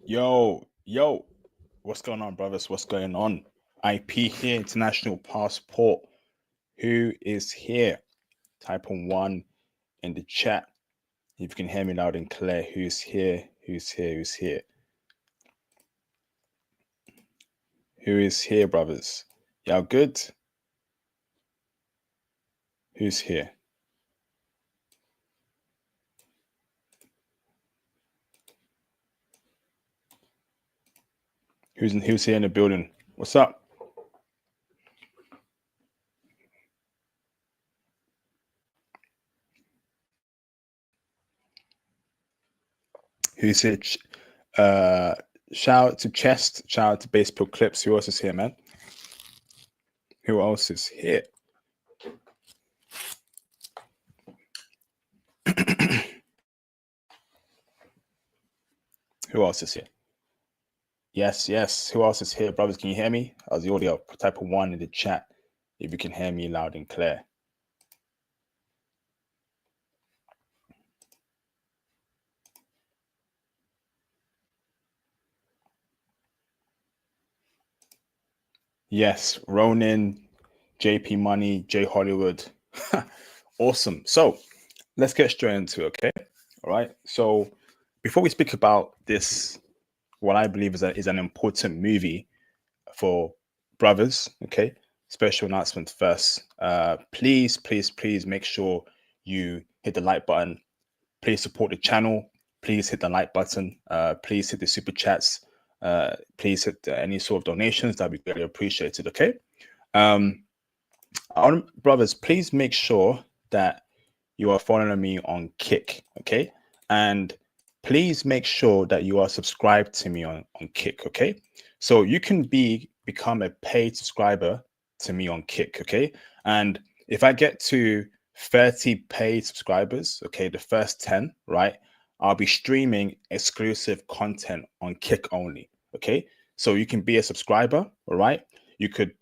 Yo, what's going on, brothers? What's going on? IP here, International Passport. Who is here? Type on one in the chat. If you can hear me loud and clear, who's here? Who's here? Who's here? Who is here, brothers? Y'all good? Who's here? Who's here in the building? What's up? Who's here? Shout out to Chest. Shout out to Baseball Clips. Who else is here, man? Who else is here? Who else is here? Yes. Who else is here, brothers? Can you hear me? How's the audio? Type of one in the chat if you can hear me loud and clear. Yes, Ronin, JP Money, J Hollywood. Awesome. So let's get straight into it, okay? All right. So before we speak about this, what I believe is an important movie for brothers, okay? Special announcement first. Please make sure you hit the like button. Please support the channel. Please hit the like button. Please hit the super chats. Please hit any sort of donations. That'd be greatly appreciated. Okay. Brothers, please make sure that you are following me on Kick. Okay. And please make sure that you are subscribed to me on Kick. Okay. So you can become a paid subscriber to me on Kick. Okay. And if I get to 30 paid subscribers, okay, the first 10, right, I'll be streaming exclusive content on Kick only. Okay. So you can be a subscriber. All right. You can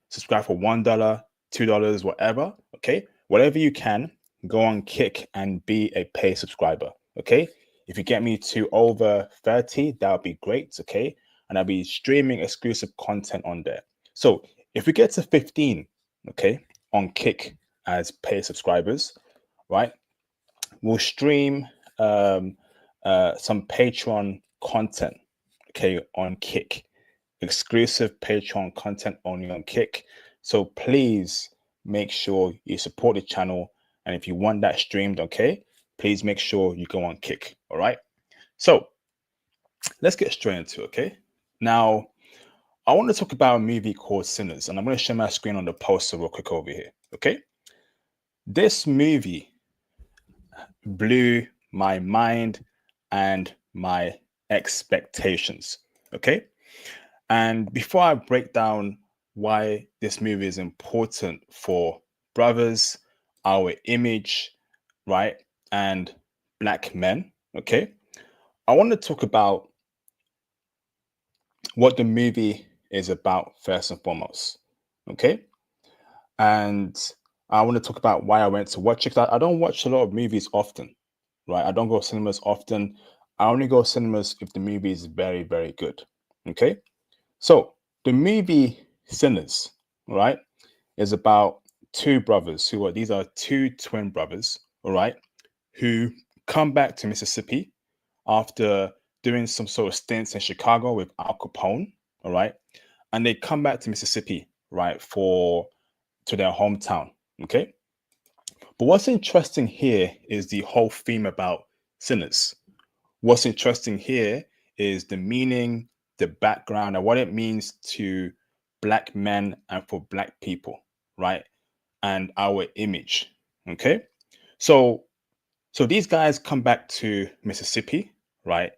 subscribe for $1, $2, whatever. Okay. Whatever you can, go on Kick and be a paid subscriber. Okay. If you get me to over 30, that would be great. Okay. And I'll be streaming exclusive content on there. So if we get to 15, okay, on Kick as paid subscribers, right, we'll stream some Patreon content, okay, on Kick. Exclusive Patreon content only on Kick. So please make sure you support the channel. And if you want that streamed, okay, please make sure you go on Kick. All right. So let's get straight into it. Okay. Now, I want to talk about a movie called Sinners, and I'm going to share my screen on the poster real quick over here. Okay. This movie blew my mind and my expectations. Okay. And before I break down why this movie is important for brothers, our image, right, and Black men, okay, I want to talk about what the movie is about first and foremost, okay? And I want to talk about why I went to watch it. I don't watch a lot of movies often, right? I don't go to cinemas often. I only go to cinemas if the movie is very, very good, okay? So the movie Sinners, right, is about two brothers these are two twin brothers, all right, who come back to Mississippi after doing some sort of stints in Chicago with Al Capone, all right, and they come back to Mississippi, right, to their hometown, okay. But what's interesting here is the whole theme about sinners. What's interesting here is the meaning, the background, and what it means to Black men and for Black people, right? And our image. Okay. So these guys come back to Mississippi, right?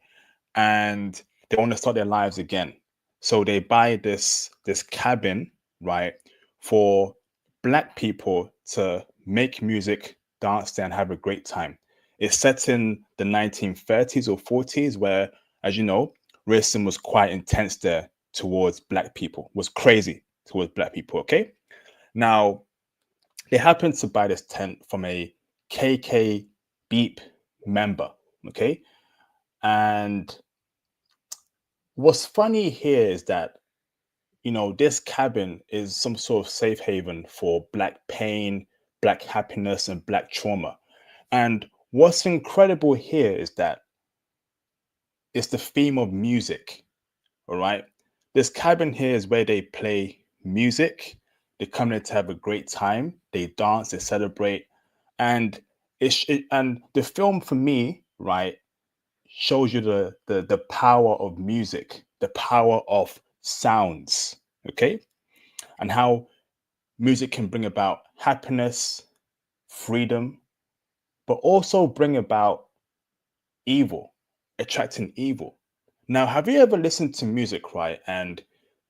And they want to start their lives again. So they buy this cabin, right, for Black people to make music, dance there, and have a great time. It's set in the 1930s or 40s, where, as you know, racism was quite intense there towards Black people, was crazy towards Black people. Okay. Now, they happened to buy this tent from a KK Beep member. Okay. And what's funny here is that, this cabin is some sort of safe haven for Black pain, Black happiness, and Black trauma. And what's incredible here is that it's the theme of music. All right. This cabin here is where they play music. They come there to have a great time. They dance, they celebrate. And and the film for me, right, shows you the power of music, the power of sounds, okay? And how music can bring about happiness, freedom, but also bring about evil, attracting evil. Now, have you ever listened to music, right? And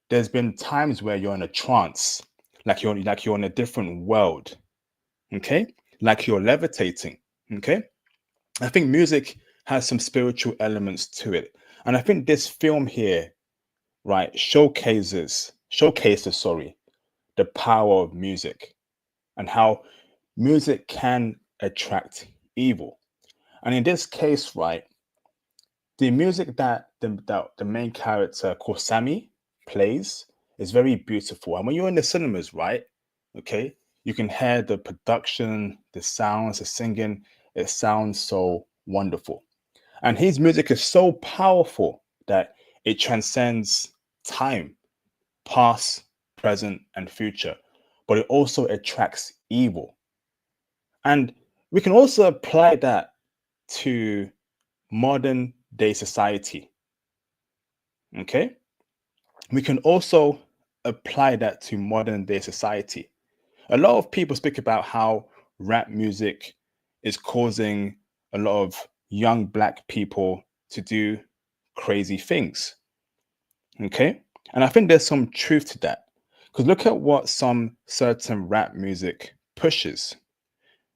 there's been times where you're in a trance, like you're in a different world, okay? Like you're levitating, okay? I think music has some spiritual elements to it. And I think this film here, right, showcases, sorry, the power of music and how music can attract evil. And in this case, right, the music that the main character called Sammy plays is very beautiful. And when you're in the cinemas, right, okay, you can hear the production, the sounds, the singing. It sounds so wonderful. And his music is so powerful that it transcends time, past, present, and future, but it also attracts evil. And we can also apply that to modern day society. Okay. We can also apply that to modern day society. A lot of people speak about how rap music is causing a lot of young Black people to do crazy things. Okay. And I think there's some truth to that. Because look at what some certain rap music pushes,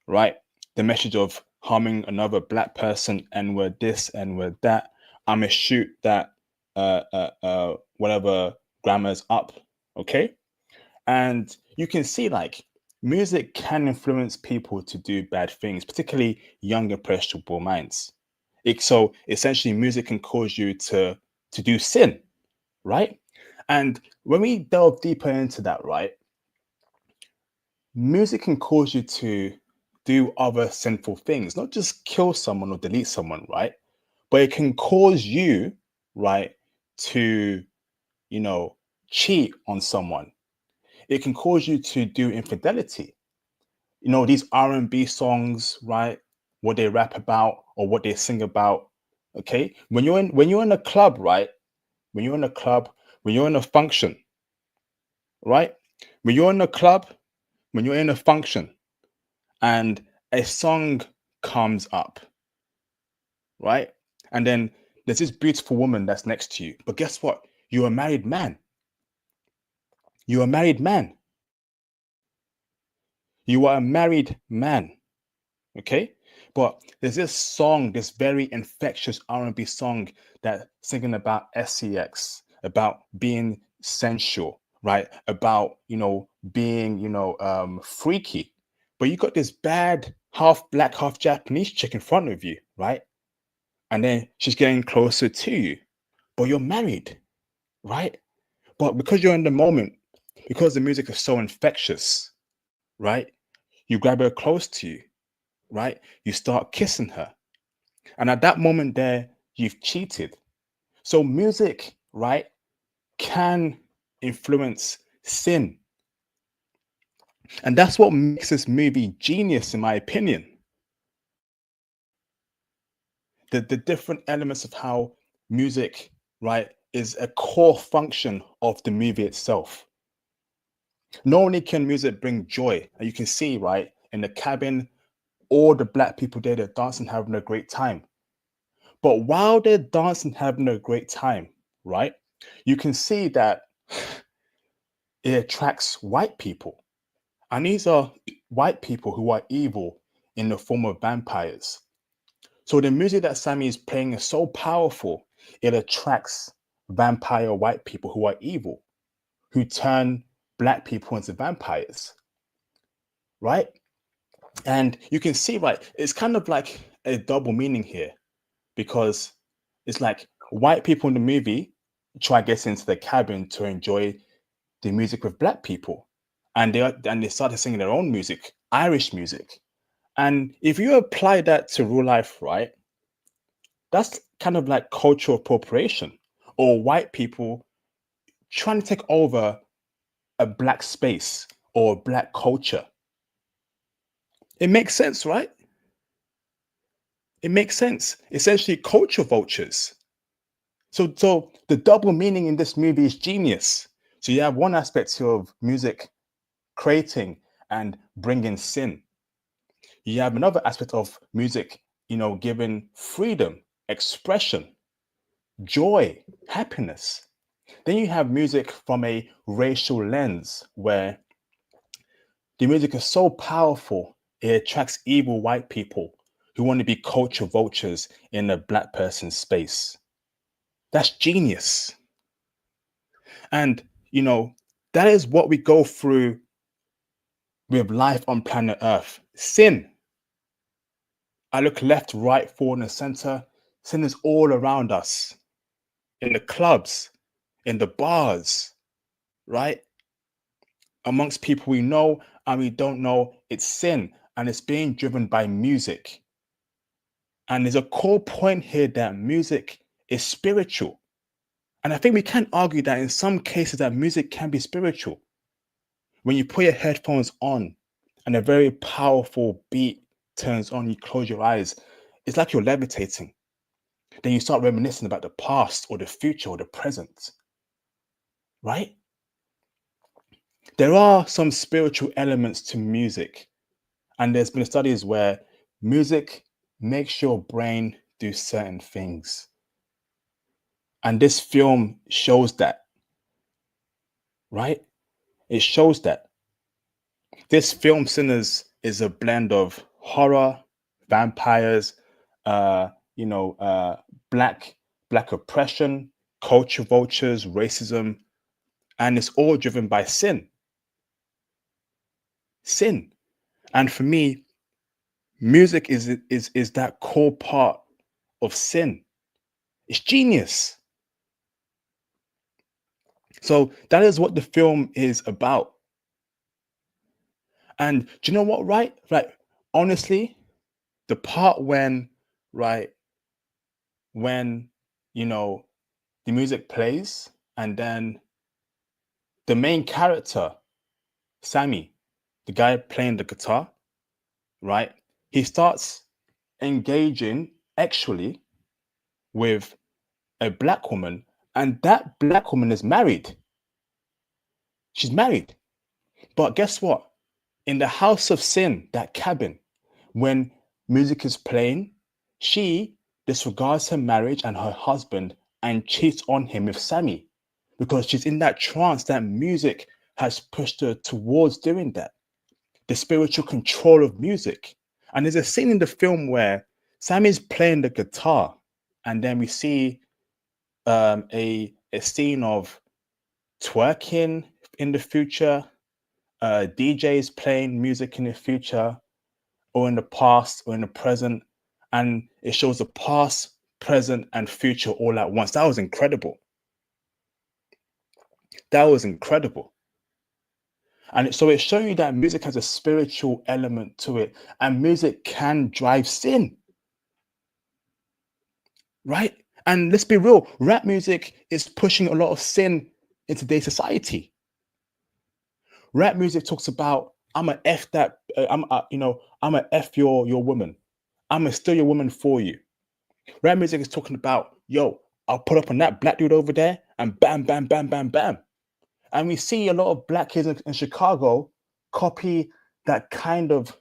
right? The message of harming another Black person, and we're this and we're that. I'ma shoot that whatever grammar's up. Okay. And you can see like music can influence people to do bad things, particularly young impressionable minds. So essentially music can cause you to do sin, right? And when we delve deeper into that, right, music can cause you to do other sinful things, not just kill someone or delete someone, right? But it can cause you, right, to, you know, cheat on someone. It can cause you to do infidelity. These R&B songs, right? What they rap about or what they sing about. Okay. When you're in a club, right? When you're in a club, when you're in a function, right? When you're in a club, when you're in a function and a song comes up, right? And then there's this beautiful woman that's next to you. But guess what? You're a married man. You're a married man. You are a married man. Okay, but there's this song, this very infectious R&B song that singing about sex, about being sensual, right? About being freaky. But you got this bad half Black, half Japanese chick in front of you, right? And then she's getting closer to you, but you're married, right? But because you're in the moment, because the music is so infectious, right? You grab her close to you, right? You start kissing her. And at that moment there, you've cheated. So music, right, can influence sin. And that's what makes this movie genius, in my opinion. The different elements of how music, right, is a core function of the movie itself. Not only can music bring joy, and you can see, right, in the cabin, all the Black people there, they're dancing, having a great time. But while they're dancing, having a great time, right, you can see that it attracts white people. And these are white people who are evil in the form of vampires. So the music that Sammy is playing is so powerful, it attracts vampire white people who are evil, who turn Black people into vampires, right? And you can see, right, it's kind of like a double meaning here because It's like white people in the movie try get into the cabin to enjoy the music with black people, and they started singing their own music, Irish music. And if you apply that to real life, right, that's kind of like cultural appropriation, or white people trying to take over a black space or black culture. It makes sense, right? It makes sense. Essentially, culture vultures. So the double meaning in this movie is genius. So you have one aspect of music creating and bringing sin. You have another aspect of music, giving freedom, expression, joy, happiness. Then you have music from a racial lens where the music is so powerful, it attracts evil white people who want to be culture vultures in a black person's space. That's genius. And, that is what we go through with life on planet Earth. Sin. I look left, right, forward, and center. Sin is all around us, in the clubs, in the bars, right? Amongst people we know and we don't know, it's sin, and it's being driven by music. And there's a core point here that music is spiritual. And I think we can argue that in some cases that music can be spiritual. When you put your headphones on and a very powerful beat turns on, you close your eyes, it's like you're levitating. Then you start reminiscing about the past or the future or the present, right? There are some spiritual elements to music, and there's been studies where music makes your brain do certain things. And this film shows that, right? It shows that. This film, Sinners, is a blend of horror, vampires, uh, you know, uh, black black oppression, culture vultures, racism, and it's all driven by sin. Sin. And for me, music is that core part of sin. It's genius. So that is what the film is about. And do you know what, right? Like, honestly, the part right, when, you know, the music plays and then the main character, Sammy, the guy playing the guitar, right? He starts engaging actually with a black woman, and that black woman is married. She's married. But guess what? In the house of sin, that cabin, when music is playing, she disregards her marriage and her husband and cheats on him with Sammy because she's in that trance that music has pushed her towards doing that. The spiritual control of music. And there's a scene in the film where Sammy's playing the guitar, and then we see a scene of twerking in the future, DJs playing music in the future, or in the past, or in the present, and it shows the past, present, and future all at once. That was incredible. That was incredible. And so it's showing you that music has a spiritual element to it, and music can drive sin, right? And let's be real, rap music is pushing a lot of sin into today's society. Rap music talks about I'm a f that I'm a f your woman. I'm gonna steal your woman for you. Rap music is talking about yo, I'll put up on that black dude over there and bam, bam, bam, bam, bam. And we see a lot of black kids in Chicago copy that kind of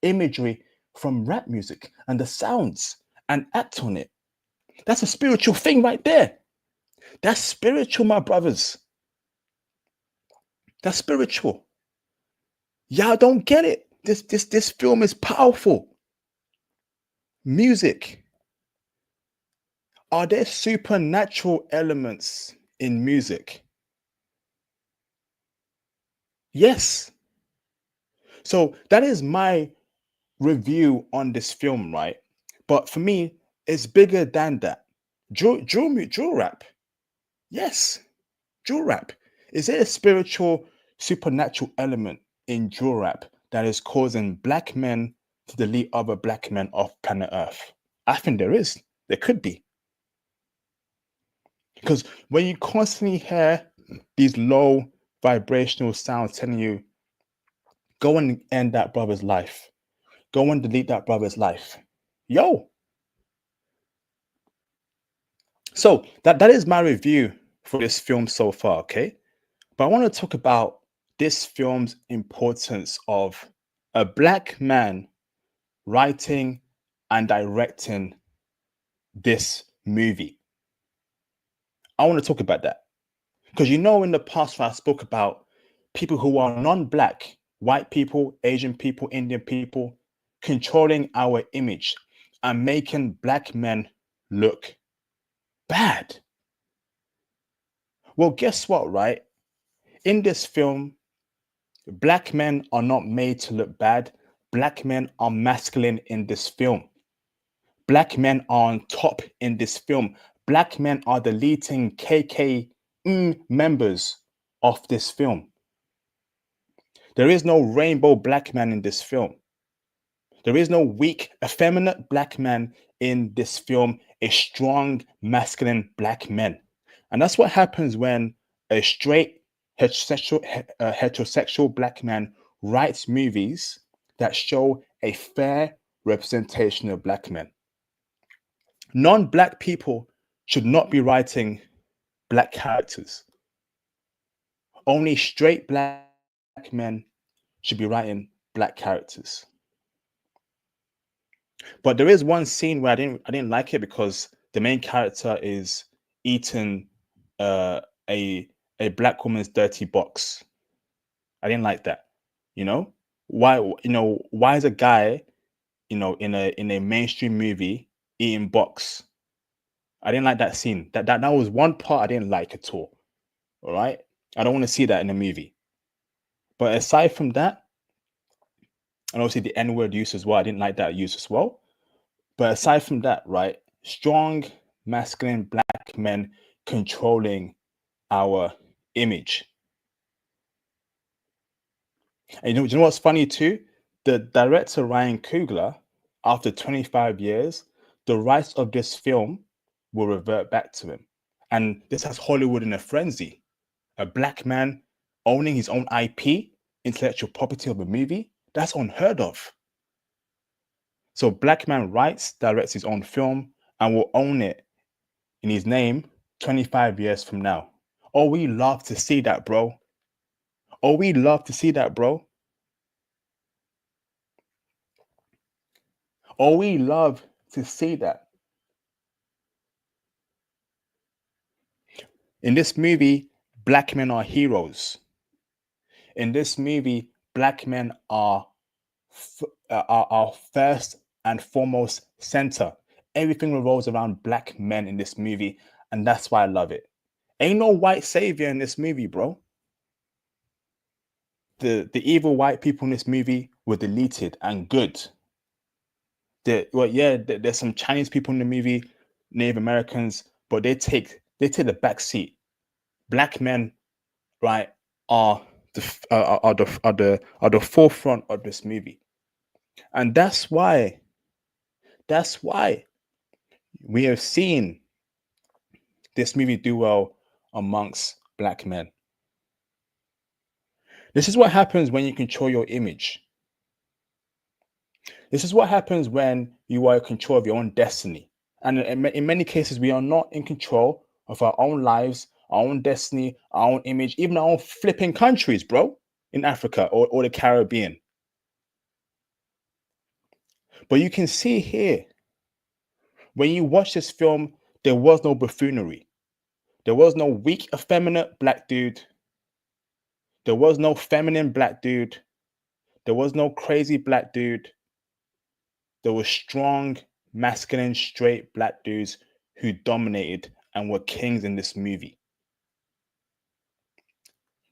imagery from rap music and the sounds and act on it. That's a spiritual thing right there. That's spiritual, my brothers. That's spiritual. Y'all don't get it. This film is powerful. Music. Are there supernatural elements in music? Yes. So that is my review on this film, right? But for me, it's bigger than that. Drill rap. Yes, drill rap. Is there a spiritual, supernatural element in drill rap that is causing black men to delete other black men off planet Earth? I think there is. There could be. Because when you constantly hear these low vibrational sounds telling you, go and end that brother's life, go and delete that brother's life. Yo. So that is my review for this film so far, okay? But I want to talk about this film's importance of a black man writing and directing this movie. I want to talk about that. Because in the past, I spoke about people who are non-black, white people, Asian people, Indian people, controlling our image and making black men look bad. Well, guess what, right? In this film, black men are not made to look bad. Black men are masculine in this film. Black men are on top in this film. Black men are the leading KK members of this film. There is no rainbow black man in this film. There is no weak, effeminate black man in this film, a strong, masculine black man. And that's what happens when a straight, heterosexual black man writes movies that show a fair representation of black men. Non-black people should not be writing black characters. Only straight black men should be writing black characters. But there is one scene where I didn't like it because the main character is eating uh, a a black woman's dirty box. I didn't like that. You know why? Why is a guy in a mainstream movie eating box? I didn't like that scene. That was one part I didn't like at all. All right, I don't want to see that in a movie. But aside from that, and obviously the N word use as well, I didn't like that use as well. But aside from that, right, strong, masculine black men controlling our image. And you know what's funny too? The director Ryan Coogler, after 25 years, the rights of this film will revert back to him. And this has Hollywood in a frenzy. A black man owning his own IP, intellectual property of a movie, that's unheard of. So black man writes, directs his own film, and will own it in his name 25 years from now. Oh, we love to see that, bro. Oh, we love to see that, bro. Oh, we love to see that. In this movie, black men are heroes. In this movie, black men are our first and foremost center. Everything revolves around black men in this movie, and that's why I love it. Ain't no white savior in this movie, bro. The evil white people in this movie were deleted and good. There's some Chinese people in the movie, Native Americans, but they take the back seat. Black men, right, are the forefront of this movie, and that's why we have seen this movie do well amongst black men. This is what happens when you control your image. This is what happens when you are in control of your own destiny. And in many cases, we are not in control of our own lives, our own destiny, our own image, even our own flipping countries, bro, in Africa or the Caribbean. But you can see here, when you watch this film, there was no buffoonery. There was no weak, effeminate black dude. There was no feminine black dude. There was no crazy black dude. There were strong, masculine, straight black dudes who dominated and were kings in this movie.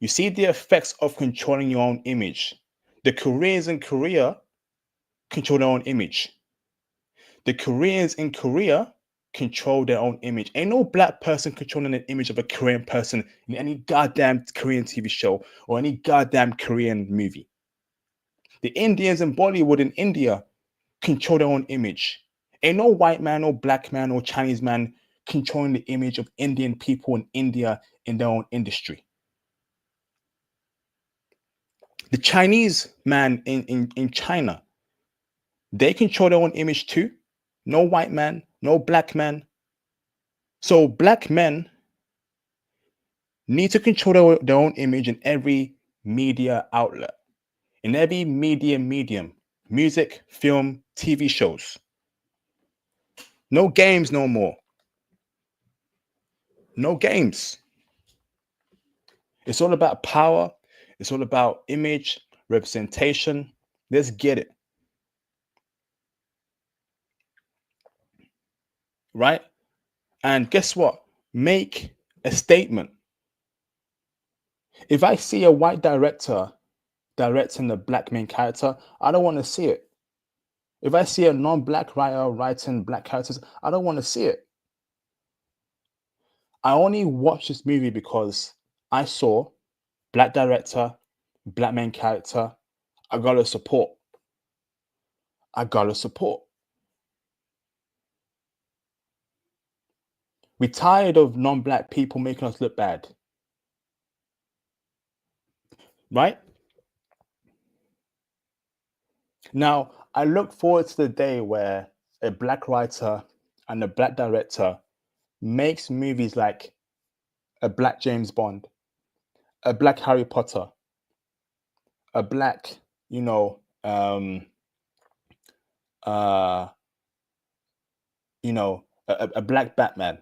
You see the effects of controlling your own image. The Koreans in Korea control their own image. The Koreans in Korea control their own image. Ain't no black person controlling an image of a Korean person in any goddamn Korean TV show or any goddamn Korean movie. The Indians in Bollywood in India control their own image. Ain't no white man or black man or Chinese man controlling the image of Indian people in India in their own industry. The Chinese man in China, they control their own image too. No white man, no black man. So black men need to control their own image in every media outlet, in every media medium, music, film, TV shows. No games no more. No games. It's all about power. It's all about image, representation. Let's get it. Right? And guess what? Make a statement. If I see a white director directing a black main character, I don't want to see it. If I see a non-black writer writing black characters, I don't want to see it. I only watched this movie because I saw black director, black main character. I gotta support. I gotta support. We're tired of non-black people making us look bad. Right? Now, I look forward to the day where a black writer and a black director makes movies like a black James Bond, a black Harry Potter, a black, you know, uh, a black Batman,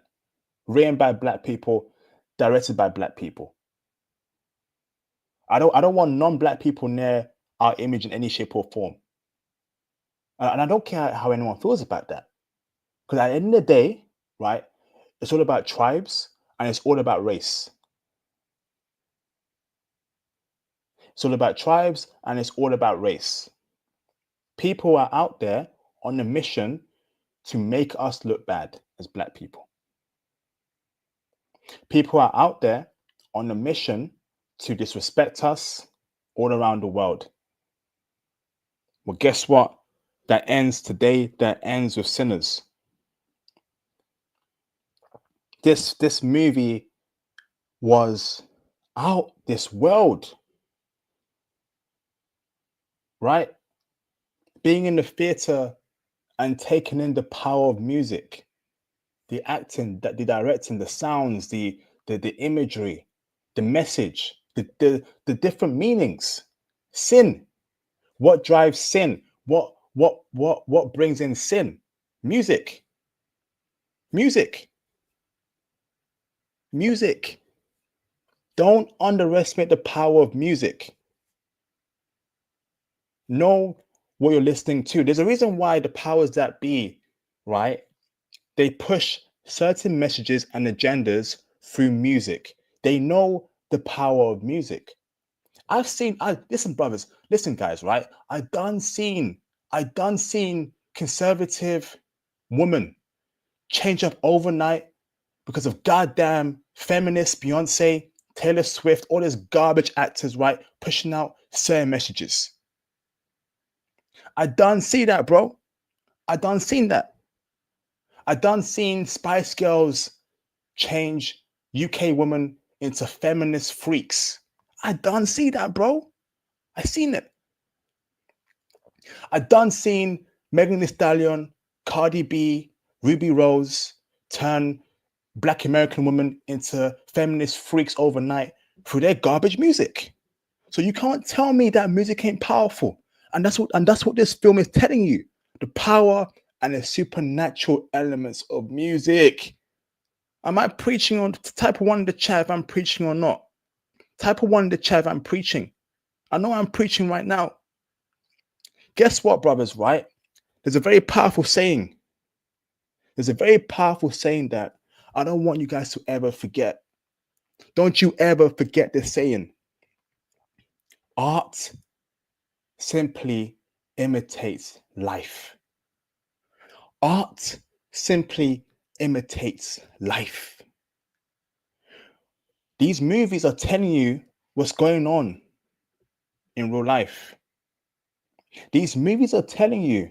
written by black people, directed by black people. I don't want non-black people near our image in any shape or form. And I don't care how anyone feels about that. Because at the end of the day, right, it's all about tribes and it's all about race. It's all about tribes and it's all about race. People are out there on a mission to make us look bad as black people. People are out there on a mission to disrespect us all around the world. Well, guess what? That ends today, that ends with sinners. This movie was out this world, right? Being in the theater and taking in the power of music, the acting, the directing, the sounds, the imagery, the message, the different meanings. Sin. What drives sin? What brings in sin? Music. Music. Music. Don't underestimate the power of music. Know what you're listening to. There's a reason why the powers that be, right? They push certain messages and agendas through music. They know the power of music. Listen, brothers, listen, guys, right? I done seen conservative women change up overnight because of goddamn feminist Beyonce, Taylor Swift, all these garbage actors, right? Pushing out certain messages. I done see that, bro. I done seen that. I done seen Spice Girls change UK women into feminist freaks. I done see that, bro. I seen it. I done seen Megan Thee Stallion, Cardi B, Ruby Rose turn Black American women into feminist freaks overnight through their garbage music. So you can't tell me that music ain't powerful. And that's what this film is telling you. The power and the supernatural elements of music. Am I preaching on type of one in the chat if I'm preaching or not? Type of one in the chat if I'm preaching. I know I'm preaching right now. Guess what, brothers, right? There's a very powerful saying. There's a very powerful saying that I don't want you guys to ever forget. Don't you ever forget this saying. Art simply imitates life. Art simply imitates life. These movies are telling you what's going on in real life. These movies are telling you,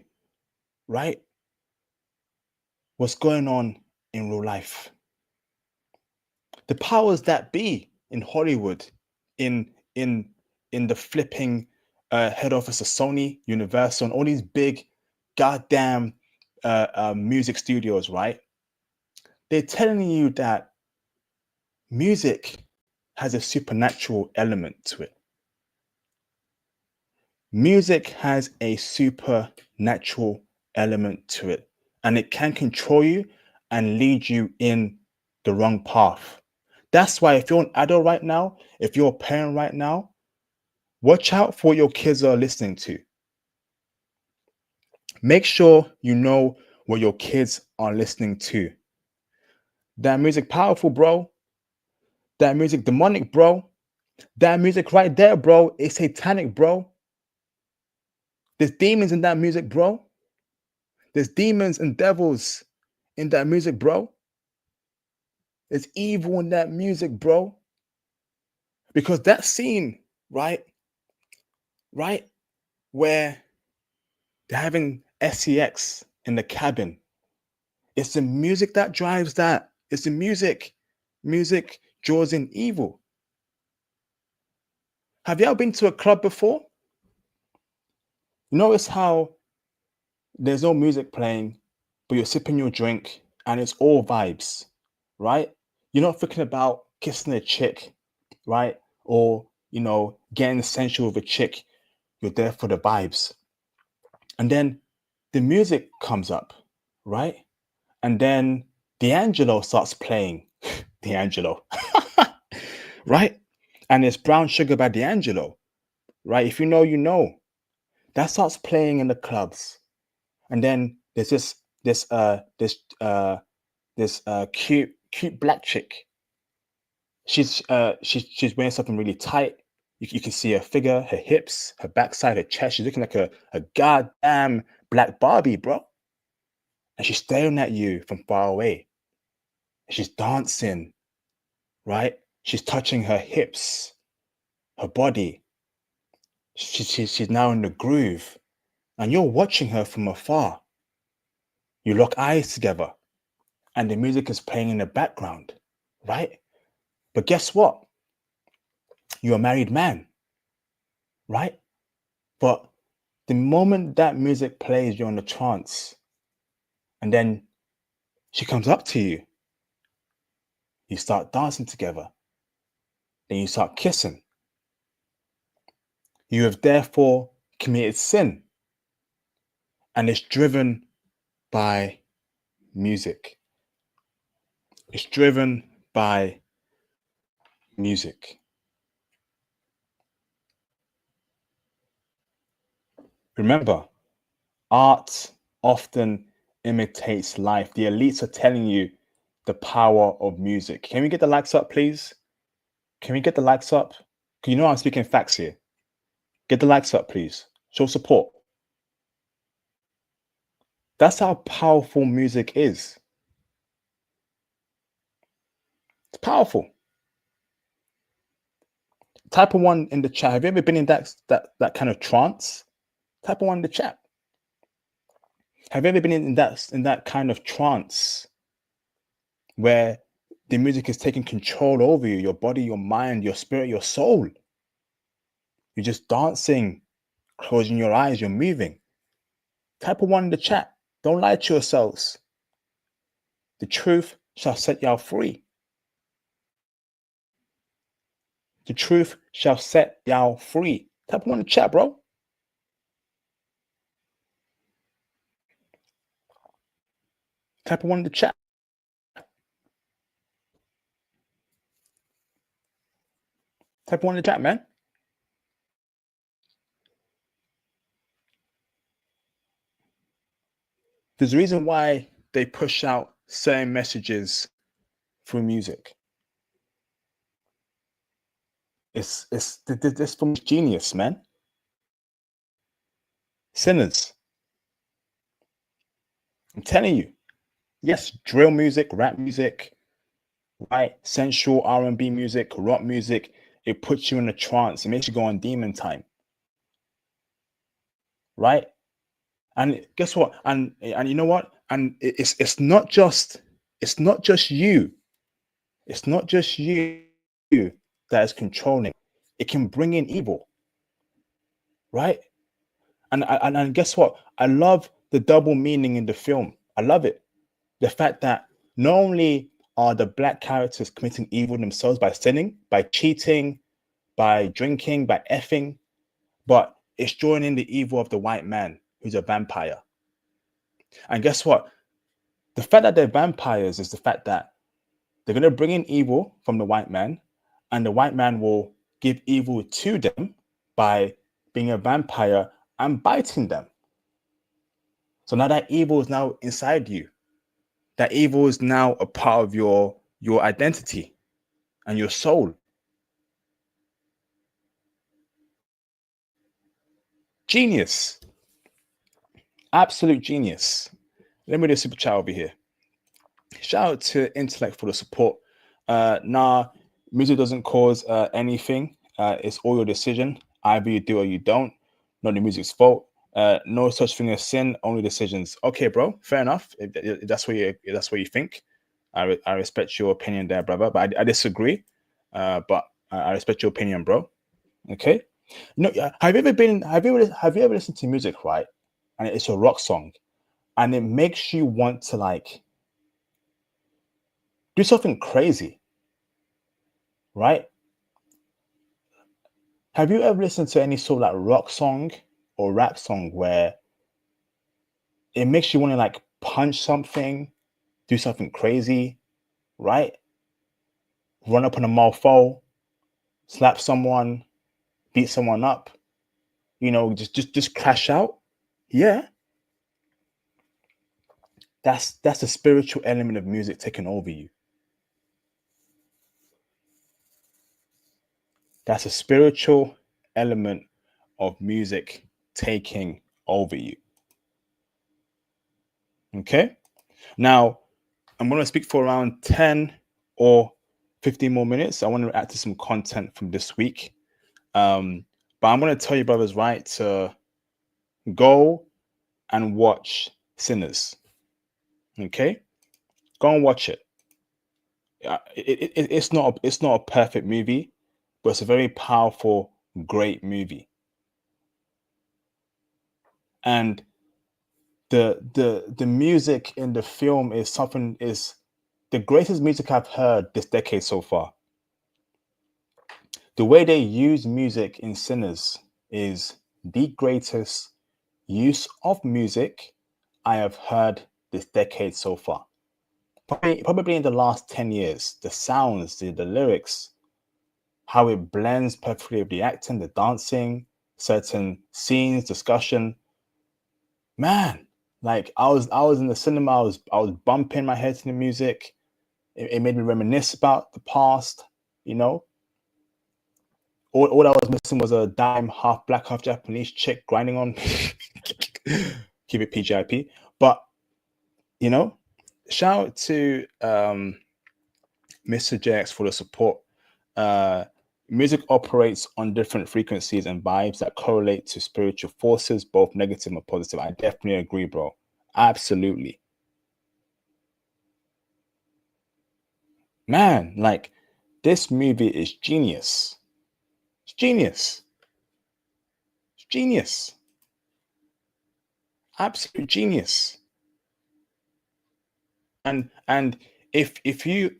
right, what's going on in real life. The powers that be in Hollywood, in in in the flipping head office of Sony, Universal, and all these big goddamn music studios, right? They're telling you that music has a supernatural element to it. Music has a supernatural element to it, and it can control you and lead you in the wrong path. That's why if you're an adult right now, if you're a parent right now, watch out for what your kids are listening to. Make sure you know what your kids are listening to. That music powerful, bro. That music demonic, bro. That music right there, bro, is satanic, bro. There's demons in that music, bro. There's demons and devils in that music, bro. There's evil in that music, bro. Because that scene, right, where they're having sex in the cabin, it's the music that drives that. It's the music. Music draws in evil. Have you ever been to a club before? Notice how there's no music playing, but you're sipping your drink and it's all vibes, right? You're not thinking about kissing a chick, right? Or, getting sensual with a chick. You're there for the vibes. And then the music comes up, right? And then D'Angelo starts playing. D'Angelo, right? And it's Brown Sugar by D'Angelo, right? If you know, you know. That starts playing in the clubs. And then there's this cute black chick. She's wearing something really tight. You can see her figure, her hips, her backside, her chest. She's looking like a goddamn black Barbie, bro. And she's staring at you from far away. She's dancing, right? She's touching her hips, her body. She's now in the groove. And you're watching her from afar. You lock eyes together. And the music is playing in the background, right? But guess what? You're a married man, right? But the moment that music plays, you're in a trance. And then she comes up to you. You start dancing together. Then you start kissing. You have therefore committed sin. And it's driven by music. It's driven by music. Remember, art often imitates life. The elites are telling you the power of music. Can we get the likes up, please? Can we get the likes up? You know I'm speaking facts here. Get the likes up, please. Show support. That's how powerful music is. It's powerful. Type of one in the chat. Have you ever been in that kind of trance? Type of one in the chat. Have you ever been in that kind of trance where the music is taking control over you, your body, your mind, your spirit, your soul? You're just dancing, closing your eyes, you're moving. Type of one in the chat. Don't lie to yourselves. The truth shall set y'all free. The truth shall set y'all free. Type of one in the chat, bro. Type of one in the chat. Type of one in the chat, man. There's a reason why they push out certain messages through music. It's this from genius, man. Sinners. I'm telling you. Yes, drill music, rap music, right? Sensual R&B music, rock music. It puts you in a trance. It makes you go on demon time, right? And guess what? And you know what? And it's not just you. It's not just you that is controlling. It can bring in evil, right? And guess what? I love the double meaning in the film. I love it. The fact that not only are the black characters committing evil themselves by sinning, by cheating, by drinking, by effing, but it's joining the evil of the white man who's a vampire. And guess what? The fact that they're vampires is the fact that they're going to bring in evil from the white man, and the white man will give evil to them by being a vampire and biting them. So now that evil is now inside you. That evil is now a part of your identity and your soul. Genius. Absolute genius. Let me do a super chat over here. Shout out to Intellect for the support. Nah, music doesn't cause anything. It's all your decision. Either you do or you don't. Not the music's fault. No such thing as sin, only decisions. Okay, bro. Fair enough. If that's what you think. I respect your opinion there, brother. But I disagree. But I respect your opinion, bro. Okay. No, have you ever listened to music, right? And it's a rock song, and it makes you want to like do something crazy, right? Have you ever listened to any sort of like rock song or rap song where it makes you want to like punch something, do something crazy, right? Run up on a mofo, slap someone, beat someone up, just crash out. Yeah, that's the spiritual element of music taking over you. That's a spiritual element of music taking over you. Okay. Now, I'm going to speak for around 10 or 15 more minutes. I want to add to some content from this week. But I'm going to tell you, brothers, right, to go and watch Sinners. Okay. Go and watch it. It's not a perfect movie, but it's a very powerful, great movie. And the music in the film is the greatest music I've heard this decade so far. The way they use music in Sinners is the greatest use of music I have heard this decade so far. Probably in the last 10 years. The sounds, the lyrics, how it blends perfectly with the acting, the dancing, certain scenes, discussion. Man, like I was in the cinema, I was bumping my head to the music. It made me reminisce about the past, you know. All I was missing was a dime, half black, half Japanese chick grinding on. Keep it PGIP. But you know, shout out to Mr. JX for the support. Uh, Music operates on different frequencies and vibes that correlate to spiritual forces, both negative and positive. I definitely agree, bro. Absolutely. Man, like this movie is genius. It's genius. It's genius. Absolute genius. And if you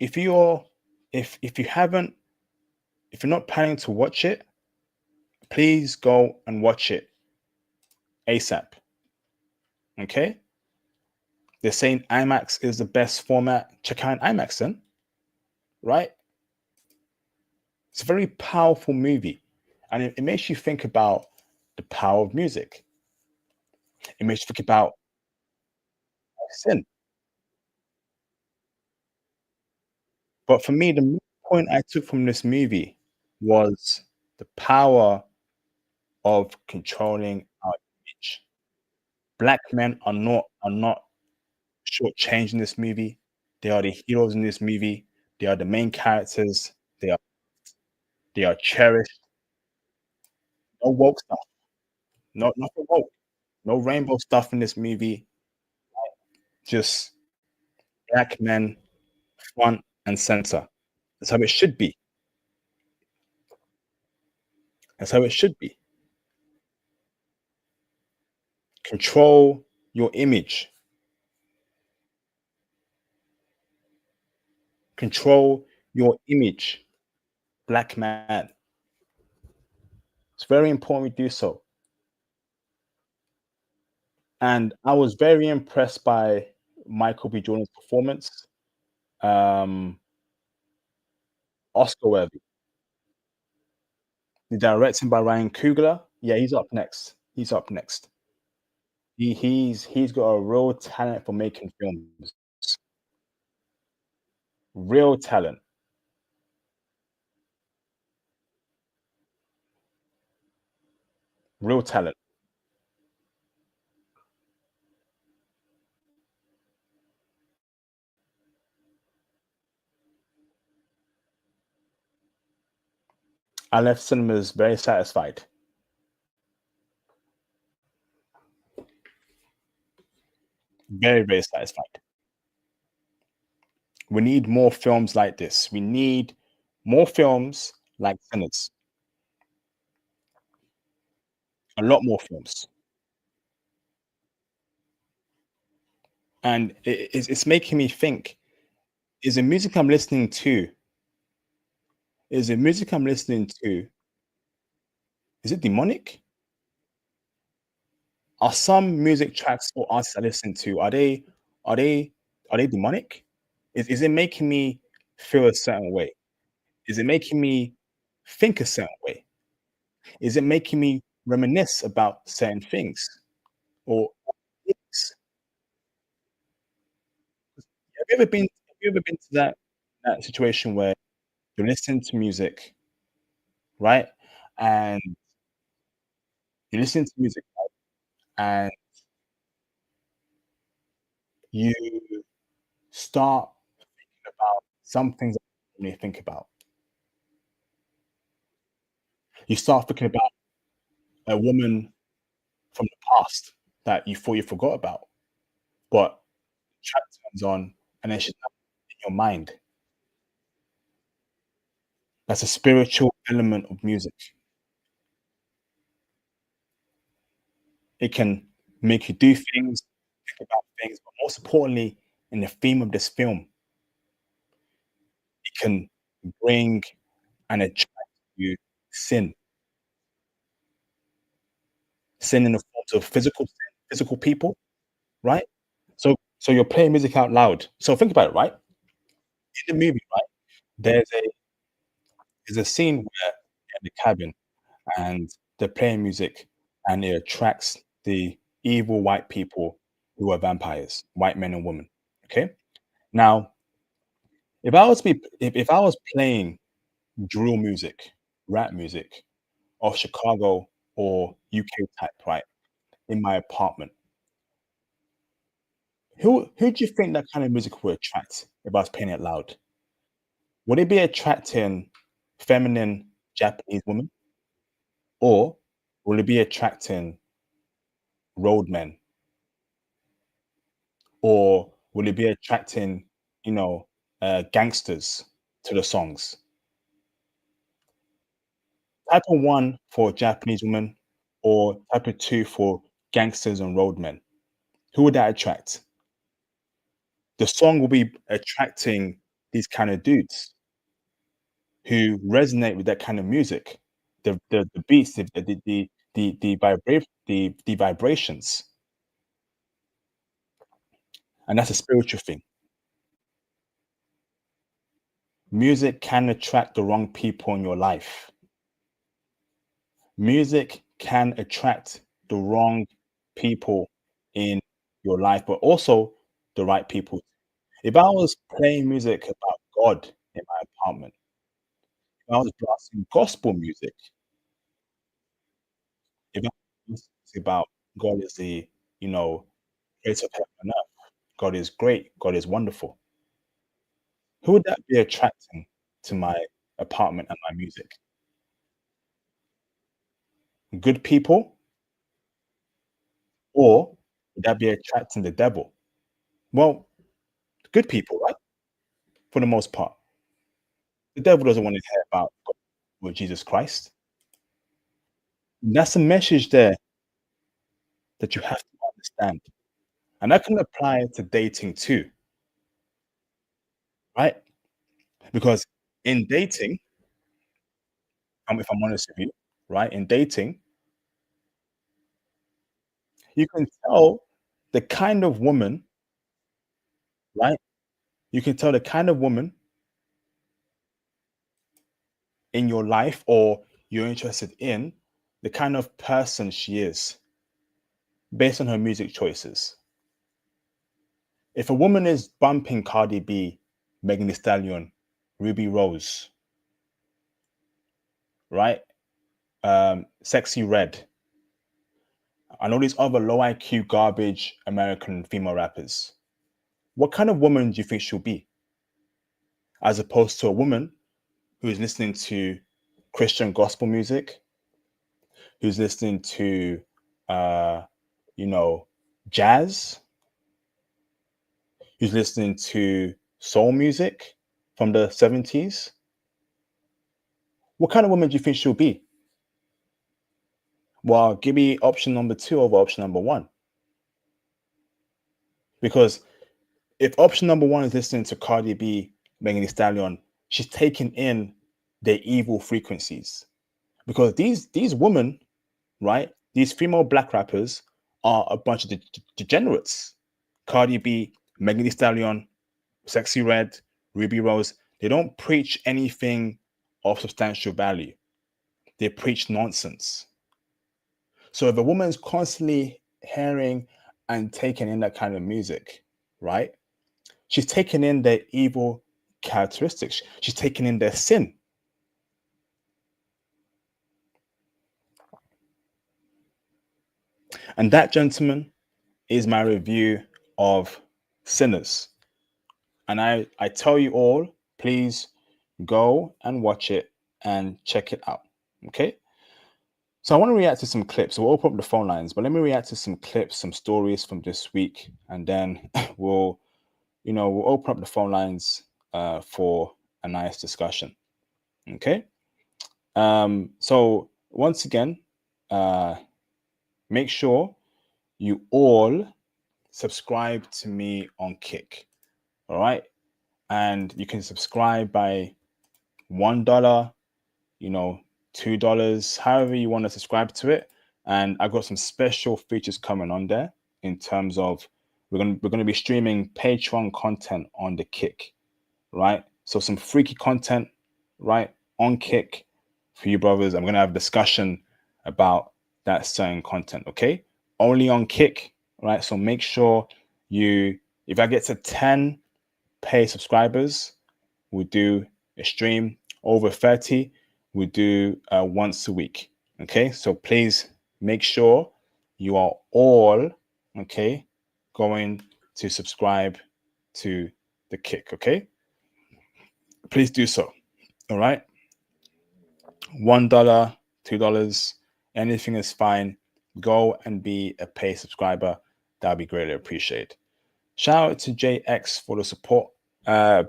haven't if you're not planning to watch it, please go and watch it ASAP. Okay? They're saying IMAX is the best format. Check out IMAX then, right? It's a very powerful movie. And it makes you think about the power of music. It makes you think about sin. But for me, the main point I took from this movie was the power of controlling our image. Black men are not shortchanged in this movie. They are the heroes in this movie. They are the main characters. They are they are cherished. No woke stuff. No nothing woke. No rainbow stuff in this movie. Just black men front and center. That's how it should be. That's how it should be. Control your image. Control your image, black man. It's very important we do so. And I was very impressed by Michael B. Jordan's performance. Um, Oscar worthy. The directing by Ryan Coogler. Yeah, he's up next. He's up next. He's got a real talent for making films. Real talent. Real talent. I left cinemas very satisfied. Very, very satisfied. We need more films like this. We need more films like Sinners. A lot more films. And it's making me think, is the music I'm listening to, is the music I'm listening to, is it demonic? Are some music tracks or artists I listen to, are they are they demonic? Is it making me feel a certain way? Is it making me think a certain way? Is it making me reminisce about certain things? Or yes. Have you ever been to that situation where you're listening to music, right? And you're listening to music and you start about some things that you normally think about. You start thinking about a woman from the past that you thought you forgot about, but the track turns on and then she's not in your mind. That's a spiritual element of music. It can make you do things, think about things, but most importantly, in the theme of this film, it can bring and attract you sin. Sin in the forms of physical sin, physical people, right? So you're playing music out loud. So think about it, right? In the movie, right, there's a there's a scene where they're in the cabin and they're playing music and it attracts the evil white people who are vampires, white men and women. Okay. Now, if I was playing drill music, rap music of Chicago or UK type, right, in my apartment, who do you think that kind of music would attract if I was playing it loud? Would it be attracting feminine Japanese women? Or will it be attracting roadmen? Or will it be attracting, you know, gangsters to the songs? Type of one for Japanese women or type of two for gangsters and roadmen. Who would that attract? The song will be attracting these kind of dudes who resonate with that kind of music. The beats, the vibrations, and that's a spiritual thing. Music can attract the wrong people in your life. Music can attract the wrong people in your life, but also the right people. If I was playing music about God in my apartment, if I was blasting gospel music, if I was about God is the, you know, creator of heaven and earth, God is great, God is wonderful. Who would that be attracting to my apartment and my music? Good people, or would that be attracting the devil? Well, good people, right? For the most part. The devil doesn't want to hear about God or Jesus Christ. That's a message there that you have to understand. And that can apply to dating too, right? Because in dating, if I'm honest with you, right? In dating, you can tell the kind of woman, right? You can tell the kind of woman in your life or you're interested in, the kind of person she is based on her music choices. If a woman is bumping Cardi B, Megan Thee Stallion, Ruby Rose, right? Sexy Red, and all these other low IQ garbage American female rappers, what kind of woman do you think she'll be? As opposed to a woman who's listening to Christian gospel music, who's listening to, uh, you know, jazz, who's listening to soul music from the 70s. What kind of woman do you think she'll be? Well, give me option number two over option number one. Because if option number one is listening to Cardi B, Megan Thee Stallion, she's taking in their evil frequencies. Because these women, right? These female black rappers are a bunch of degenerates. Cardi B, Megan Thee Stallion, Sexy Red, Ruby Rose, they don't preach anything of substantial value. They preach nonsense. So if a woman's constantly hearing and taking in that kind of music, right? She's taking in their evil characteristics. She's taking in their sin. And that, gentlemen, is my review of Sinners. And I tell you all, please go and watch it and check it out. Okay. So I want to react to some clips. So we'll open up the phone lines, but let me react to some clips, some stories from this week, and then we'll open up the phone lines for a nice discussion. Okay. So once again, uh, make sure you all subscribe to me on Kick. All right. And you can subscribe by $1, $2, however you want to subscribe to it. And I've got some special features coming on there in terms of we're gonna be streaming Patreon content on the Kick, right? So some freaky content, right, on Kick for you brothers. I'm gonna have a discussion about that certain content, okay? Only on Kick, right? So make sure if I get to 10 pay subscribers, we'll do a stream. Over 30, we do once a week. Okay, so please make sure you are all okay going to subscribe to the Kick. Okay, please do so. All right, $1, $2, anything is fine. Go and be a pay subscriber. That'll be greatly appreciated. Shout out to JX for the support.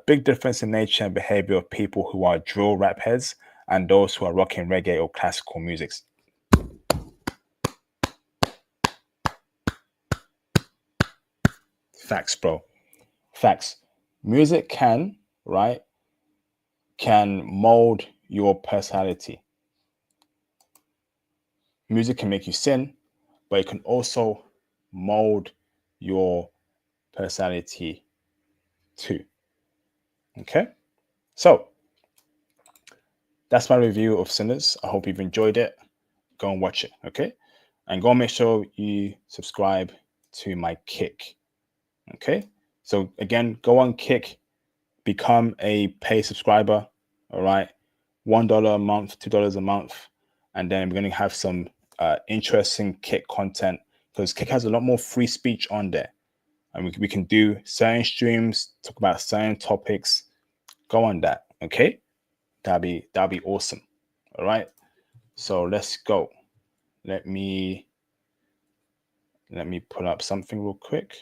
Big difference in nature and behavior of people who are drill rap heads and those who are rocking reggae or classical music. Facts, bro. Facts. Music can mold your personality. Music can make you sin, but it can also mold your personality too. Okay? So, that's my review of Sinners. I hope you've enjoyed it. Go and watch it, okay? And go and make sure you subscribe to my Kick, okay? So again, go on Kick, become a pay subscriber, all right? $1 a month, $2 a month, and then we're going to have some interesting Kick content because Kick has a lot more free speech on there, And we can do certain streams, talk about certain topics. Go on that, okay? That'll be awesome. All right. So let's go. Let me pull up something real quick.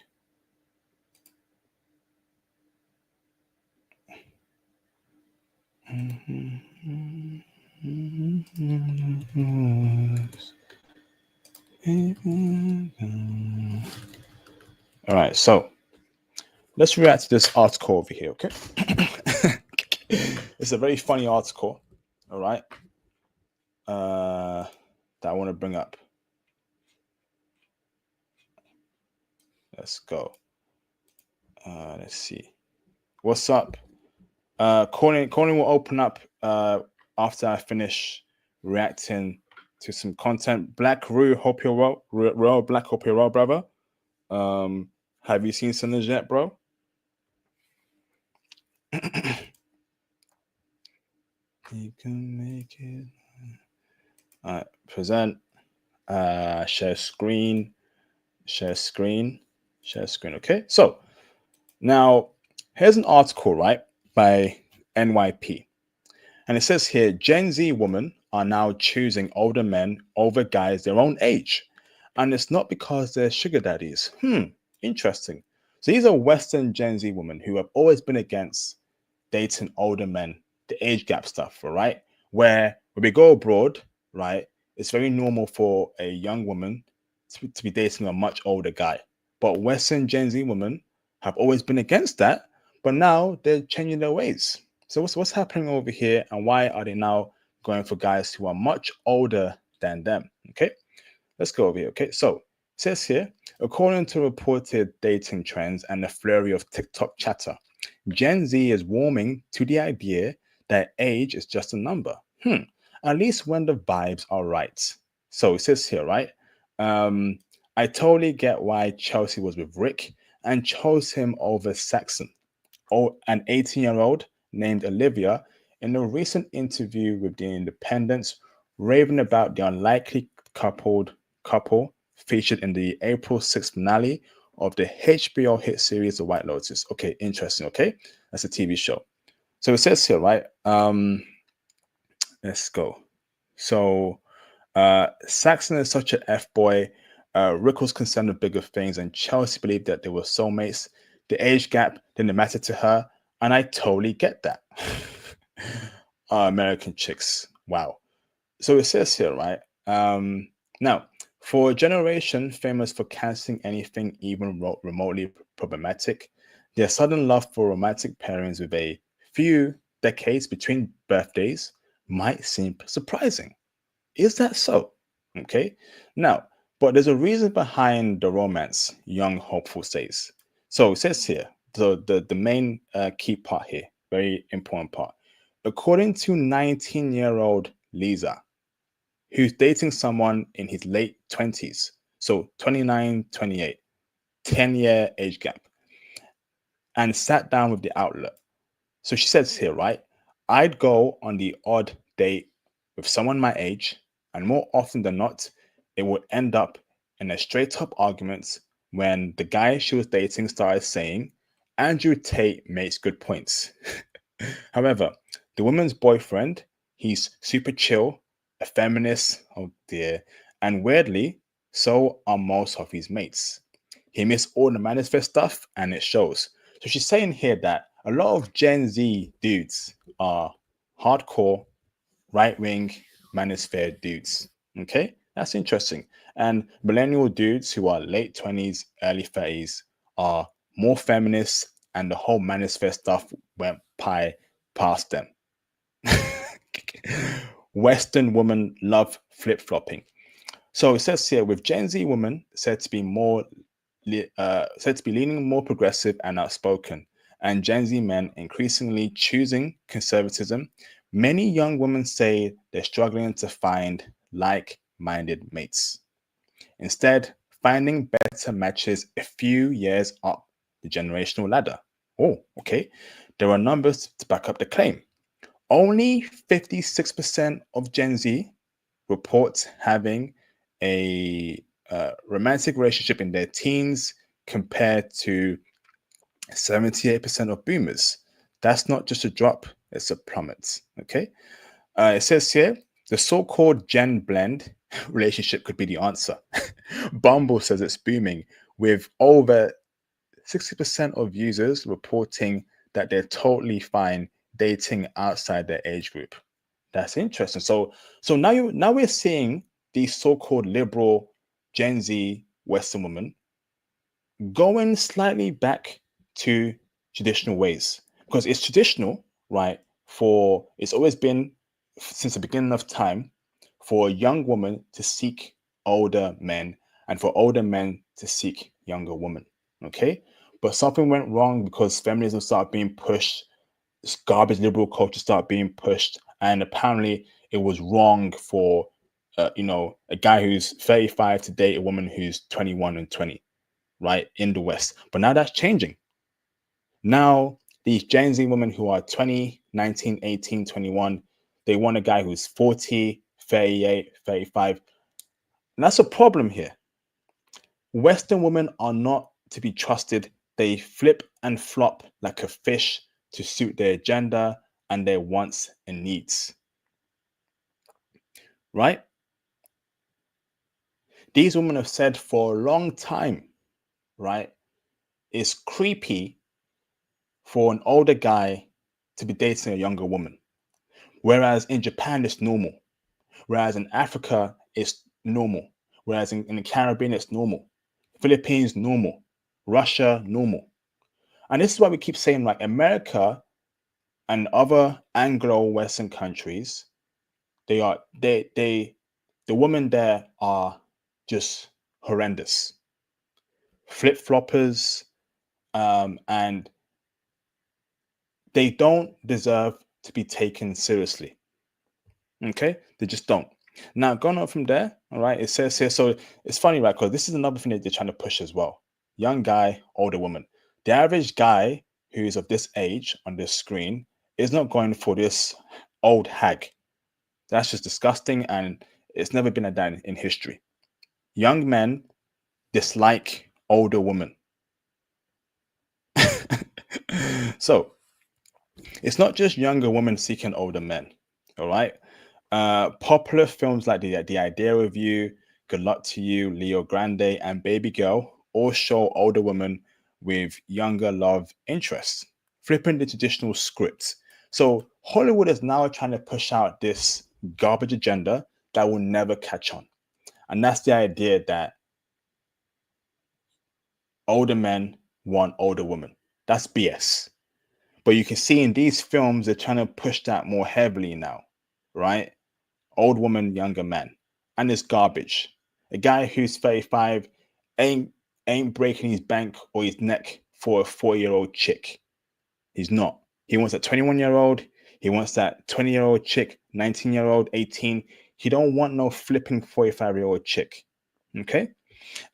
All right, so let's react to this article over here, okay? It's a very funny article, all right, that I want to bring up. Let's go. Let's see. What's up? Corning will open up after I finish reacting to some content. Black Rue, hope you're well. Black, hope you're well, brother. Have you seen Sinners yet, bro? You can make it. All right, present. Share screen. Okay, so now here's an article, right, by NYP. And it says here, Gen Z women are now choosing older men over guys their own age. And it's not because they're sugar daddies. Interesting. So these are Western Gen Z women who have always been against dating older men, the age gap stuff, right? Where when we go abroad, right, it's very normal for a young woman to be dating a much older guy. But Western Gen Z women have always been against that, but now they're changing their ways. So what's happening over here, and why are they now going for guys who are much older than them? Okay, let's go over here. Okay, so it says here, according to reported dating trends and the flurry of TikTok chatter, Gen Z is warming to the idea that age is just a number. At least when the vibes are right. So it says here, right? I totally get why Chelsea was with Rick and chose him over Saxon. Oh, an 18-year-old named Olivia, in a recent interview with The Independent, raving about the unlikely couple featured in the April 6th finale of the HBO hit series The White Lotus. Okay, interesting. Okay, that's a TV show. So it says here, right? Let's go. So Saxon is such an F-boy. Rick was concerned with bigger things, and Chelsea believed that they were soulmates. The age gap didn't matter to her, and I totally get that. American chicks. Wow. So it says here, right? Now, for a generation famous for canceling anything even remotely problematic, their sudden love for romantic pairings with a few decades between birthdays might seem surprising. Is that so? Okay. Now, but there's a reason behind the romance, young hopeful says. So it says here, the main key part here, very important part. According to 19-year-old Lisa, who's dating someone in his late 20s, so 29, 28, 10-year age gap, and sat down with the outlet. So she says here, right? I'd go on the odd date with someone my age, and more often than not, it would end up in a straight up argument when the guy she was dating started saying, Andrew Tate makes good points. However, the woman's boyfriend, he's super chill, a feminist, oh dear, and weirdly, so are most of his mates. He missed all the manifest stuff and it shows. So she's saying here that a lot of Gen Z dudes are hardcore, right wing, manosphere dudes. Okay, that's interesting. And millennial dudes who are late 20s, early 30s are more feminists, and the whole manosphere stuff went past them. Western women love flip flopping. So it says here, with Gen Z women said to be leaning more progressive and outspoken, and Gen Z men increasingly choosing conservatism, many young women say they're struggling to find like-minded mates. Instead, finding better matches a few years up the generational ladder. Oh, okay. There are numbers to back up the claim. Only 56% of Gen Z reports having a romantic relationship in their teens compared to 78% of boomers. That's not just a drop, it's a plummet. Okay. It says here the so called Gen blend relationship could be the answer. Bumble says it's booming, with over 60% of users reporting that they're totally fine dating outside their age group. That's interesting. So now we're seeing these so-called liberal Gen Z Western women going slightly back to traditional ways, because it's traditional, right? For it's always been since the beginning of time for a young woman to seek older men and for older men to seek younger women. Okay, but something went wrong because feminism started being pushed, this garbage liberal culture started being pushed, and apparently it was wrong for a guy who's 35 to date a woman who's 21 and 20, right, in the West. But now that's changing. Now these Gen Z women who are 20, 19, 18, 21, they want a guy who's 40, 38, 35. And that's a problem here. Western women are not to be trusted. They flip and flop like a fish to suit their agenda and their wants and needs. Right? These women have said for a long time, right? It's creepy for an older guy to be dating a younger woman. Whereas in Japan, it's normal. Whereas in Africa, it's normal. Whereas in the Caribbean, it's normal. Philippines, normal. Russia, normal. And this is why we keep saying, like, America and other Anglo-Western countries, the women there are just horrendous, flip-floppers, and they don't deserve to be taken seriously. Okay, they just don't. Now, going on from there, all right, it says here, so it's funny, right? Because this is another thing that they're trying to push as well. Young guy, older woman. The average guy who is of this age on this screen is not going for this old hag. That's just disgusting, and it's never been a that in history. Young men dislike older women. So it's not just younger women seeking older men. All right. Popular films like the Idea of You, Good Luck to You, Leo Grande, and Baby Girl all show older women with younger love interests, flipping the traditional scripts. So Hollywood is now trying to push out this garbage agenda that will never catch on. And that's the idea that older men want older women. That's BS. But you can see in these films, they're trying to push that more heavily now, right? Old woman, younger man. And it's garbage. A guy who's 35 ain't breaking his bank or his neck for a 4-year-old chick. He's not. He wants that 21-year-old. He wants that 20-year-old chick, 19-year-old, 18. He don't want no flipping 45-year-old chick. Okay?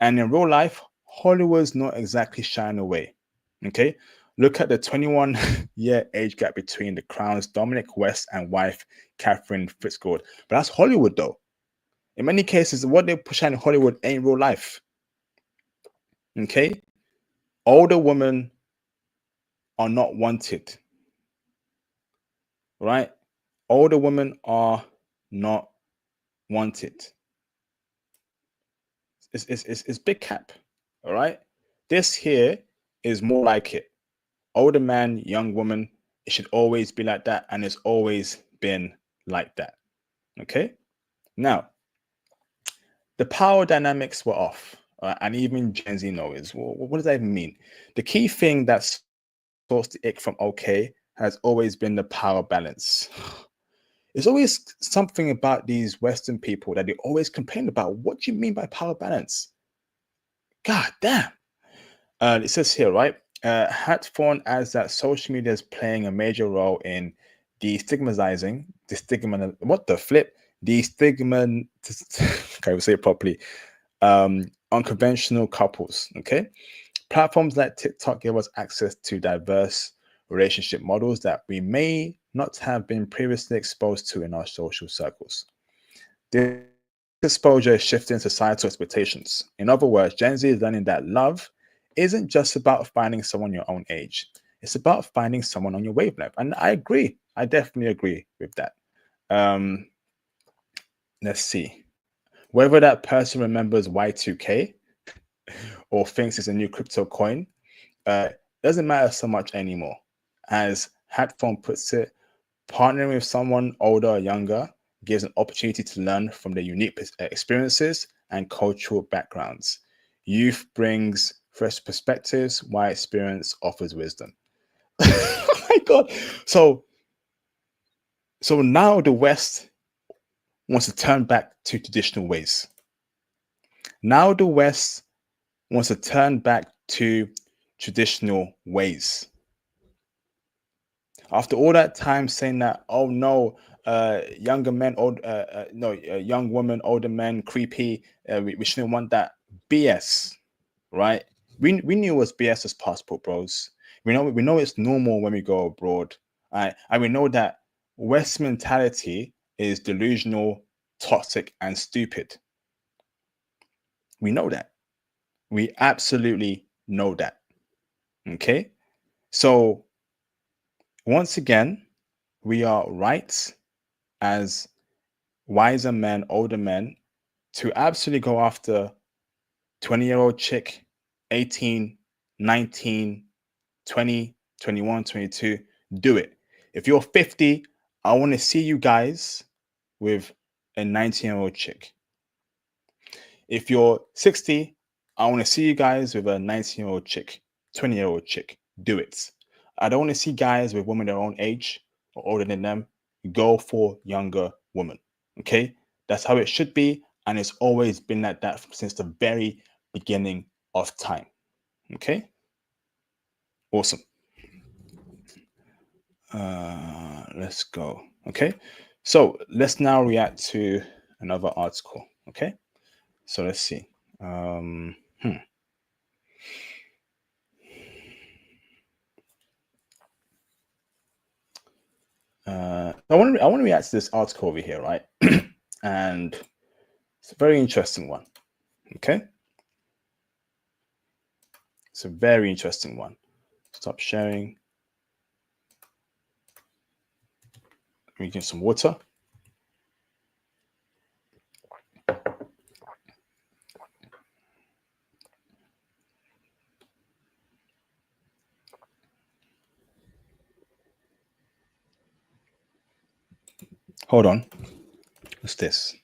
And in real life, Hollywood's not exactly shying away. Okay? Look at the 21-year age gap between the Crown's Dominic West and wife Catherine Fitzgerald. But that's Hollywood, though. In many cases, what they push out in Hollywood ain't real life. Okay? Older women are not wanted. Right? Older women are not wanted. It's big cap. All right? This here is more like it. Older man, young woman, it should always be like that, and it's always been like that. Okay? Now, the power dynamics were off, and even Gen Z knows. Well, what does that even mean? The key thing that's sourced the ick from OK has always been the power balance. There's always something about these Western people that they always complain about. What do you mean by power balance? God damn. It says here, right? Hatthorne adds that social media is playing a major role in what the flip? Destigman, can we say it properly? Unconventional couples, okay? Platforms like TikTok give us access to diverse relationship models that we may not have been previously exposed to in our social circles. This exposure is shifting societal expectations. In other words, Gen Z is learning that love isn't just about finding someone your own age. It's about finding someone on your wavelength. And I agree. I definitely agree with that. Um, let's see. Whether that person remembers Y2K or thinks it's a new crypto coin, uh, doesn't matter so much anymore. As Hatphone puts it, partnering with someone older or younger gives an opportunity to learn from their unique experiences and cultural backgrounds. Youth brings fresh perspectives, while experience offers wisdom. Oh my God. So, so now the West wants to turn back to traditional ways. Now the West wants to turn back to traditional ways. After all that time saying that, oh no, younger men, young women, older men, creepy, we shouldn't want that. BS, right? We knew it was BS as passport bros. We know it's normal when we go abroad. Right? And we know that West mentality is delusional, toxic, and stupid. We know that. We absolutely know that. Okay. So once again, we are right as wiser men, older men, to absolutely go after 20-year-old chick, 18, 19, 20, 21, 22. Do it. If you're 50, I want to see you guys with a 19-year-old chick. If you're 60, I want to see you guys with a 19-year-old chick, 20-year-old chick. Do it. I don't want to see guys with women their own age or older than them. Go for younger women. Okay? That's how it should be. And it's always been like that since the very beginning of time. Okay? Awesome. Let's go. Okay? So let's now react to another article. Okay? So let's see. I want to react to this article over here, right? And it's a very interesting one. Okay, it's a very interesting one. Stop sharing. Let me get some water. Hold on. What's this?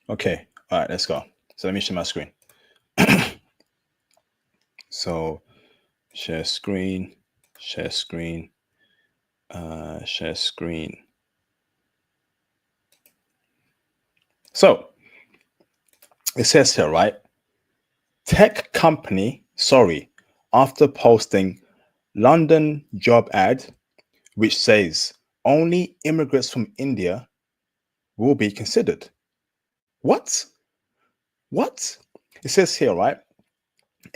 Okay. All right. Let's go. So let me share my screen. So share screen, share screen, share screen. So it says here, right? Tech company, sorry, after posting London job ad, which says only immigrants from India will be considered. What? What? It says here, right?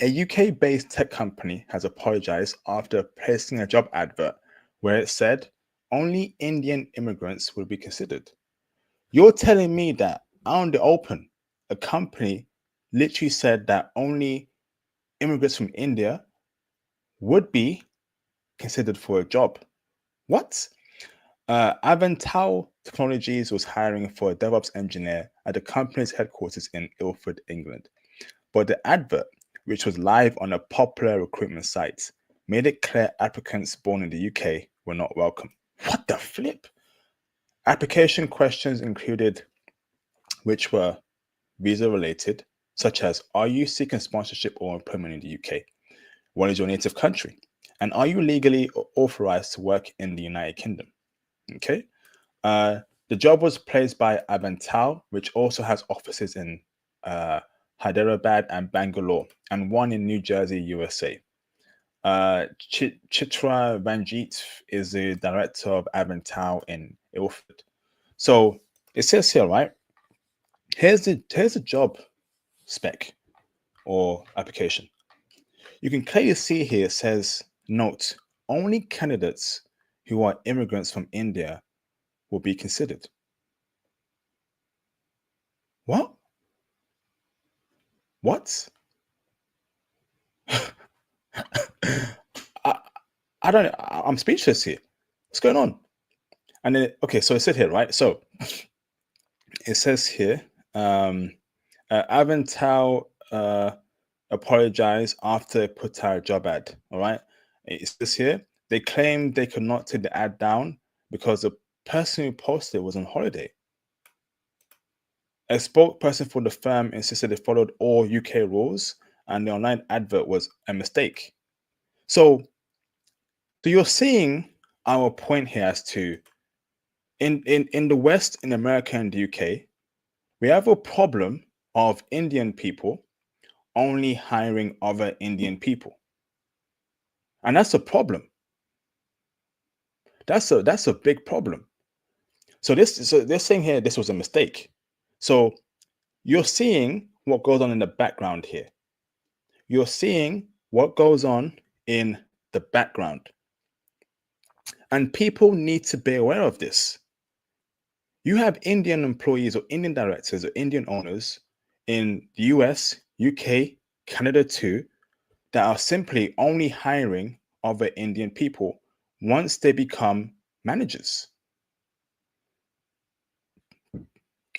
A UK based tech company has apologized after placing a job advert where it said only Indian immigrants will be considered. You're telling me that out in the open, a company literally said that only immigrants from India would be considered for a job. What? Avantal Technologies was hiring for a DevOps engineer at the company's headquarters in Ilford, England. But the advert, which was live on a popular recruitment site, made it clear applicants born in the UK were not welcome. What the flip? Application questions included, which were visa related, such as, are you seeking sponsorship or employment in the UK? What is your native country? And are you legally authorized to work in the United Kingdom? Okay. The job was placed by Avantal, which also has offices in Hyderabad and Bangalore, and one in New Jersey, USA. Chitra Ranjit is the director of Avantal in Ilford. So it says here, right? Here's the job spec or application. You can clearly see here it says, note, only candidates who are immigrants from India will be considered. What? What? I don't. I'm speechless here. What's going on? And then, okay, so it said here, right? So it says here, Avantal apologized after they put out a job ad. All right, it says here they claimed they could not take the ad down because the person who posted was on holiday. A spokesperson for the firm insisted they followed all UK rules and the online advert was a mistake. So you're seeing our point here as to in the West, in America and the UK, we have a problem of Indian people only hiring other Indian people. And that's a problem. That's a big problem. So they're saying here this was a mistake. So you're seeing what goes on in the background here. You're seeing what goes on in the background. And people need to be aware of this. You have Indian employees or Indian directors or Indian owners in the US, UK, Canada too, that are simply only hiring other Indian people once they become managers.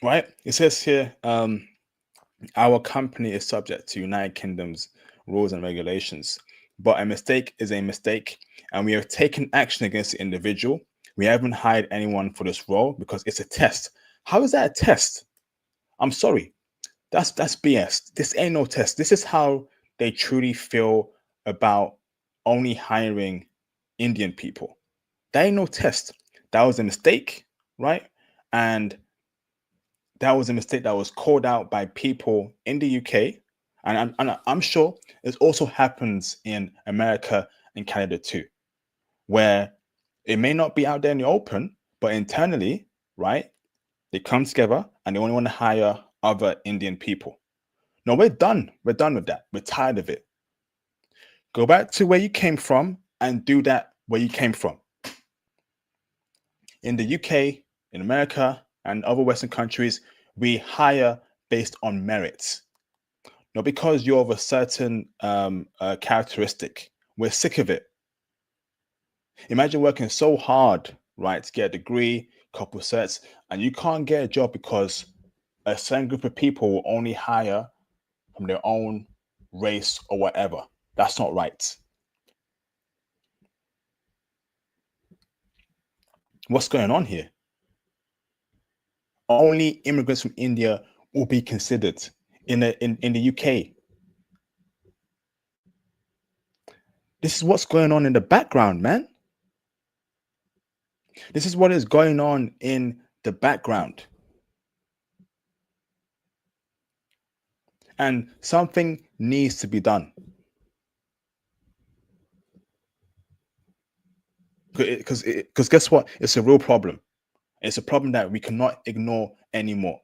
Right? It says here, our company is subject to United Kingdom's rules and regulations, but a mistake is a mistake, and we have taken action against the individual. We haven't hired anyone for this role because it's a test. How is that a test? I'm sorry. That's BS. This ain't no test. This is how they truly feel about only hiring Indian people. That ain't no test. That was a mistake, right? And that was a mistake that was called out by people in the UK. And I'm sure it also happens in America and Canada too, where it may not be out there in the open, but internally, right? They come together and they only want to hire other Indian people. No, we're done. We're done with that. We're tired of it. Go back to where you came from and do that where you came from. In the UK, in America, and other Western countries, we hire based on merits. Not because you're of a certain characteristic. We're sick of it. Imagine working so hard, right, to get a degree, couple certs, and you can't get a job because a certain group of people will only hire from their own race or whatever. That's not right. What's going on here? Only immigrants from India will be considered in the UK. This is what's going on in the background, man. This is what is going on in the background. And something needs to be done. Because guess what? It's a real problem. It's a problem that we cannot ignore anymore.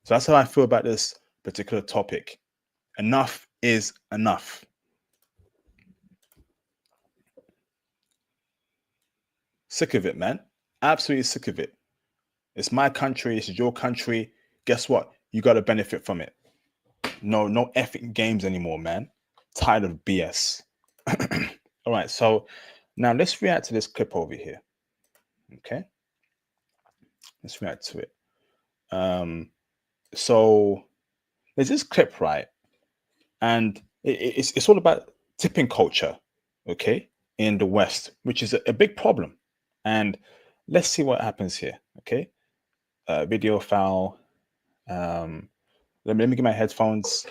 So that's how I feel about this particular topic. Enough is enough. Sick of it, man. Absolutely sick of it. It's my country. It's your country. Guess what? You got to benefit from it. No effing games anymore, man. Tired of BS. All right. So now let's react to this clip over here. Okay. Let's react to it. So there's this clip, right? And it's all about tipping culture, okay, in the West, which is a big problem. And let's see what happens here, okay? Video file. Let me get my headphones.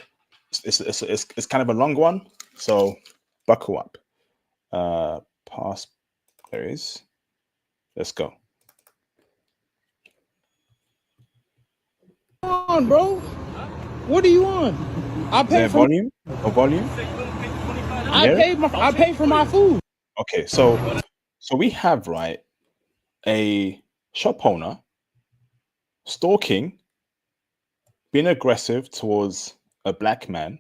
It's kind of a long one, so buckle up. Pause. There it is. Let's go. On, bro. What are you on? I Is there volume? Or volume? I pay for my food. Okay, so we have, right, a shop owner stalking, being aggressive towards a black man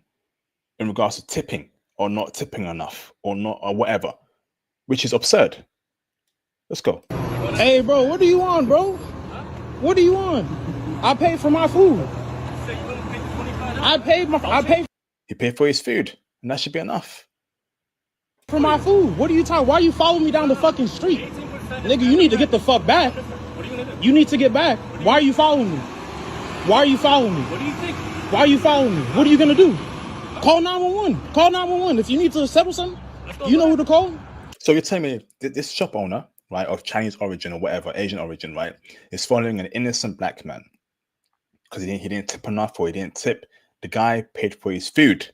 in regards to tipping or not tipping enough or not or whatever, which is absurd. Let's go. Hey, bro, what do you want, bro? What do you want? I pay for my food. He paid for his food, and that should be enough. For my food. What are you talking? Why you following me down the fucking street? Nigga, you need to get the fuck back. You need to get back. Why are you following me? Why are you following me? What do you think? Why are you following me? What are you gonna do? Call 911. Call 911. If you need to settle something, you know who to call. So you're telling me this shop owner, right, of Chinese origin or whatever, Asian origin, right, is following an innocent black man because he didn't tip enough or he didn't tip. The guy paid for his food.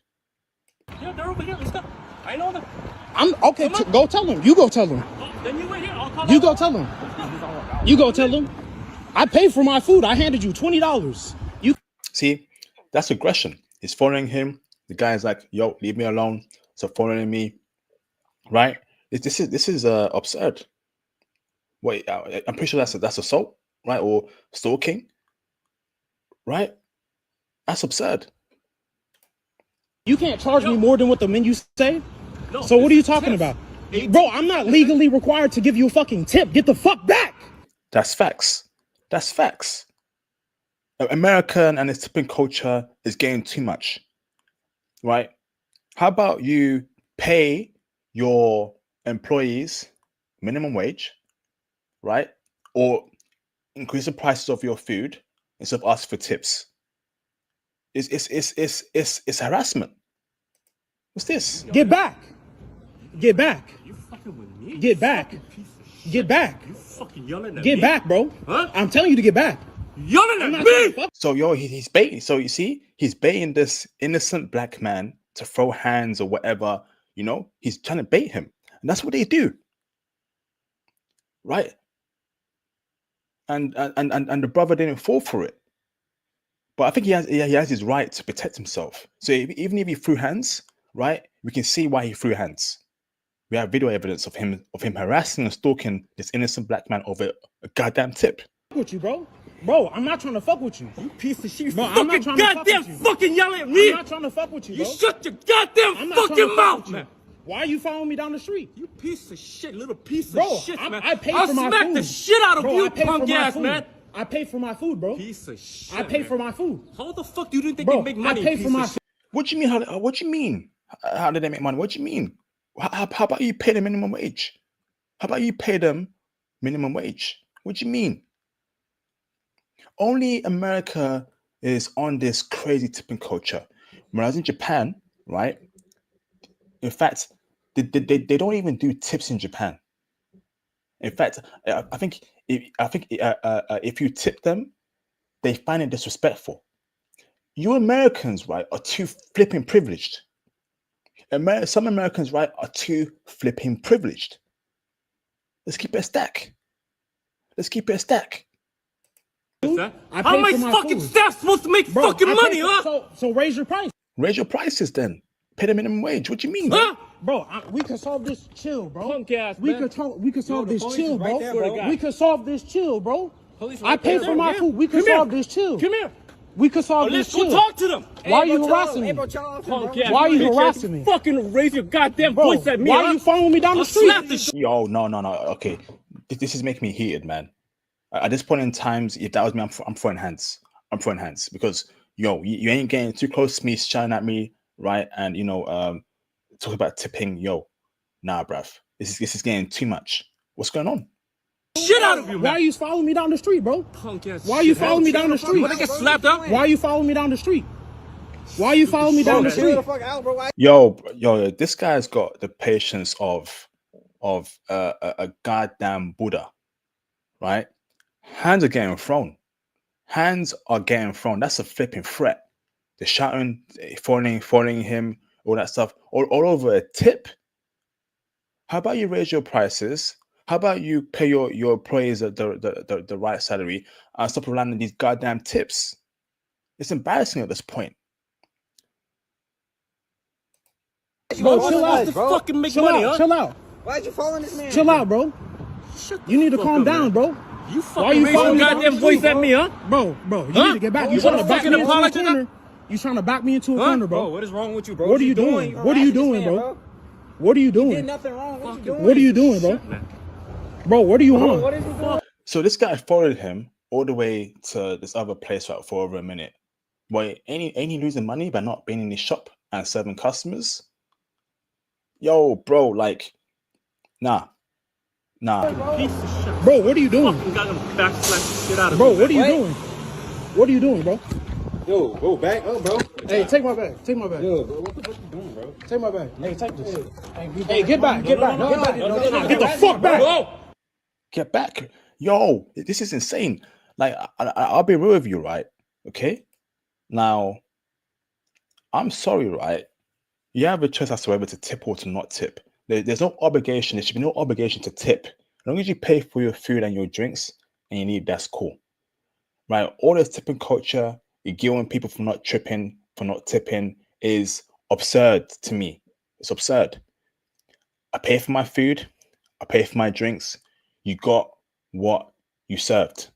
Yeah, they're over here. Let's go. I know them. I'm okay. Go tell him. You go tell him. Then you wait here. I'll call You go tell him. You go tell him. I paid for my food. I handed you $20. You See, that's aggression. He's following him. The guy's like, "Yo, leave me alone." So following me, right? This is absurd. Wait, I'm pretty sure that's assault, right, or stalking, right? That's absurd. You can't charge me more than what the menu say. No, So what are you talking about? Bro, I'm not legally required to give you a fucking tip. Get the fuck back. That's facts. That's facts. American and its tipping culture is getting too much, right? How about you pay your employees minimum wage, right? Or increase the prices of your food instead of asking for tips. It's harassment. What's this? Get back. Get back. You fucking with me? Get back. Piece of shit. Get back. You fucking yelling at Get me? back, bro. Huh? I'm telling you to get back. Yelling I'm at not trying me? to fuck. So he's baiting. So you see, he's baiting this innocent black man to throw hands or whatever. You know, he's trying to bait him, and that's what they do, right? And the brother didn't fall for it, but I think he has his right to protect himself. So even if he threw hands, right, we can see why he threw hands. We have video evidence of him harassing and stalking this innocent black man over a goddamn tip. With you, bro. Bro, I'm not trying to fuck with you. You piece of shit. Bro, You I'm not fucking trying to fuck goddamn with you. fucking yelling at me. I'm not trying to fuck with you, You bro. shut your goddamn I'm not trying to fucking fuck mouth, with you. man. Why are you following me down the street? You piece of shit, little piece Bro, of shit, man. I paid I'll for my smack food. the shit out of Bro, you, I paid punk for my ass, food. man. I paid for my food, bro. Piece of shit. I paid man. for my food. How the fuck do you think Bro, they make money? I paid piece for my of shit? What do you mean? What do you mean? How did they make money? What do you mean? How about you pay them minimum wage? How about you pay them minimum wage? What do you mean? Only America is on this crazy tipping culture. Whereas in Japan, right? In fact, they don't even do tips in Japan. In fact, I think if you tip them, they find it disrespectful. You Americans, right, are too flipping privileged. Some Americans, right, are too flipping privileged. Let's keep it a stack. Let's keep it a stack. I How paid am I for my fucking food. staff supposed to make Bro, fucking I money, paid huh? So raise your price. Raise your prices then. Pay the minimum wage. What do you mean? Huh? Bro, we can solve this chill, bro. Punk ass, we man. could solve the this police chill, is right bro. there, bro. We could solve this chill, bro. Police I right paid there, for my yeah. food. We could Come solve here. this chill. Come here. We could solve Let's this go chill. talk to them. Why are you harassing me? Punk ass. Why are you bitch ass. harassing me? Fucking raise your goddamn Bro, voice at me. why huh? are you following me down the I'll street? slap the shit. Yo, no. Okay, this is making me heated, man. At this point in times, if that was me, I'm throwing hands. I'm throwing hands because you ain't getting too close to me, shouting at me, right? And talk about tipping. Yo, nah, bruv. This is getting too much. What's going on? Shit out of you, Why man. are you following me down the street, bro? Punk ass. Why are you following me down the street? You wanna get slapped up? Why are you following me down the street? Why are you following me down the street? Yo, this guy's got the patience of a goddamn Buddha, right? Hands are getting thrown. Hands are getting thrown. That's a flipping threat. They're shouting, following him, all that stuff, all over a tip. How about you raise your prices? How about you pay your employees the right salary and stop landing these goddamn tips? It's embarrassing at this point. Bro, chill Why out. to fucking make Chill money, out. huh? Chill out. Why'd you following this man? Chill out, bro. You need to calm down, bro. You Why fucking you raise your following me goddamn down the voice street, at me, huh? Bro, you Huh? need to get back. You You trying wanna to back fucking me into a apologize, nigga? corner. You trying to back me into a Huh? corner, Bro, bro. what is wrong with you, bro? What are you doing? What are you doing, bro? What are you He did doing? nothing wrong. What you doing? What are you doing, bro? Bro, what are you on? What is he doing? So this guy followed him all the way to this other place for over a minute. Wait, ain't he losing money by not being in his shop and serving customers? Yo, bro, like, nah. Piece of shit. Bro, what are you doing? Fucking got him backslash the shit out of Bro, me. what are you doing? What are you doing, bro? Yo, bro, back up, bro. Hey, take my bag. Take my bag. Yo, bro, what the fuck you doing, bro? Take my bag. Hey, take this. Hey, get back. Get back. Get back. No. Get the fuck back. Whoa! Get back. Yo, this is insane. Like, I'll be real with you, right? Okay? Now, I'm sorry, right? You have a choice as to whether to tip or to not tip. There's no obligation. There should be no obligation to tip. As long as you pay for your food and your drinks and you need, that's cool. Right? All this tipping culture, you're guilting people for not tripping, for not tipping, is absurd to me. It's absurd. I pay for my food. I pay for my drinks. You got what you served.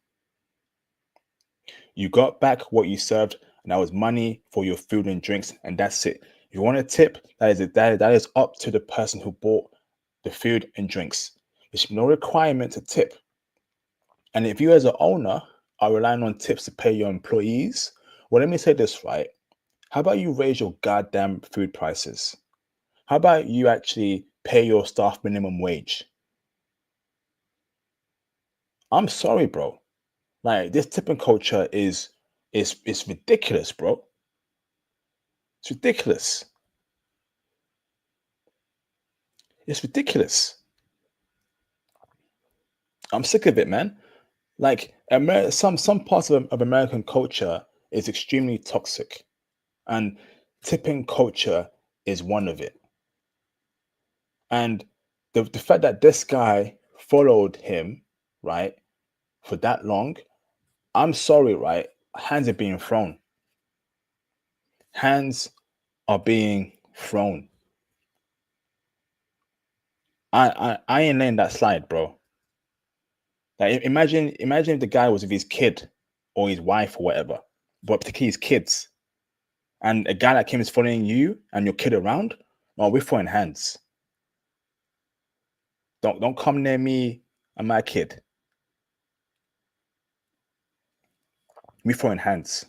You got back what you served, and that was money for your food and drinks, and that's it. If you want a tip, that is up to the person who bought the food and drinks. There should be no requirement to tip. And if you as an owner are relying on tips to pay your employees, well, let me say this, right? How about you raise your goddamn food prices? How about you actually pay your staff minimum wage? I'm sorry, bro. Like, this tipping culture is ridiculous, bro. It's ridiculous. It's ridiculous. I'm sick of it, man. Like, some parts of American culture is extremely toxic, and tipping culture is one of it. And the fact that this guy followed him, right, for that long, I'm sorry, right? Hands are being thrown. Hands are being thrown. I ain't letting that slide, bro. Like, imagine if the guy was with his kid or his wife or whatever, but particularly his kids, and a guy that came is following you and your kid around. No, we're throwing hands. Don't come near me and my kid. We're throwing hands.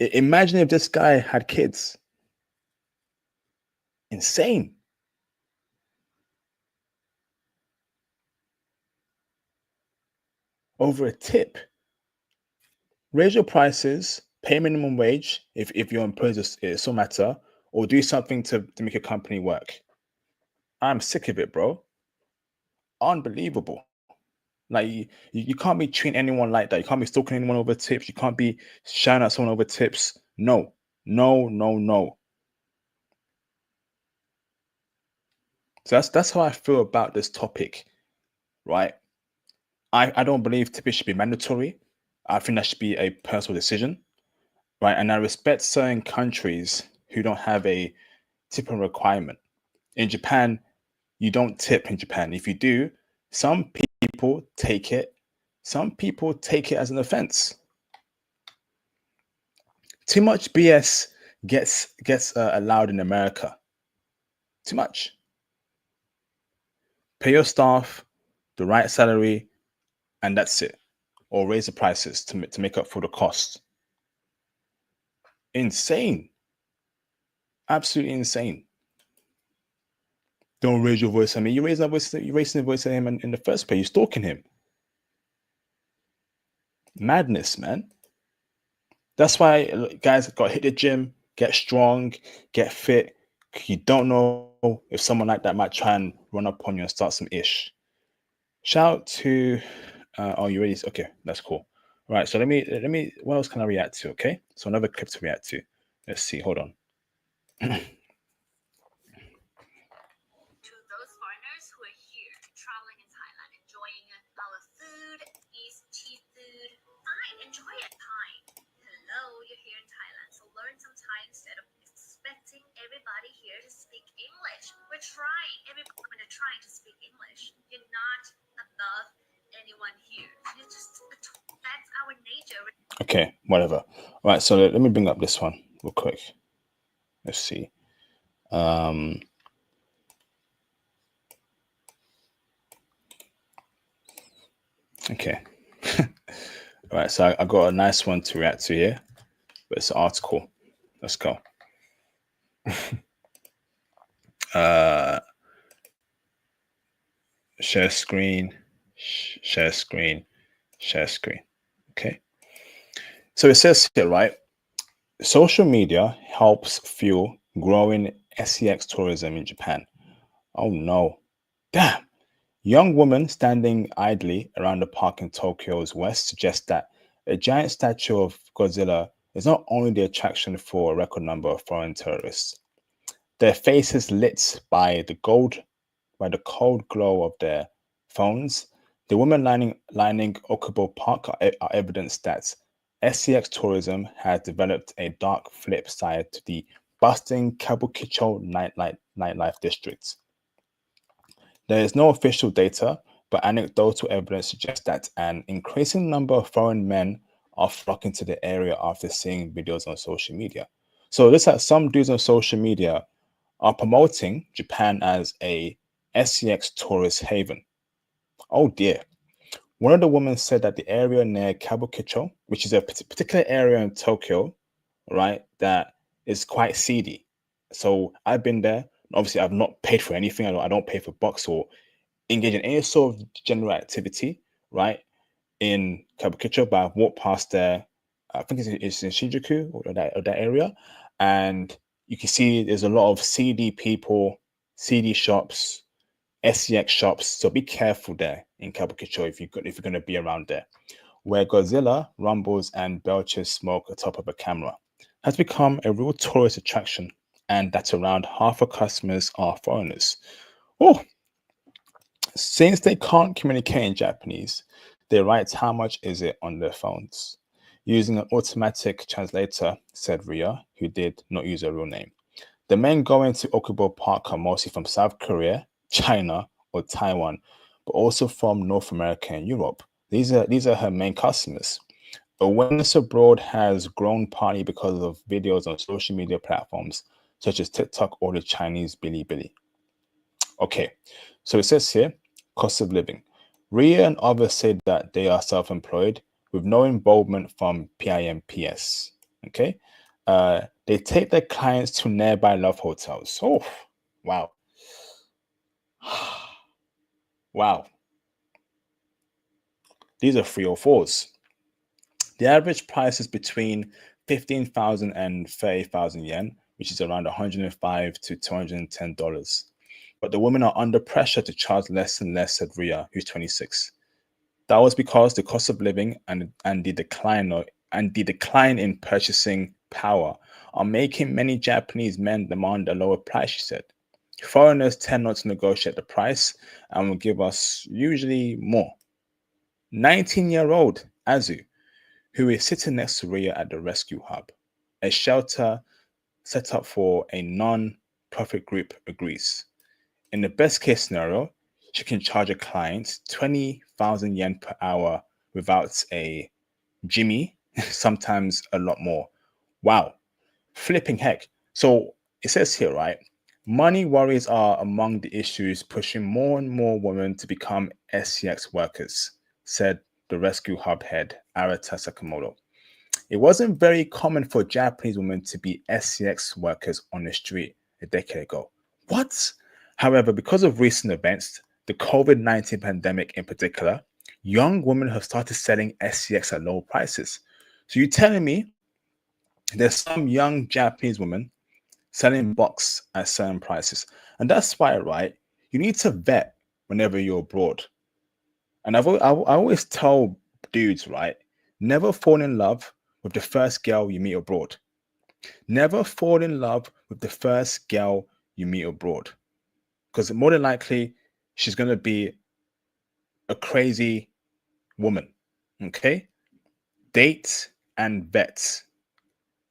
Imagine if this guy had kids. Insane. Over a tip. Raise your prices, pay minimum wage if your employees so matter, or do something to make your company work. I'm sick of it, bro. Unbelievable. Like, you can't be treating anyone like that. You can't be stalking anyone over tips. You can't be shouting at someone over tips. No. So that's how I feel about this topic, right? I don't believe tipping should be mandatory. I think that should be a personal decision, right? And I respect certain countries who don't have a tipping requirement. In Japan, you don't tip in Japan. If you do, some people take it. Some people take it as an offense. Too much BS gets allowed in America. Too much. Pay your staff the right salary, and that's it. Or raise the prices to make up for the cost. Insane. Absolutely insane. Don't raise your voice at me. You're raising the voice at him in the first place. You're stalking him. Madness, man. That's why guys got to hit the gym, get strong, get fit. You don't know if someone like that might try and run up on you and start some ish. Shout out to oh, you ready? Okay, that's cool. All right, so let me what else can I react to? Okay, so another clip to react to. Let's see, hold on. To those foreigners who are here traveling in Thailand, enjoying our food, is cheap food. Fine, enjoy it. Thai. Hello, you're here in Thailand, so learn some Thai instead of expecting anyone here. It's just that's our nature. Okay, whatever. All right, so let me bring up this one real quick. Let's see. Okay. All right, so I got a nice one to react to here, but it's an article. Let's go. Share screen, share screen, share screen. Okay. So it says here, right? Social media helps fuel growing SEX tourism in Japan. Oh no. Damn. Young woman standing idly around the park in Tokyo's west suggests that a giant statue of Godzilla is not only the attraction for a record number of foreign tourists. Their faces lit by the cold glow of their phones, the women lining Okubo Park are evidence that SCX tourism has developed a dark flip side to the bustling Kabukicho nightlife districts. There is no official data, but anecdotal evidence suggests that an increasing number of foreign men are flocking to the area after seeing videos on social media. So this at some dudes on social media are promoting Japan as a SCX tourist haven. Oh dear. One of the women said that the area near Kabukicho, which is a particular area in Tokyo, right, that is quite seedy. So I've been there. Obviously, I've not paid for anything. I don't pay for box or engage in any sort of general activity, right, in Kabukicho, but I've walked past there. I think it's in Shinjuku or that area, and you can see there's a lot of CD people, CD shops, SCX shops. So be careful there in Kabukicho if you're going to be around there, where Godzilla rumbles and belches smoke atop of a camera, has become a real tourist attraction, and that around half of customers are foreigners. Oh, since they can't communicate in Japanese, they write how much is it on their phones using an automatic translator, said Ria, who did not use her real name. The men going to Okubo Park are mostly from South Korea, China, or Taiwan, but also from North America and Europe. These are her main customers. Awareness abroad has grown partly because of videos on social media platforms such as TikTok or the Chinese Bilibili. Okay, so it says here, cost of living. Ria and others say that they are self-employed with no involvement from PIMPS. Okay, they take their clients to nearby love hotels. Oh, wow. Wow. These are 304s. The average price is between 15,000 and 30,000 yen, which is around $105 to $210. But the women are under pressure to charge less and less, said Ria, who's 26. That was because the cost of living and the decline in purchasing power are making many Japanese men demand a lower price, she said. Foreigners tend not to negotiate the price and will give us usually more. 19-year-old Azu, who is sitting next to Ria at the rescue hub, a shelter set up for a non-profit group, agrees. In the best case scenario, she can charge a client 20,000 yen per hour without a Jimmy, sometimes a lot more. Wow, flipping heck. So it says here, right? Money worries are among the issues pushing more and more women to become SCX workers, said the rescue hub head, Arata Sakamoto. It wasn't very common for Japanese women to be SCX workers on the street a decade ago. What? However, because of recent events, the COVID-19 pandemic in particular, young women have started selling SCX at low prices. So you're telling me there's some young Japanese women selling box at certain prices. And that's why, right, you need to vet whenever you're abroad. And I always tell dudes, right, never fall in love with the first girl you meet abroad. Never fall in love with the first girl you meet abroad. Because more than likely, she's going to be a crazy woman. Okay? Date and vet.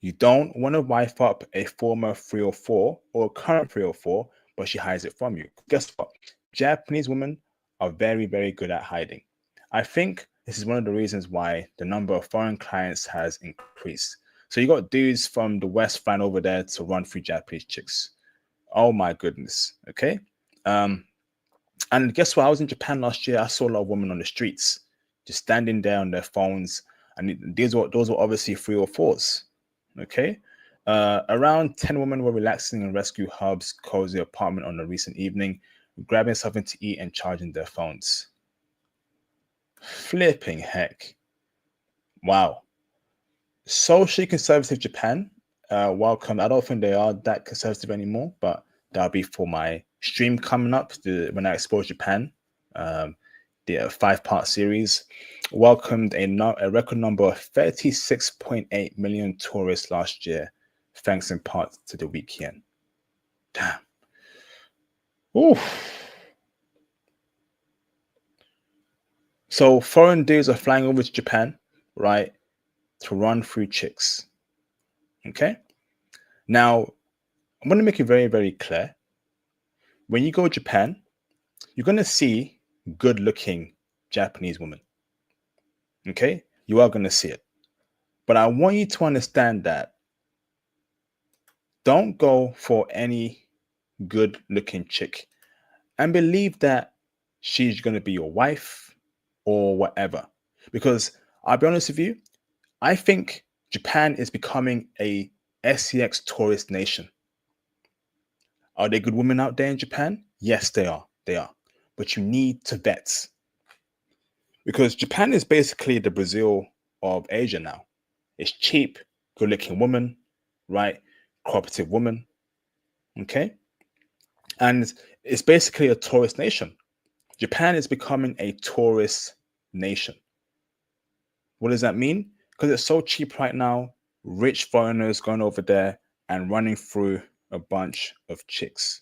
You don't want to wife up a former 304 or a current 304, but she hides it from you. Guess what? Japanese women are very, very good at hiding. I think this is one of the reasons why the number of foreign clients has increased. So you got dudes from the West flying over there to run through Japanese chicks. Oh my goodness. Okay. And guess what? I was in Japan last year. I saw a lot of women on the streets just standing there on their phones. And those were obviously 3 or 4s. Okay. Around 10 women were relaxing in rescue hubs, cozy apartment on a recent evening, grabbing something to eat and charging their phones. Flipping heck. Wow. Socially conservative Japan, welcome. I don't think they are that conservative anymore, but that'll be for my stream coming up when I explore Japan, the 5-part series. Welcomed a record number of 36.8 million tourists last year, thanks in part to the weak yen. Damn. Oof. So foreign dudes are flying over to Japan, right, to run through chicks. Okay. Now, I'm going to make it very, very clear. When you go to Japan, you're going to see good-looking Japanese women. Okay? You are going to see it. But I want you to understand that don't go for any good-looking chick and believe that she's going to be your wife or whatever. Because I'll be honest with you, I think Japan is becoming a SEX tourist nation. Are there good women out there in Japan? Yes, they are. They are. But you need to vet. Because Japan is basically the Brazil of Asia now. It's cheap, good-looking woman, right? Cooperative woman. Okay? And it's basically a tourist nation. Japan is becoming a tourist nation. What does that mean? Because it's so cheap right now, rich foreigners going over there and running through a bunch of chicks.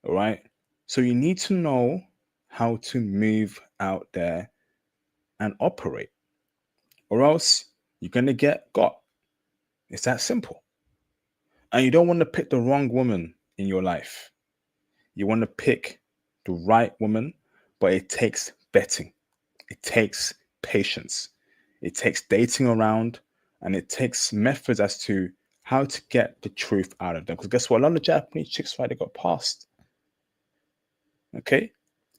All right? So you need to know how to move out there and operate, or else you're going to get got. It's that simple. And you don't want to pick the wrong woman in your life. You want to pick the right woman, but it takes vetting. It takes patience. It takes dating around, and it takes methods as to how to get the truth out of them. Because guess what? A lot of Japanese chicks, right, they got passed. Okay?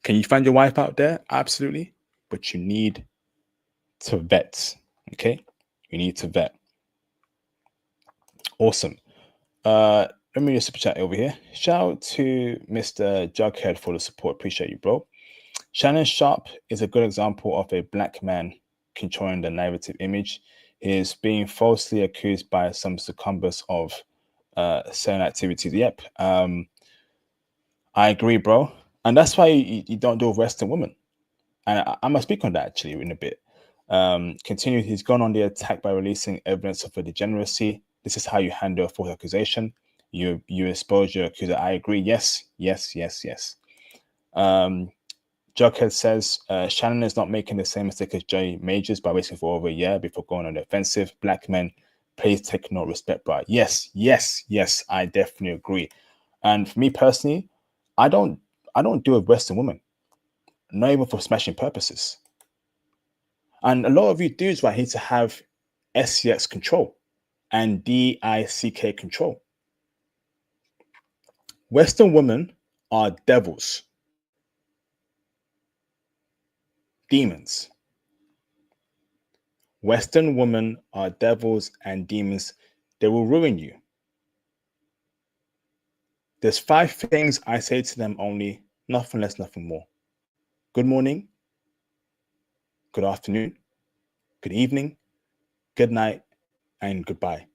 Can you find your wife out there? Absolutely. But you need to vet. Okay? You need to vet. Awesome. Let me just super chat over here. Shout out to Mr. Jughead for the support. Appreciate you, bro. Shannon Sharp is a good example of a black man controlling the narrative image. He is being falsely accused by some succumbers of certain activities. Yep. I agree, bro. And that's why you don't do Western women. And I'm going to speak on that actually in a bit. Continued, he's gone on the attack by releasing evidence of a degeneracy. This is how you handle a false accusation. You expose your accuser. I agree. Yes. Jughead says Shannon is not making the same mistake as Jay Majors by waiting for over a year before going on the offensive. Black men, please take no respect, bro. Yes, I definitely agree. And for me personally, I don't do a Western woman, not even for smashing purposes. And a lot of you dudes right here to have SCX control and DICK control. Western women are devils, demons. Western women are devils and demons. They will ruin you. There's 5 things I say to them only, nothing less, nothing more. Good morning, good afternoon, good evening, good night, and goodbye.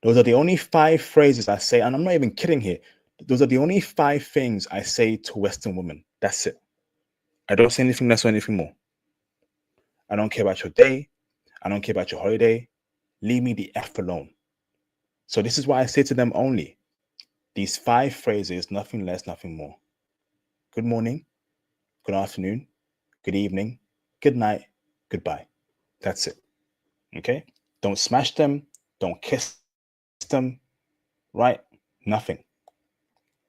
Those are the only 5 phrases I say, and I'm not even kidding here. Those are the only 5 things I say to Western women. That's it. I don't say anything less or anything more. I don't care about your day. I don't care about your holiday. Leave me the F alone. So this is why I say to them only. These 5 phrases, nothing less, nothing more. Good morning, good afternoon, good evening, good night, goodbye. That's it. Okay? Don't smash them. Don't kiss them. Right? Nothing.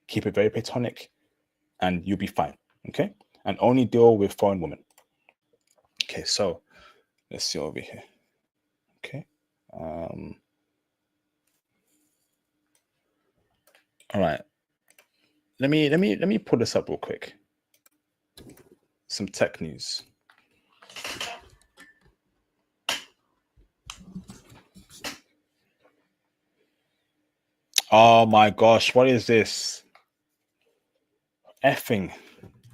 Keep it very platonic and you'll be fine. Okay? And only deal with foreign women. Okay, so let's see over here. Okay. All right. Let me pull this up real quick. Some tech news. Oh my gosh, what is this? Effing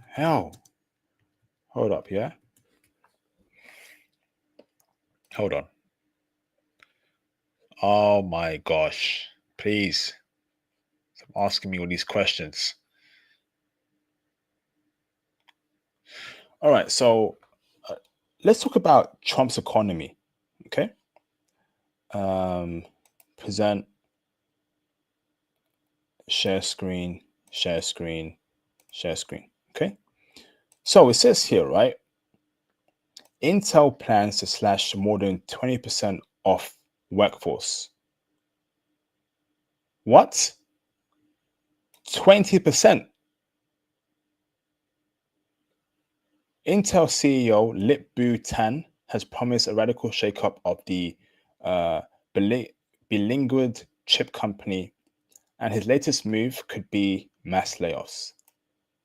hell. Hold up, yeah? Hold on. Oh my gosh. Please. Stop asking me all these questions. All right, so let's talk about Trump's economy. Okay. Present, share screen, share screen, share screen. Okay. So it says here, right? Intel plans to slash more than 20% off workforce. What? 20%. Intel CEO Lip-Bu Tan has promised a radical shakeup of the bilingual chip company, and his latest move could be mass layoffs.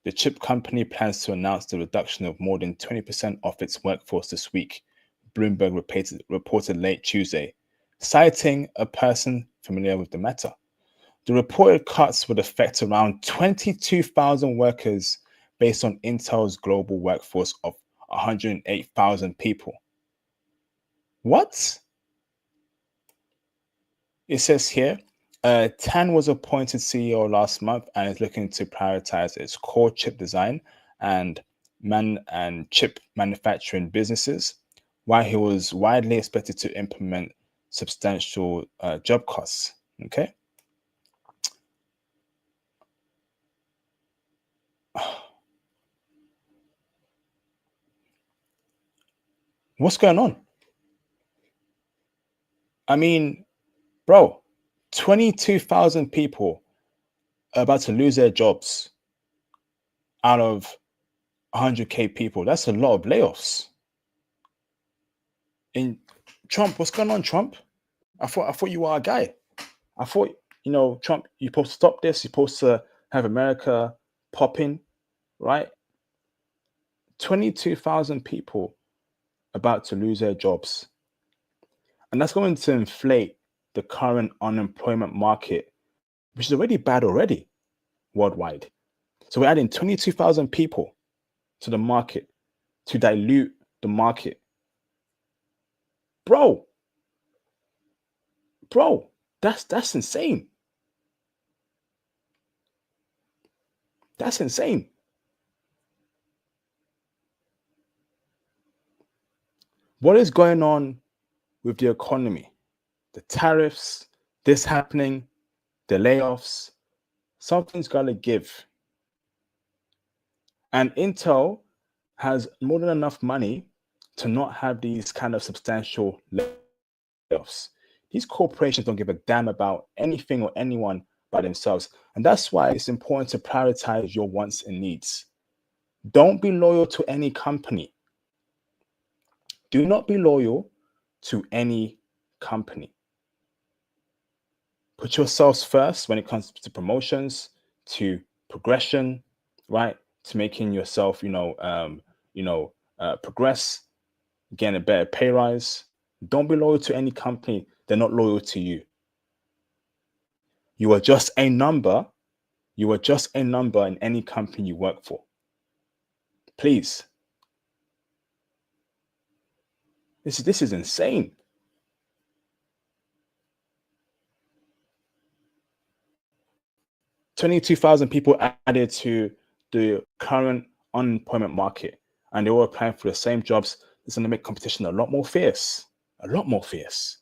The chip company plans to announce the reduction of more than 20% of its workforce this week, Bloomberg reported late Tuesday, citing a person familiar with the matter. The reported cuts would affect around 22,000 workers based on Intel's global workforce of 108,000 people. What? It says here, Tan was appointed CEO last month and is looking to prioritize its core chip design and chip manufacturing businesses, while he was widely expected to implement substantial job cuts. Okay. What's going on? I mean, bro, 22,000 people are about to lose their jobs out of 100K people. That's a lot of layoffs. In Trump, what's going on, Trump? I thought you were a guy. I thought, Trump, you're supposed to stop this. You're supposed to have America popping, right? 22,000 people about to lose their jobs. And that's going to inflate the current unemployment market, which is already bad already worldwide. So we're adding 22,000 people to the market to dilute the market. Bro, that's insane. That's insane. What is going on with the economy? The tariffs, this happening, the layoffs, something's got to give. And Intel has more than enough money to not have these kind of substantial layoffs. These corporations don't give a damn about anything or anyone by themselves. And that's why it's important to prioritize your wants and needs. Don't be loyal to any company. Do not be loyal to any company. Put yourselves first when it comes to promotions, to progression, right? To making yourself, progress, getting a better pay rise. Don't be loyal to any company. They're not loyal to you. You are just a number. You are just a number in any company you work for. Please. This is insane. $22,000 people added to the current unemployment market, and they were applying for the same jobs. It's going to make competition a lot more fierce. A lot more fierce.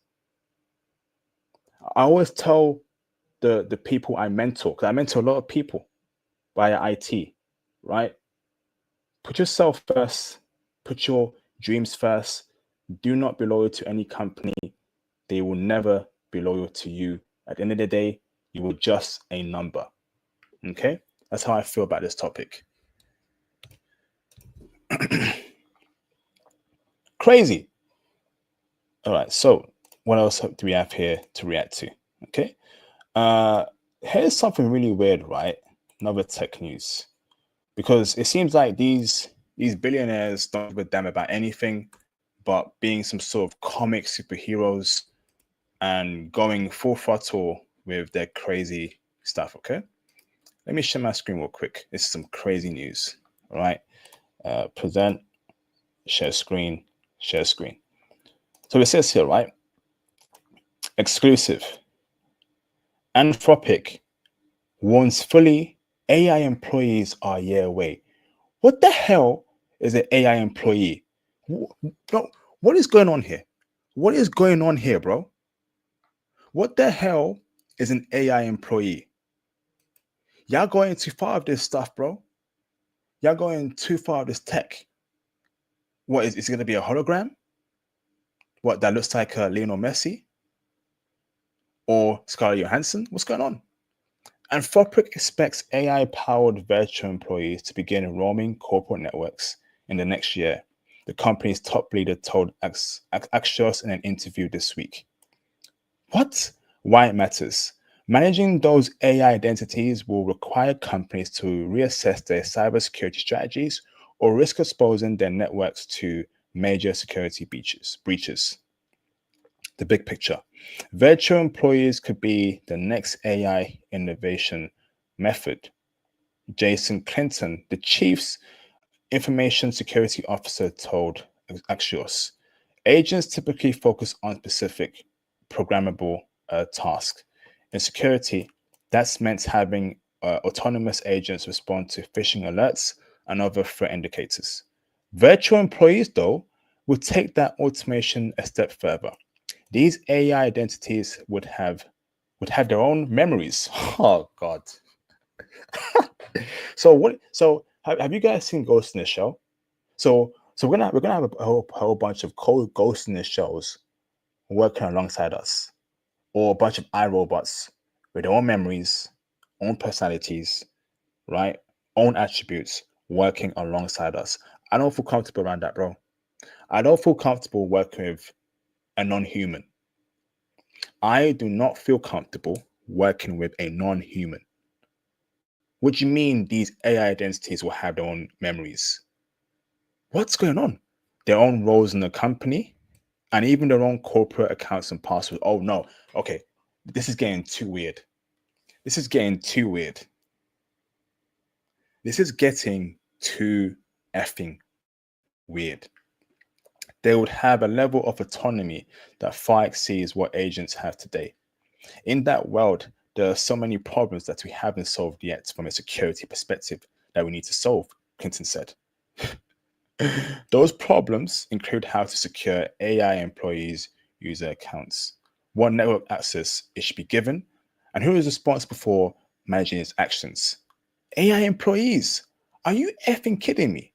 I always tell the people I mentor, because I mentor a lot of people via IT, right? Put yourself first. Put your dreams first. Do not be loyal to any company. They will never be loyal to you. At the end of the day, you were just a number. Okay? That's how I feel about this topic. Crazy. All right. So what else do we have here to react to? Okay. Here's something really weird, right? Another tech news. Because it seems like these billionaires don't give a damn about anything but being some sort of comic superheroes and going full throttle with their crazy stuff. Okay. Let me share my screen real quick. This is some crazy news. All right. Present, share screen, share screen. So it says here, right? Exclusive. Anthropic warns fully AI employees are a year away. What the hell is an AI employee? Bro, what is going on here? What is going on here, bro? What the hell is an AI employee? Y'all going too far with this stuff, bro. Y'all going too far with this tech. What is it going to be a hologram? What, that looks like Lionel Messi or Scarlett Johansson? What's going on? Anthropic expects AI-powered virtual employees to begin roaming corporate networks in the next year, the company's top leader told Axios in an interview this week. What? Why it matters? Managing those AI identities will require companies to reassess their cybersecurity strategies or risk exposing their networks to major security breaches. The big picture. Virtual employees could be the next AI innovation method. Jason Clinton, the chief's information security officer, told Axios. Agents typically focus on specific programmable tasks. In security, that's meant having autonomous agents respond to phishing alerts and other threat indicators. Virtual employees, though, would take that automation a step further. These AI identities would have their own memories. Oh God. So have you guys seen Ghost in the Shell? So we're gonna have a whole bunch of cold ghosts in the shows working alongside us, or a bunch of iRobots with their own memories, own personalities, right? Own attributes working alongside us. I don't feel comfortable around that, bro. I don't feel comfortable working with a non-human. I do not feel comfortable working with a non-human. What do you mean these AI identities will have their own memories? What's going on? Their own roles in the company and even their own corporate accounts and passwords. Oh no. Okay. This is getting too weird. This is getting too weird. This is getting too effing weird. They would have a level of autonomy that far exceeds what agents have today. In that world, there are so many problems that we haven't solved yet from a security perspective that we need to solve, Clinton said. Those problems include how to secure AI employees' user accounts, what network access it should be given, and who is responsible for managing its actions. AI employees, are you effing kidding me?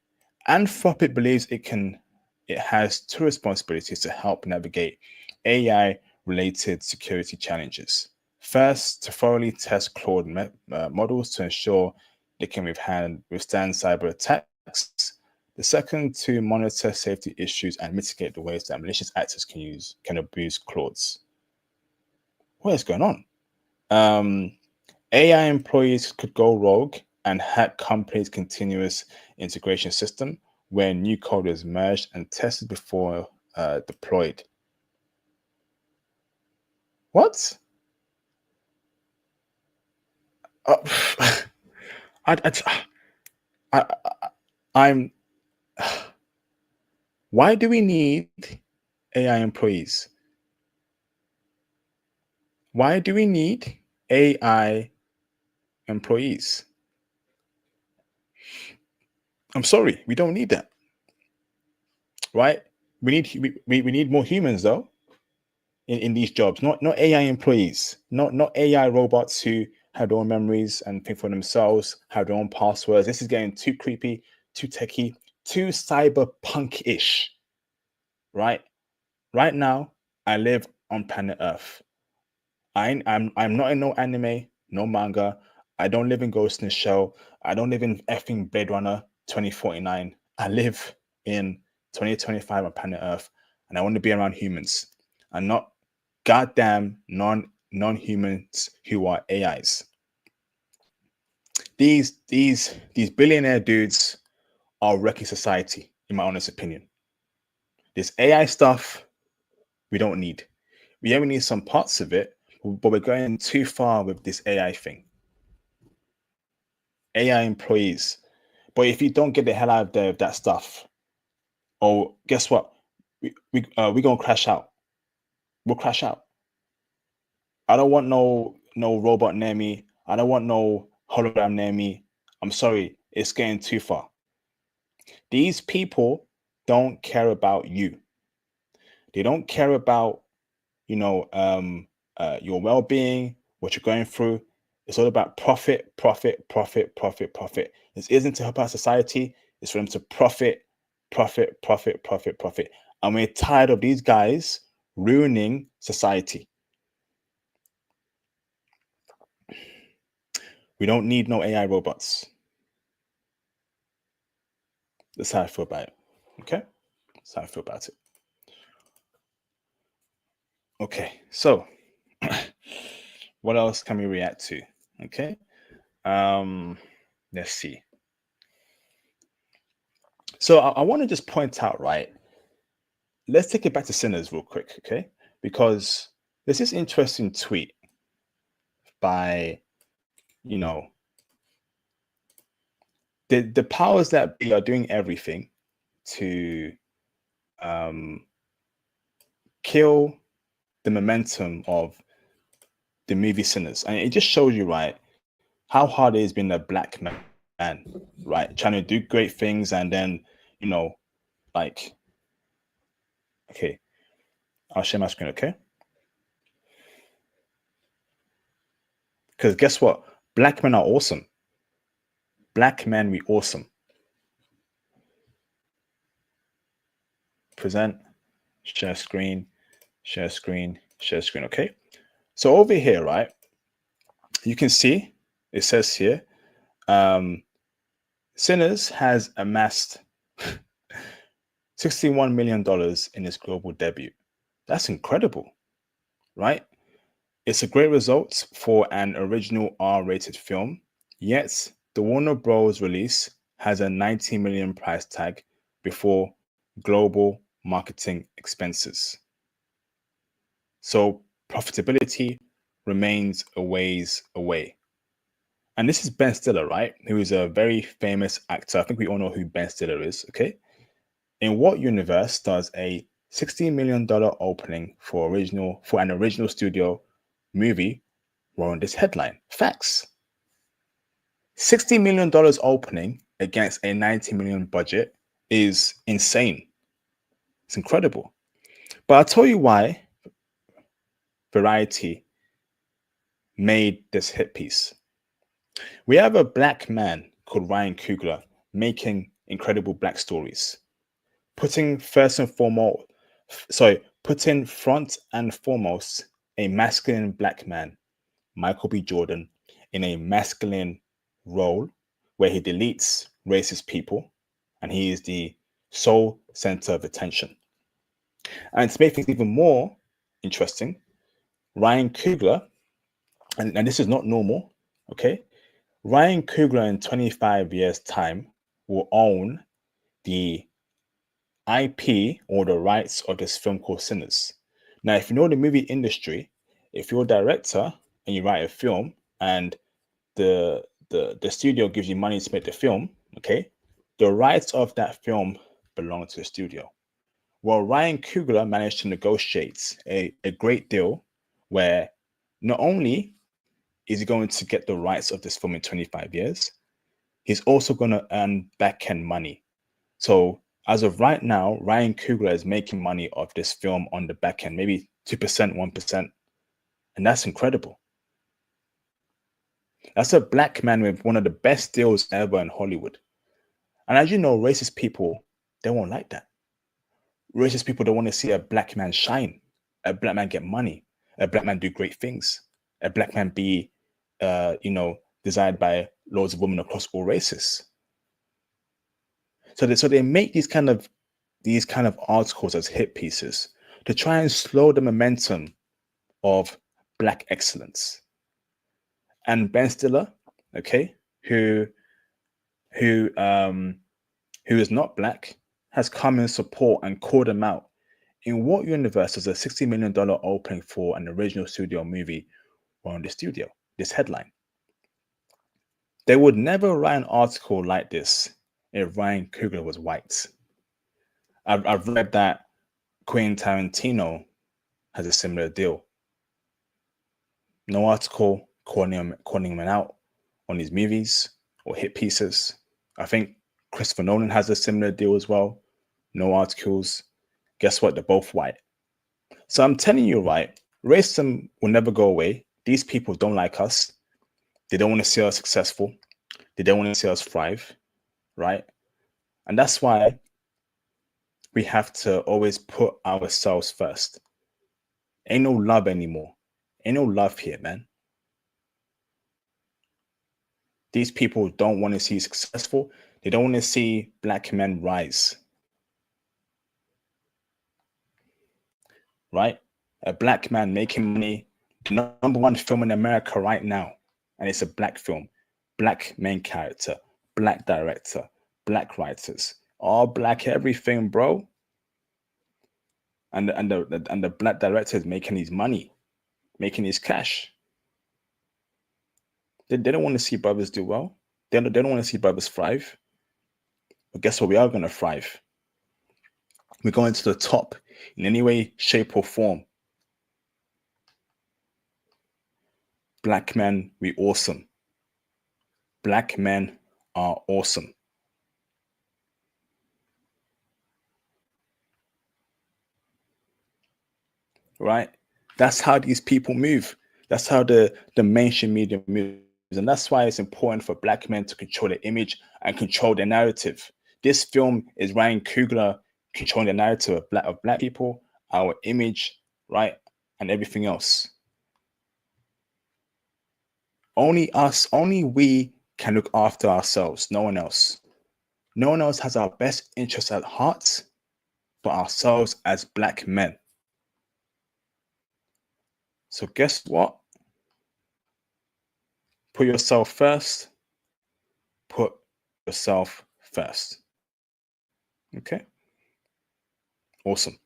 Anthropic believes it has two responsibilities to help navigate AI-related security challenges. First, to thoroughly test Claude models to ensure they can withstand cyber attacks. The second, to monitor safety issues and mitigate the ways that malicious actors can abuse Claudes. What is going on? AI employees could go rogue and hack companies' continuous integration system where new code is merged and tested before deployed. What? I'm. Why do we need AI employees? Why do we need AI employees? I'm sorry, we don't need that, right? We need more humans though in these jobs, not AI employees, not AI robots who have their own memories and think for themselves, have their own passwords. This is getting too creepy, too techie, too cyberpunk-ish, right? Right now, I live on planet Earth. I'm not in no anime, no manga. I don't live in Ghost in the Shell. I don't live in effing Blade Runner 2049. I live in 2025 on planet Earth, and I want to be around humans and not goddamn non-humans who are AIs. These billionaire dudes are wrecking society, in my honest opinion. This AI stuff we don't need. We only need some parts of it, but we're going too far with this AI thing. AI employees. But if you don't get the hell out of there with that stuff, oh, guess what? We're gonna crash out. We'll crash out. I don't want no robot near me. I don't want no hologram near me. I'm sorry, it's getting too far. These people don't care about you. They don't care about, your well-being, what you're going through. It's all about profit, profit, profit, profit, profit. This isn't to help our society. It's for them to profit, profit, profit, profit, profit. And we're tired of these guys ruining society. We don't need no AI robots. That's how I feel about it. Okay? That's how I feel about it. Okay, so what else can we react to? Okay. Let's see. So I want to just point out, right? Let's take it back to Sinners real quick, okay? Because there's this interesting tweet by, the powers that be are doing everything to kill the momentum of the movie Sinners. And it just shows you, right, how hard it has been a black man, right, trying to do great things and then, like, okay, I'll share my screen, okay? Because guess what? Black men are awesome. Black men, we awesome. Present, share screen, share screen, share screen, okay? So over here, right, you can see, it says here, Sinners has amassed $61 million in its global debut. That's incredible, right? It's a great result for an original R-rated film, yet the Warner Bros. Release has a $90 million price tag before global marketing expenses. So profitability remains a ways away. And this is Ben Stiller, right? Who is a very famous actor. I think we all know who Ben Stiller is, okay? In what universe does a $60 million opening for an original studio movie warrant this headline? Facts. $60 million opening against a $90 million budget is insane. It's incredible. But I'll tell you why Variety made this hit piece. We have a black man called Ryan Coogler making incredible black stories, putting front and foremost a masculine black man, Michael B. Jordan, in a masculine role where he deletes racist people and he is the sole center of attention. And to make things even more interesting, Ryan Coogler, and this is not normal, okay? Ryan Coogler in 25 years' time will own the IP or the rights of this film called Sinners. Now, if you know the movie industry, if you're a director and you write a film and the studio gives you money to make the film, okay, the rights of that film belong to the studio. Well, Ryan Coogler managed to negotiate a great deal where not only is he going to get the rights of this film in 25 years, he's also going to earn back-end money. So as of right now, Ryan Coogler is making money off this film on the back end, maybe 2%, 1%. And that's incredible. That's a black man with one of the best deals ever in Hollywood. And as you know, racist people, they won't like that. Racist people don't want to see a black man shine, a black man get money, a black man do great things, a black man be, desired by loads of women across all races. So they make these kind of these kind of articles as hit pieces to try and slow the momentum of Black excellence. And Ben Stiller, okay, who is not Black, has come in support and called him out. In what universe does a $60 million opening for an original studio movie or in the studio? This headline. They would never write an article like this if Ryan Coogler was white. I've read that Quentin Tarantino has a similar deal. No article calling him out on his movies or hit pieces. I think Christopher Nolan has a similar deal as well. No articles. Guess what? They're both white. So I'm telling you, right, racism will never go away. These people don't like us. They don't want to see us successful. They don't want to see us thrive, right? And that's why we have to always put ourselves first. Ain't no love anymore. Ain't no love here, man. These people don't want to see successful. They don't want to see Black men rise. Right? A Black man making money, the number one film in America right now, and it's a Black film, Black main character, Black director, Black writers, all Black everything, bro. And the Black director is making his money, making his cash. They don't want to see brothers do well. They don't want to see brothers thrive. But guess what? We are going to thrive. We're going to the top in any way, shape, or form. Black men, we awesome. Black men are awesome. Right? That's how these people move. That's how the mainstream media moves. And that's why it's important for Black men to control their image and control their narrative. This film is Ryan Coogler controlling the narrative of Black people, our image, right? And everything else. Only us, only we can look after ourselves. No one else. No one else has our best interests at heart but ourselves as Black men. So guess what? Put yourself first. Put yourself first. Okay? Awesome.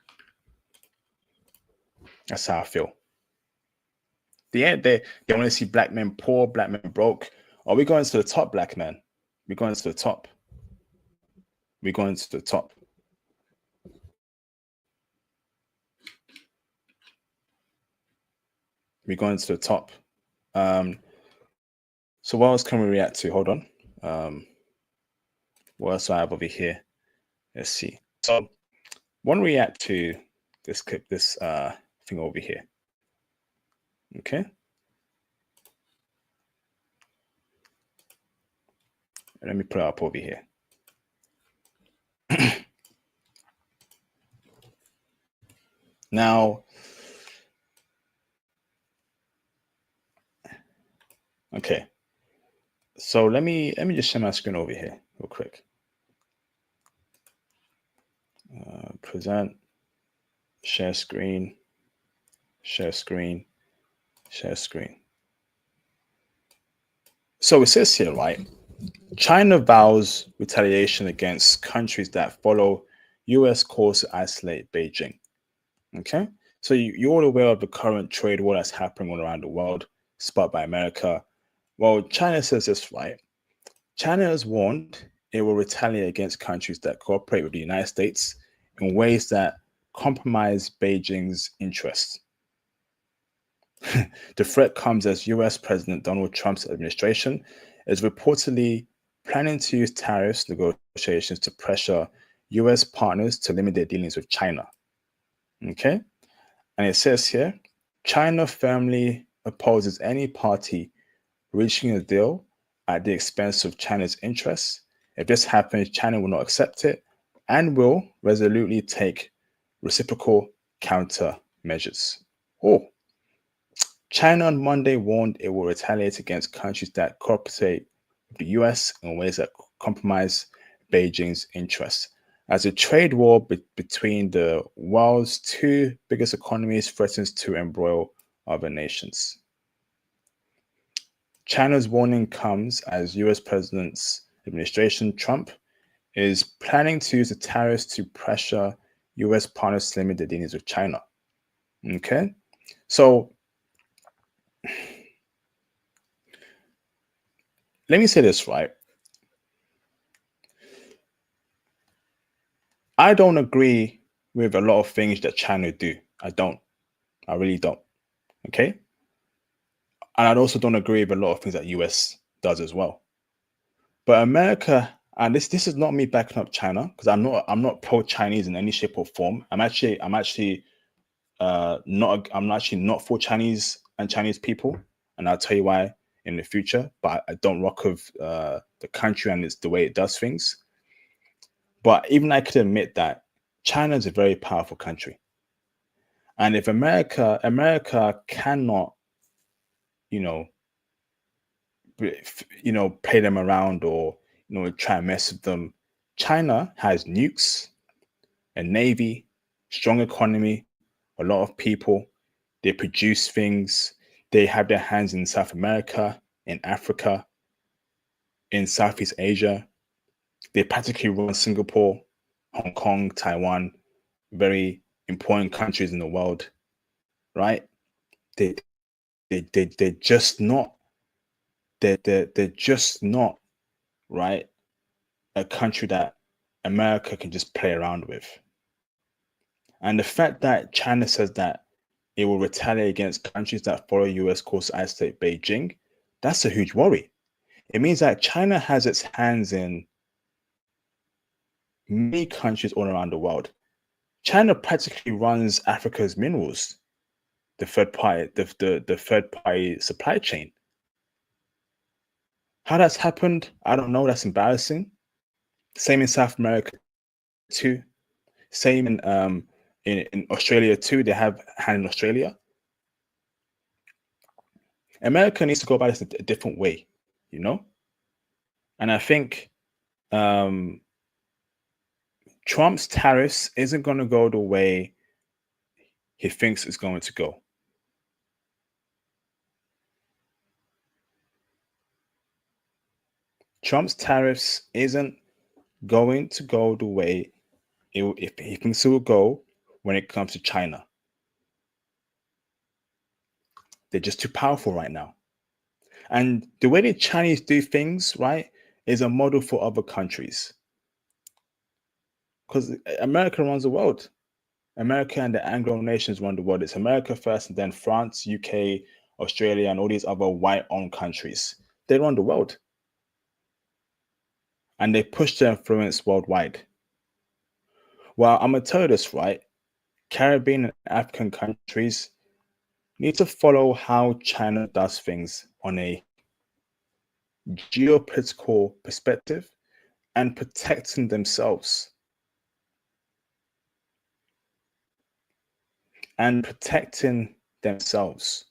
That's how I feel. They want to see Black men poor, Black men broke. Are we going to the top, Black men? We're going to the top. We're going to the top. We're going to the top. So what else can we react to? Hold on. What else do I have over here? Let's see. So I want to react to this clip, this thing over here. Okay. Let me put it up over here. Now, okay. So let me just share my screen over here real quick. Present, share screen, share screen, share screen. So it says here, right? China vows retaliation against countries that follow US course to isolate Beijing. Okay, so you're all aware of the current trade war that's happening all around the world, sparked by America. Well, China says this, right? China has warned it will retaliate against countries that cooperate with the United States in ways that compromise Beijing's interests. The threat comes as US President Donald Trump's administration is reportedly planning to use tariffs negotiations to pressure US partners to limit their dealings with China. Okay? And it says here, China firmly opposes any party reaching a deal at the expense of China's interests. If this happens, China will not accept it and will resolutely take reciprocal countermeasures. Oh, China on Monday warned it will retaliate against countries that cooperate with the US in ways that compromise Beijing's interests. as a trade war between the world's two biggest economies threatens to embroil other nations. China's warning comes as US President's administration, Trump, is planning to use the tariffs to pressure US partners to limit the dealings with China. Okay? So let me say this, right? I don't agree with a lot of things that China do. I don't. I really don't. Okay? And I also don't agree with a lot of things that US does as well. But America, and this is not me backing up China, because I'm not pro-Chinese in any shape or form. I'm actually not for Chinese and Chinese people, and I'll tell you why in the future. But I don't rock with the country and it's the way it does things. But even I could admit that China is a very powerful country, and if America cannot, play them around or try and mess with them. China has nukes, a navy, strong economy, a lot of people. They produce things. They have their hands in South America, in Africa, in Southeast Asia. They practically run Singapore, Hong Kong, Taiwan, very important countries in the world, right? They're just not. They're just not, right, a country that America can just play around with. And the fact that China says that it will retaliate against countries that follow US course as state Beijing, that's a huge worry. It means that China has its hands in many countries all around the world. China practically runs Africa's minerals, the third party supply chain. How that's happened, I don't know. That's embarrassing. Same in South America too. Same in Australia too. They have a hand in Australia. America needs to go about this a different way, And I think Trump's tariffs isn't going to go the way he thinks it's going to go. Trump's tariffs isn't going to go the way if he thinks it will go when it comes to China. They're just too powerful right now. And the way the Chinese do things, right, is a model for other countries. Because America runs the world. America and the Anglo nations run the world. It's America first, and then France, UK, Australia, and all these other white-owned countries. They run the world. And they push their influence worldwide. Well, I'm going to tell you this, right? Caribbean and African countries need to follow how China does things on a geopolitical perspective and protecting themselves. And protecting themselves.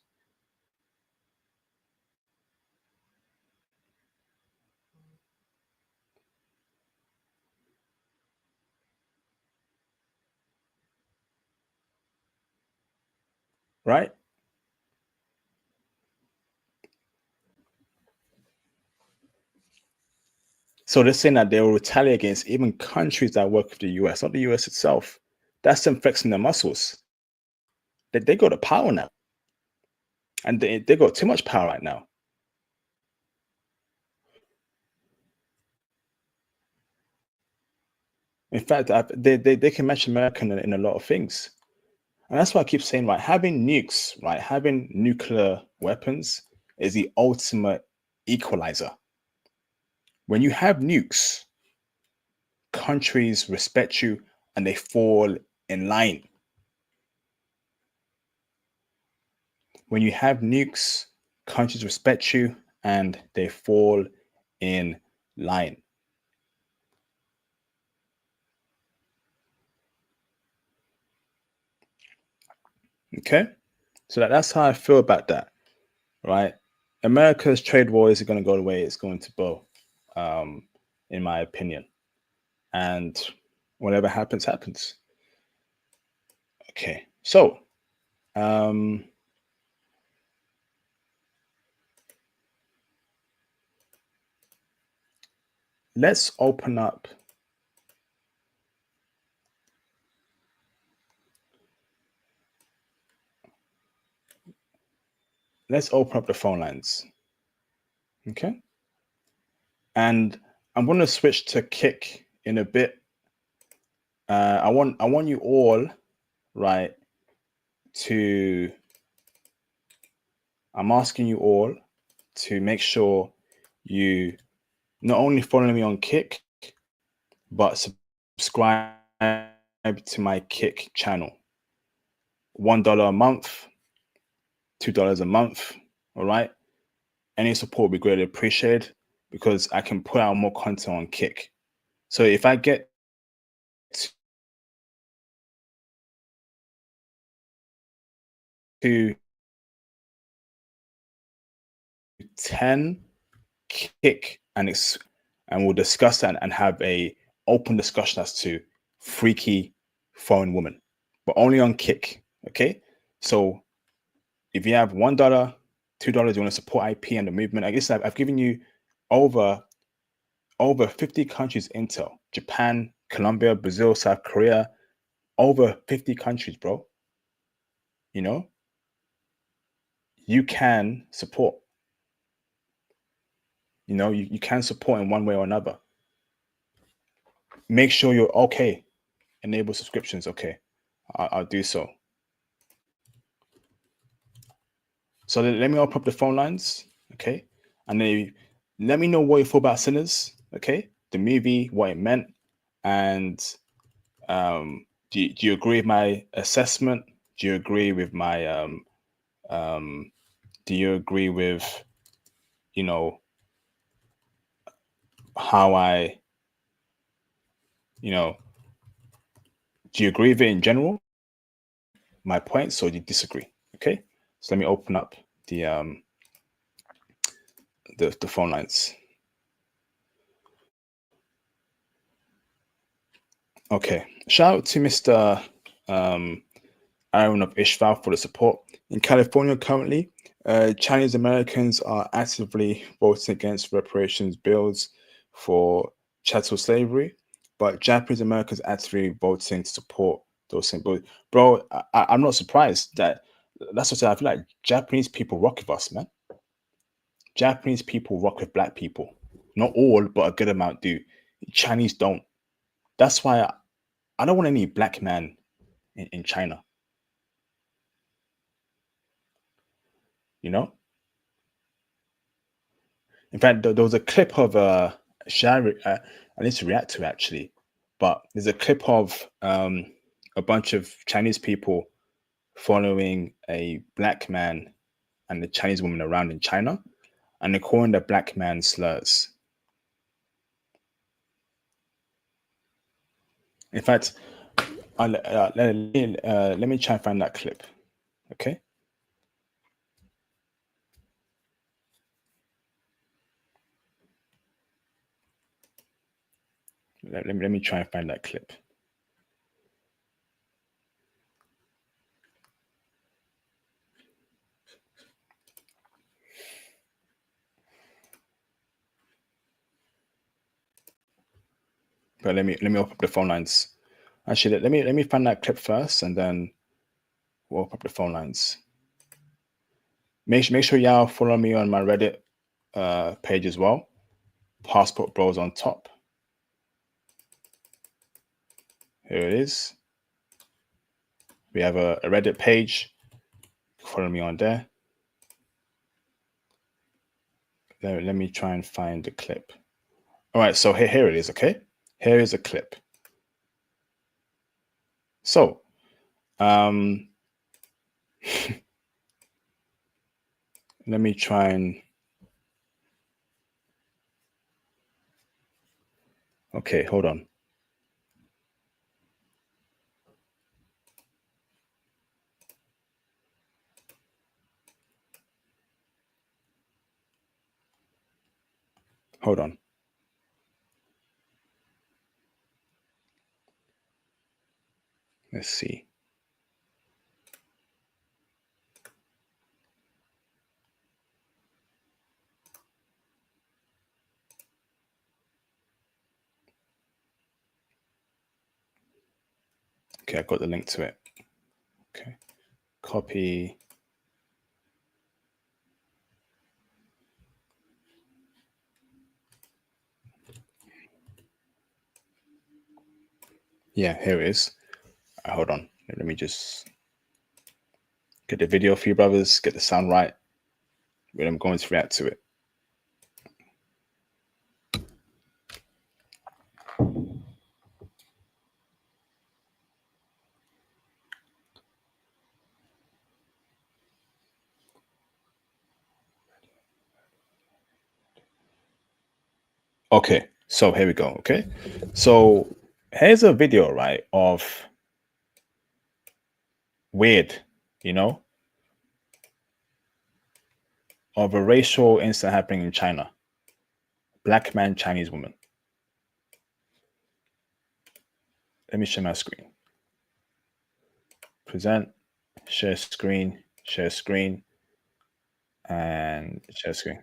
Right? So they're saying that they will retaliate against even countries that work with the US, not the US itself. That's them flexing their muscles. They got the power now. And they got too much power right now. In fact, they can match America in a lot of things. And that's why I keep saying, right, having nukes, right, having nuclear weapons is the ultimate equalizer. When you have nukes, countries respect you and they fall in line. When you have nukes, countries respect you and they fall in line. Okay? So that's how I feel about that, right? America's trade war isn't going to go the way it's going to go, in my opinion. And whatever happens, happens. Okay, so let's open up. Let's open up the phone lines. Okay. And I'm going to switch to Kick in a bit. I want you all, right, to, I'm asking you all to make sure you not only follow me on Kick, but subscribe to my Kick channel. $1 a month, $2 a month. All right. Any support would be greatly appreciated because I can put out more content on Kick. So if I get to 10 Kick and we'll discuss that and have a open discussion as to freaky foreign women, but only on Kick. Okay. So if you have $1, $2, you want to support IP and the movement, I guess I've given you over 50 countries intel: Japan, Colombia, Brazil, South Korea, over 50 countries, bro. You know, you can support. You know, you can support in one way or another. Make sure you're okay. Enable subscriptions. Okay, I'll do so. So let me open up the phone lines. Okay, and then let me know what you thought about Sinners. Okay, the movie, what it meant, and do you agree with my assessment? Do you agree with my do you agree with, you know, how I, you know, do you agree with it in general, my points, or do you disagree? Okay, so let me open up the phone lines. Okay, shout out to Mr. Aaron of Ishval for the support. In California currently, Chinese Americans are actively voting against reparations bills for chattel slavery, but Japanese Americans actively voting to support those symbols. Bro, I'm not surprised that's what I feel like. Japanese people rock with us, man. Japanese people rock with black people. Not all, but a good amount do. Chinese don't. That's why I don't want any black man in China. You know? In fact, there was a clip of I need to react to actually, but there's a clip of a bunch of Chinese people following a black man and a Chinese woman around in China, and they're calling the black man slurs. In fact, let me try and find that clip. Okay. Let me try and find that clip. But let me open up the phone lines. Actually, let me find that clip first, and then we'll open up the phone lines. Make sure y'all follow me on my Reddit page as well. Passport Bros on top. Here it is. We have a Reddit page. Follow me on there. Let me try and find the clip. All right, so here it is. Okay, here is a clip. So, let me try and. Okay, hold on. Hold on. Let's see. Okay, I got the link to it. Okay, copy. Yeah, here it is. Hold on. Let me just get the video for you, brothers. Get the sound right. When I'm going to react to it. Okay, so here we go. Okay, so here's a video, right, of weird, of a racial incident happening in China. Black man, Chinese woman. Let me share my screen. Present, share screen, and share screen.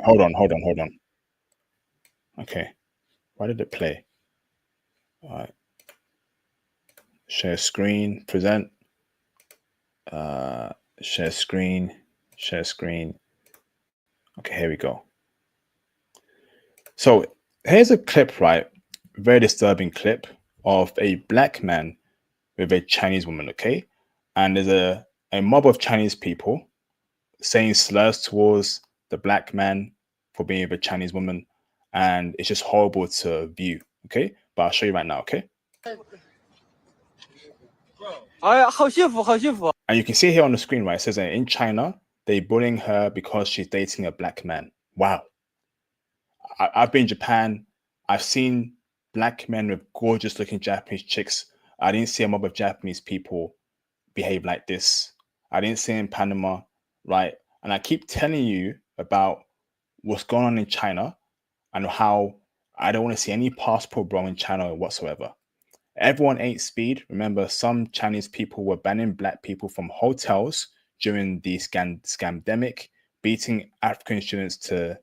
Hold on. Okay, why did it play? All right. Share screen, present, share screen. Okay, here we go. So here's a clip, right? Very disturbing clip of a black man with a Chinese woman, okay? And there's a mob of Chinese people saying slurs towards the black man for being with a Chinese woman. And it's just horrible to view, okay? But I'll show you right now, okay? And you can see here on the screen, right? It says that in China, they're bullying her because she's dating a black man. Wow. I've been in Japan. I've seen black men with gorgeous looking Japanese chicks. I didn't see a mob of Japanese people behave like this. I didn't see it in Panama, right? And I keep telling you about what's going on in China and how I don't want to see any passport bro in China whatsoever. Everyone ain't speed. Remember, some Chinese people were banning black people from hotels during the scamdemic, beating African students to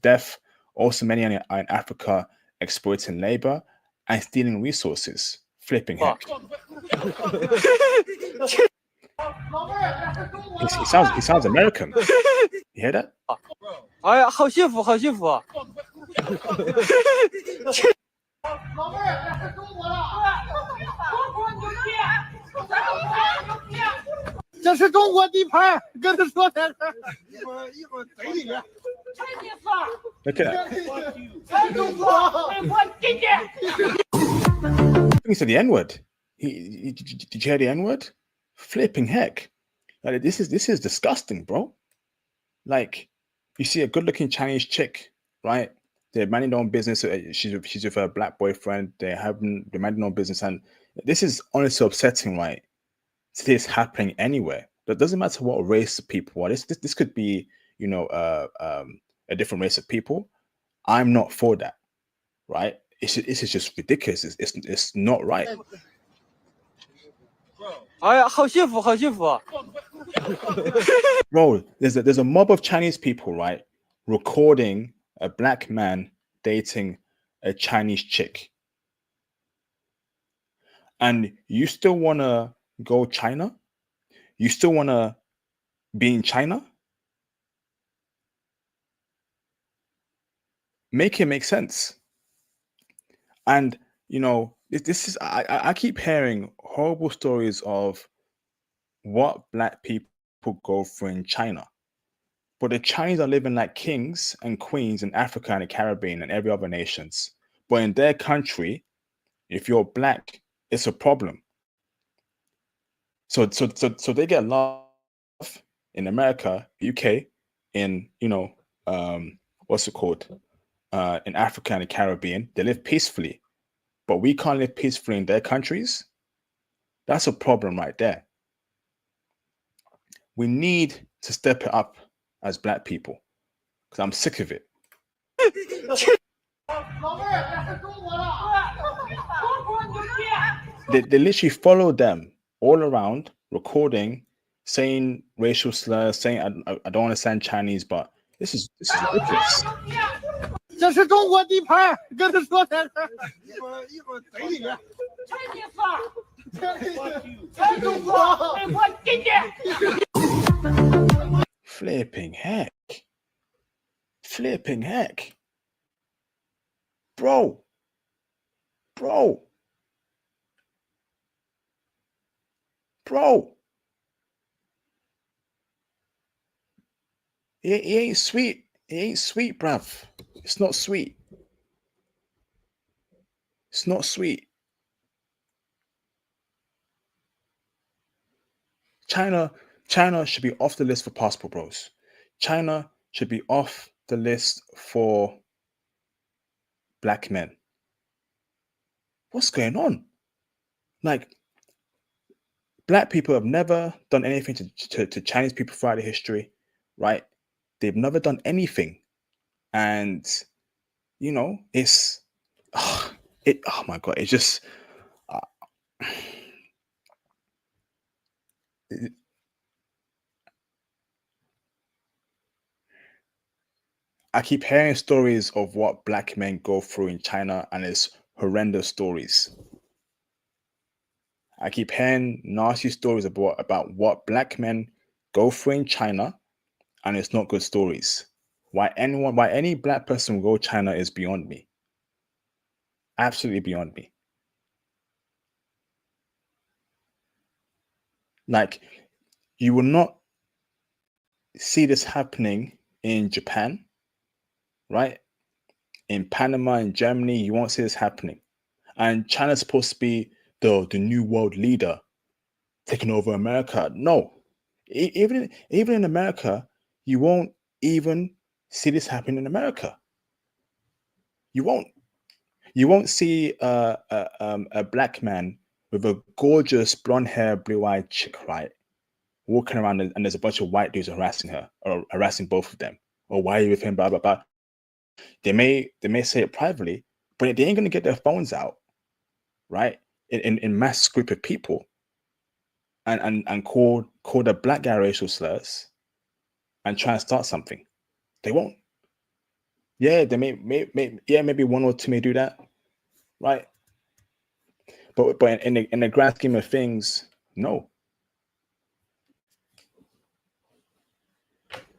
death. Also, many in Africa exploiting labor and stealing resources. Flipping heck. He sounds American. You hear that? Look at that. He said the N-word. Did you hear the N-word? Flipping heck. Like, this is disgusting, bro. Like, you see a good-looking Chinese chick, right? They're minding their own business. She's with her black boyfriend. They're minding their own business, and this is honestly upsetting, right? This happening anywhere. That doesn't matter what race of people are. This could be, a different race of people. I'm not for that, right? This is just ridiculous. It's not right. Bro, there's a mob of Chinese people, right, recording a black man dating a Chinese chick. And you still want to go China? You still want to be in China? Make it make sense. And, this is, I keep hearing horrible stories of what black people go through in China. But the Chinese are living like kings and queens in Africa and the Caribbean and every other nations. But in their country, if you're black, it's a problem. So they get love in America, UK, in what's it called? In Africa and the Caribbean, they live peacefully, but we can't live peacefully in their countries. That's a problem right there. We need to step it up as black people. because I'm sick of it. They literally follow them all around, recording, saying racial slurs, saying I don't understand Chinese, but this is ridiculous. 这是中国地盘，跟他说的是。一会儿贼你个。全中国，我今天。Flipping heck. Flipping heck. Bro. Bro. Bro. It ain't sweet. It ain't sweet, bruv. It's not sweet. It's not sweet. China should be off the list for passport bros. China should be off the list for black men. What's going on? Like, black people have never done anything to Chinese people throughout the history, right? They've never done anything. And, you know, it's, oh my God, it's just, I keep hearing stories of what black men go through in China, and it's horrendous stories. I keep hearing nasty stories about what black men go through in China, and it's not good stories. Why any black person will go to China is beyond me. Absolutely beyond me. Like, you will not see this happening in Japan, right? In Panama, in Germany, you won't see this happening. And China's supposed to be the new world leader, taking over America. No, even in America, you won't even see this happen in America. You won't see a black man with a gorgeous blonde hair, blue-eyed chick, right, walking around, and there's a bunch of white dudes harassing her or harassing both of them. Or why are you with him? Blah blah blah. They may say it privately, but they ain't gonna get their phones out, right? In mass group of people, and call the black guy racial slurs, and try and start something. They won't. Yeah, they maybe one or two may do that, right? But in the grand scheme of things, no.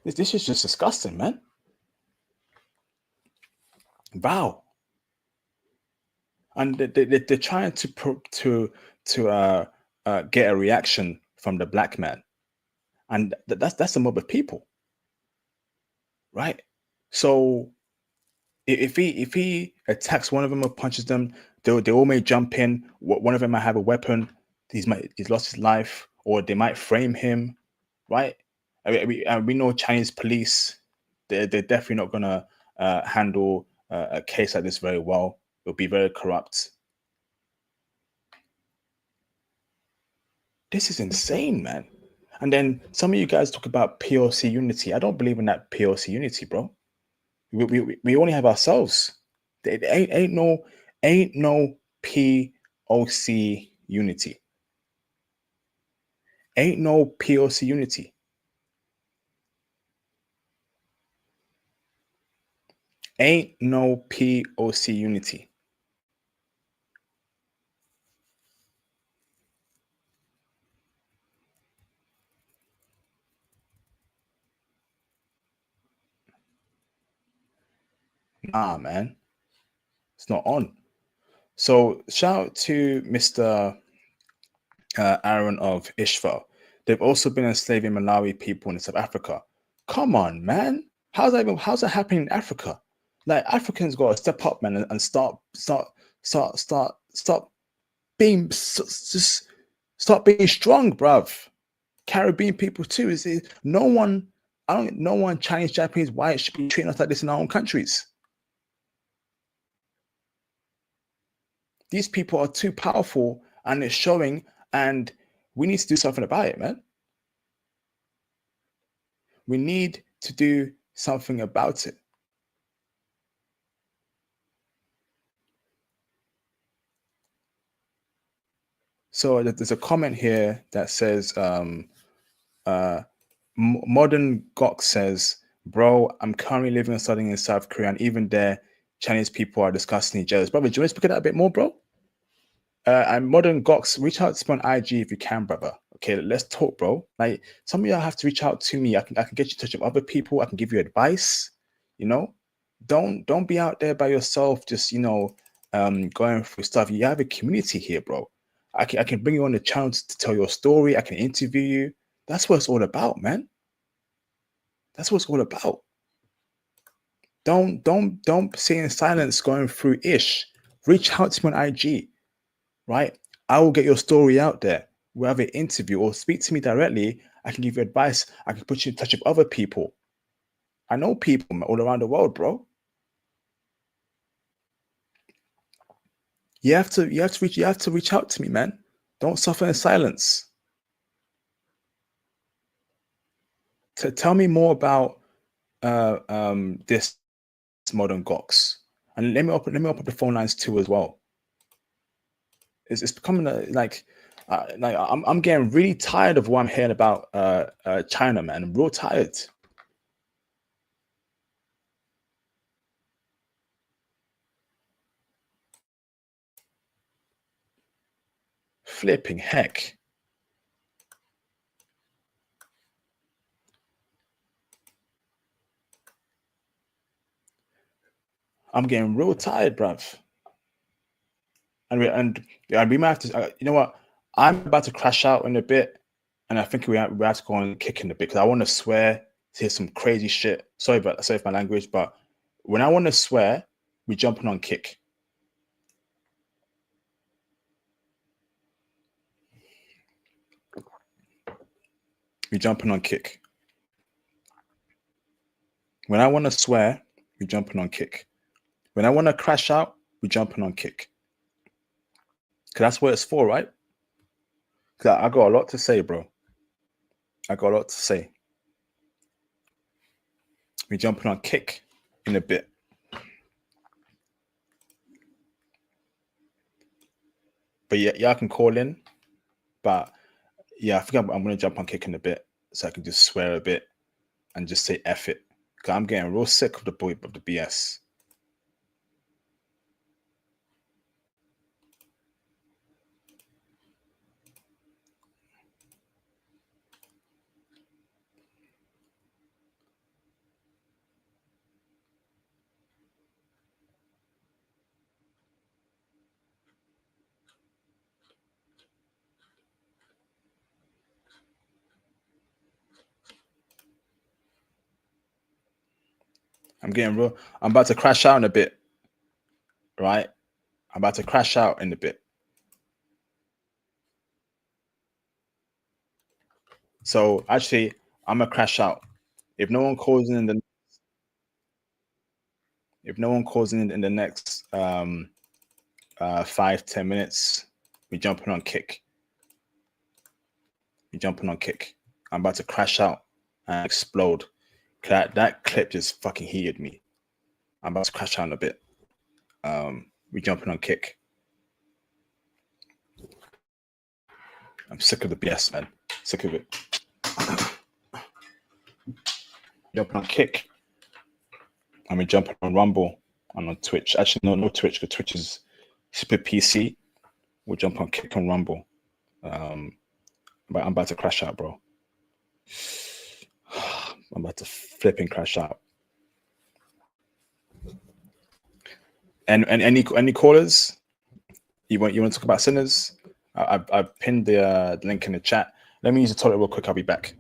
This is just disgusting, man. Wow. And they're trying to get a reaction from the black man, and that's a mob of people, right? So if he attacks one of them or punches them, they all may jump in. One of them might have a weapon. He's lost his life, or they might frame him, right? We know Chinese police. They're definitely not gonna handle a case like this very well. It'll be very corrupt. This is insane, man. And then some of you guys talk about POC unity. I don't believe in that POC unity, bro. We only have ourselves. There ain't no POC unity. Ain't no POC unity. Ain't no POC unity. Nah, man. It's not on. So shout out to Mr. Aaron of Ishval. They've also been enslaving Malawi people in South Africa. Come on, man. How's that happening in Africa? Like, Africans got to step up, man, and start being strong, bruv. Caribbean people too. No one, Chinese, Japanese, white should be treating us like this in our own countries. These people are too powerful, and it's showing, and we need to do something about it, man. We need to do something about it. So there's a comment here that says, Modern Gok says, bro, I'm currently living and studying in South Korea, and even there, Chinese people are disgustingly jealous. Brother, do you want to speak of that a bit more, bro? And Modern Gox, reach out to me on IG if you can, brother. Okay, let's talk, bro. Like, some of y'all have to reach out to me. I can get you in touch with other people. I can give you advice. You know, don't be out there by yourself, just going through stuff. You have a community here, bro. I can bring you on the channel to tell your story. I can interview you. That's what it's all about, man. That's what it's all about. Don't sit in silence going through ish. Reach out to me on IG, right? I will get your story out there. We'll have an interview or speak to me directly. I can give you advice. I can put you in touch with other people. I know people all around the world, bro. You have to reach out to me, man. Don't suffer in silence. Tell me more about this Modern Gox, and let me open up the phone lines too as well. It's becoming I'm getting really tired of what I'm hearing about China, man. I'm real tired. Flipping heck. I'm getting real tired, bruv. And we might have to, you know what? I'm about to crash out in a bit, and I think we have to go on kick in a bit because I want to swear, say some crazy shit. Sorry for my language, but when I want to swear, we jumping on kick. We jumping on kick. When I want to swear, we jumping on kick. When I want to crash out, we jumping on kick. Because that's what it's for, right? Because I got a lot to say, bro. I got a lot to say. We jumping on kick in a bit. But yeah, y'all can call in. But yeah, I think I'm going to jump on kick in a bit so I can just swear a bit and just say F it. Because I'm getting real sick of the BS. I'm about to crash out in a bit. Right? I'm about to crash out in a bit. So actually, I'm gonna crash out. If no one calls in the next 5-10 minutes, we're jumping on kick. I'm about to crash out and explode. That clip just fucking heated me. I'm about to crash out in a bit. We're jumping on kick. I'm sick of the BS, man. Sick of it. Jumping on kick. I mean, jumping on Rumble and on Twitch. Actually, no Twitch, because Twitch is super PC. We'll jump on kick on Rumble. But I'm about to crash out, bro. I'm about to flipping crash out. And any callers? You want to talk about sinners? I pinned the link in the chat. Let me use the toilet real quick. I'll be back.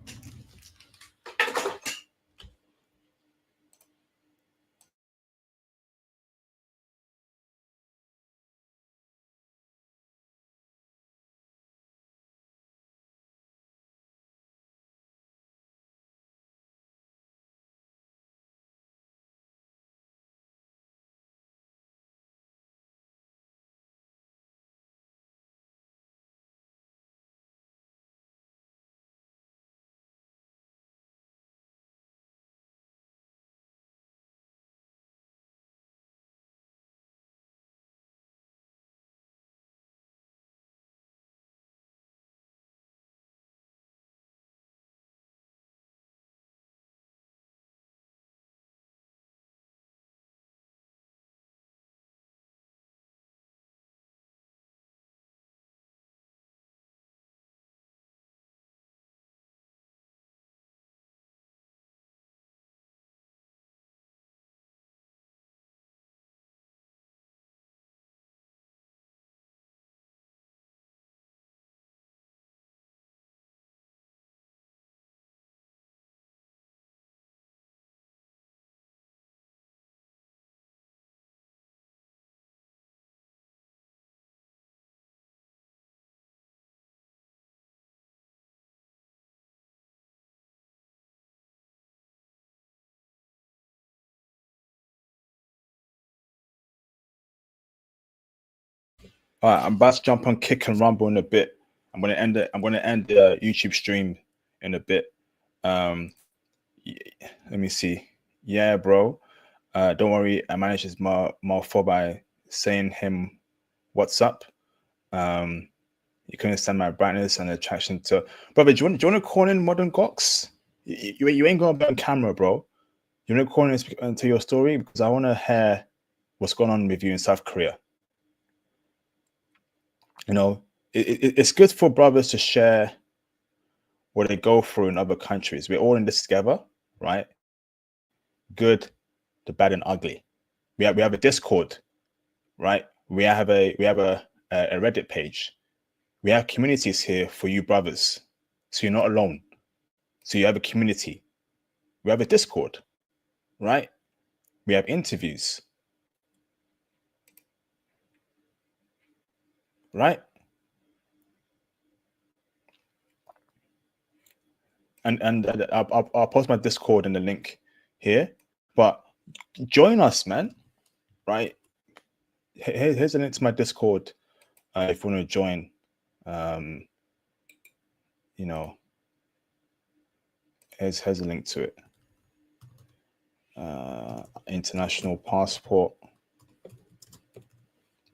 All right, I'm about to jump on Kick and Rumble in a bit. I'm gonna end it. I'm gonna end the YouTube stream in a bit. Let me see. Yeah, bro. Don't worry. I managed his more by saying him what's up. You can understand my brightness and attraction to brother. Do you want to call in Modern Gox? You ain't gonna be on camera, bro. You want to call in and speak into your story because I want to hear what's going on with you in South Korea. You know, it's good for brothers to share what they go through in other countries. We're all in this together, right? Good, the bad, and ugly. We have a Discord, right? We have a Reddit page. We have communities here for you brothers, so you're not alone. So you have a community. We have a Discord, right? We have interviews, right? And I'll post my Discord in the link here. But join us, man. Right? Here's a link to my Discord. If you want to join, you know, here's a link to it. International passport.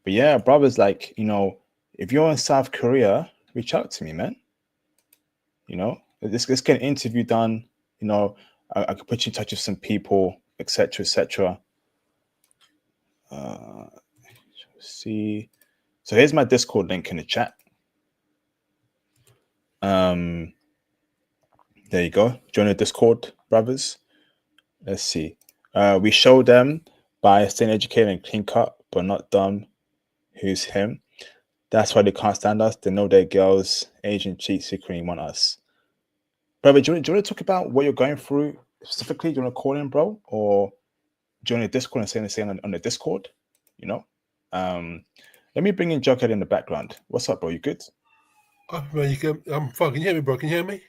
But yeah, brothers, like, you know, if you're in South Korea, reach out to me, man. You know, let's get an interview done. You know, I could put you in touch with some people, etc., etc. See, so here's my Discord link in the chat. There you go. Join the Discord, brothers. Let's see. We show them by staying educated and clean cut, but not dumb. Who's him? That's why they can't stand us. They know they're girls, Asian cheats, secretly want us. Brother, do you want to talk about what you're going through specifically? Do you want to call in, bro? Or join the Discord and say on the Discord? You know? Let me bring in Jughead in the background. What's up, bro? You good? Oh, man, I'm fine. Can you hear me, bro? Can you hear me?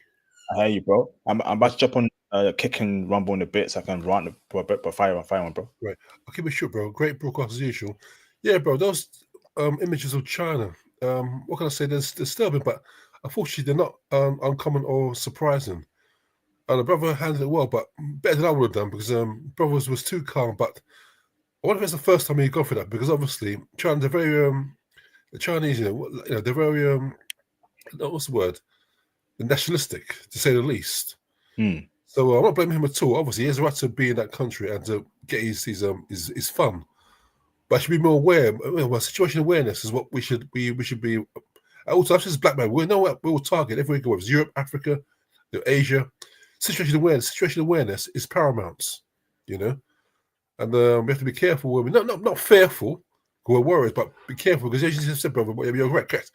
I hear you, bro. I'm about to jump on Kick and Rumble in a bit so I can run but fire one, bro. Right. I'll keep it short, bro. Great broadcast as usual. Yeah, bro, those images of China, what can I say? They're disturbing, but unfortunately they're not uncommon or surprising. And the brother handled it well, but better than I would have done because brother was too calm. But I wonder if it's the first time he got for that because obviously China, they're very the Chinese, they're very what's the word? They're nationalistic, to say the least. So I'm not blaming him at all. Obviously, he has a right to be in that country and to get his fun. But I should be more aware. Well, situation awareness is what we should be. Also, us as black men, we know what we will target everywhere we go. It's Europe, Africa, Asia. Situation awareness is paramount. You know, and we have to be careful when we're not fearful. We're worried, but be careful because as you said, brother, you're correct.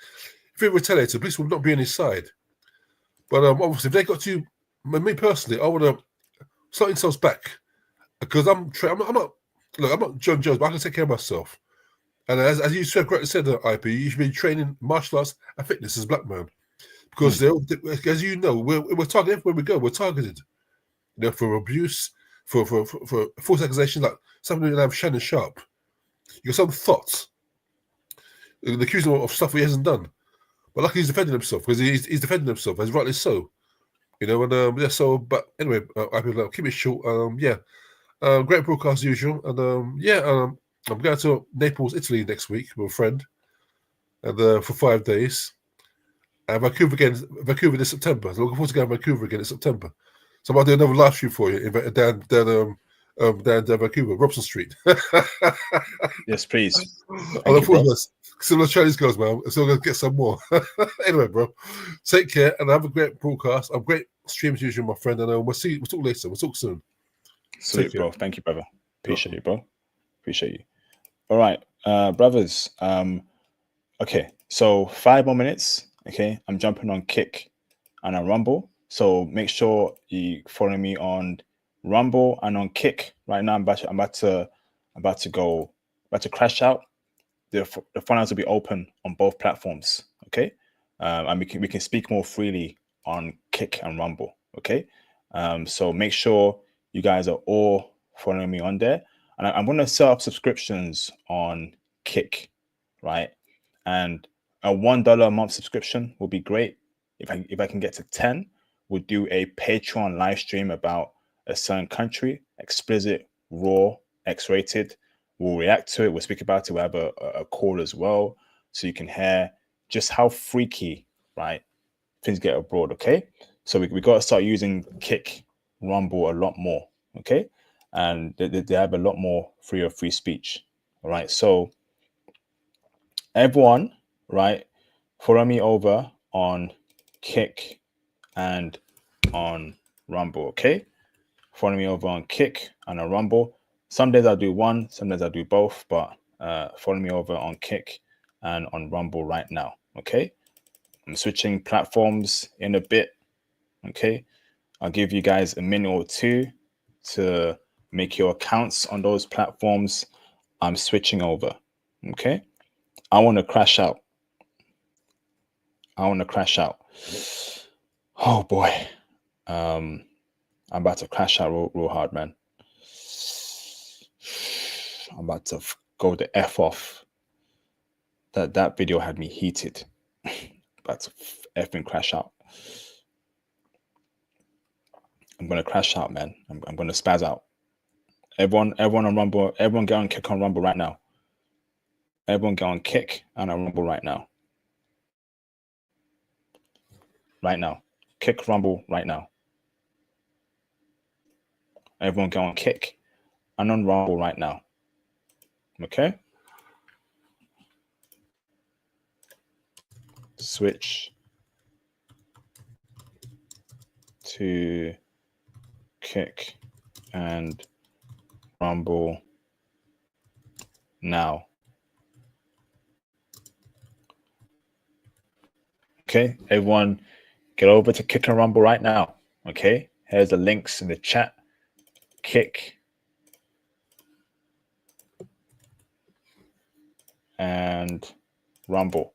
If we retaliate, the police will not be on his side. But obviously, if they got to, me personally, I want to start themselves back because I'm not John Jones, but I can take care of myself. And as you correctly said, IP, you should be training martial arts and fitness as a black man because as you know, we're targeted everywhere we go. We're targeted, for abuse, for false accusations, like something that have Shannon Sharp. You got some thoughts, accusing him of stuff he hasn't done. But luckily he's defending himself because he's defending himself, as rightly so. And so, but anyway, I'll keep it short. Great broadcast as usual. And I'm going to Naples, Italy next week with a friend, and for 5 days. And Vancouver this September. So looking forward to going to Vancouver again in September. So I might do another live stream for you down Vancouver, Robson Street. Yes, please. I look forward to this. Similar Chinese girls, man. So I'm going to get some more. Anyway, bro, take care and have a great broadcast. A great stream as usual, my friend. And we'll talk later. We'll talk soon. Sweet, bro. Thank you, brother. Appreciate you, bro. Appreciate you. All right, brothers. Okay, so 5 more minutes. Okay, I'm jumping on Kick and on Rumble. So make sure you follow me on Rumble and on Kick. Right now, I'm about to crash out. The funnels will be open on both platforms. Okay, and we can speak more freely on Kick and Rumble. Okay, so make sure you guys are all following me on there, and I'm going to set up subscriptions on Kick, right? And a $1 a month subscription will be great. If I can get to 10, we'll do a Patreon live stream about a certain country, explicit, raw, X-rated. We'll react to it. We'll speak about it. We'll have a call as well, so you can hear just how freaky, right, things get abroad. Okay, so we got to start using Kick, Rumble a lot more. Okay, and they have a lot more free speech. All right, so everyone, right, follow me over on Kick and on Rumble. Okay, follow me over on Kick and on Rumble. Some days I'll do one, some days I'll do both, but follow me over on Kick and on Rumble right now. Okay, I'm switching platforms in a bit. Okay, I'll give you guys a minute or two to make your accounts on those platforms. I'm switching over. Okay, I want to crash out. I want to crash out. Oh boy, I'm about to crash out real hard, man. I'm about to go the F off. That video had me heated. About to effing crash out. I'm gonna crash out, man. I'm gonna spaz out. Everyone on Rumble, everyone get on Kick on Rumble right now. Everyone get on Kick and on Rumble right now. Right now. Kick Rumble right now. Everyone get on Kick and on Rumble right now. Okay? Switch to Kick and Rumble now. Okay, everyone get over to Kick and Rumble right now. Okay, here's the links in the chat. Kick and Rumble.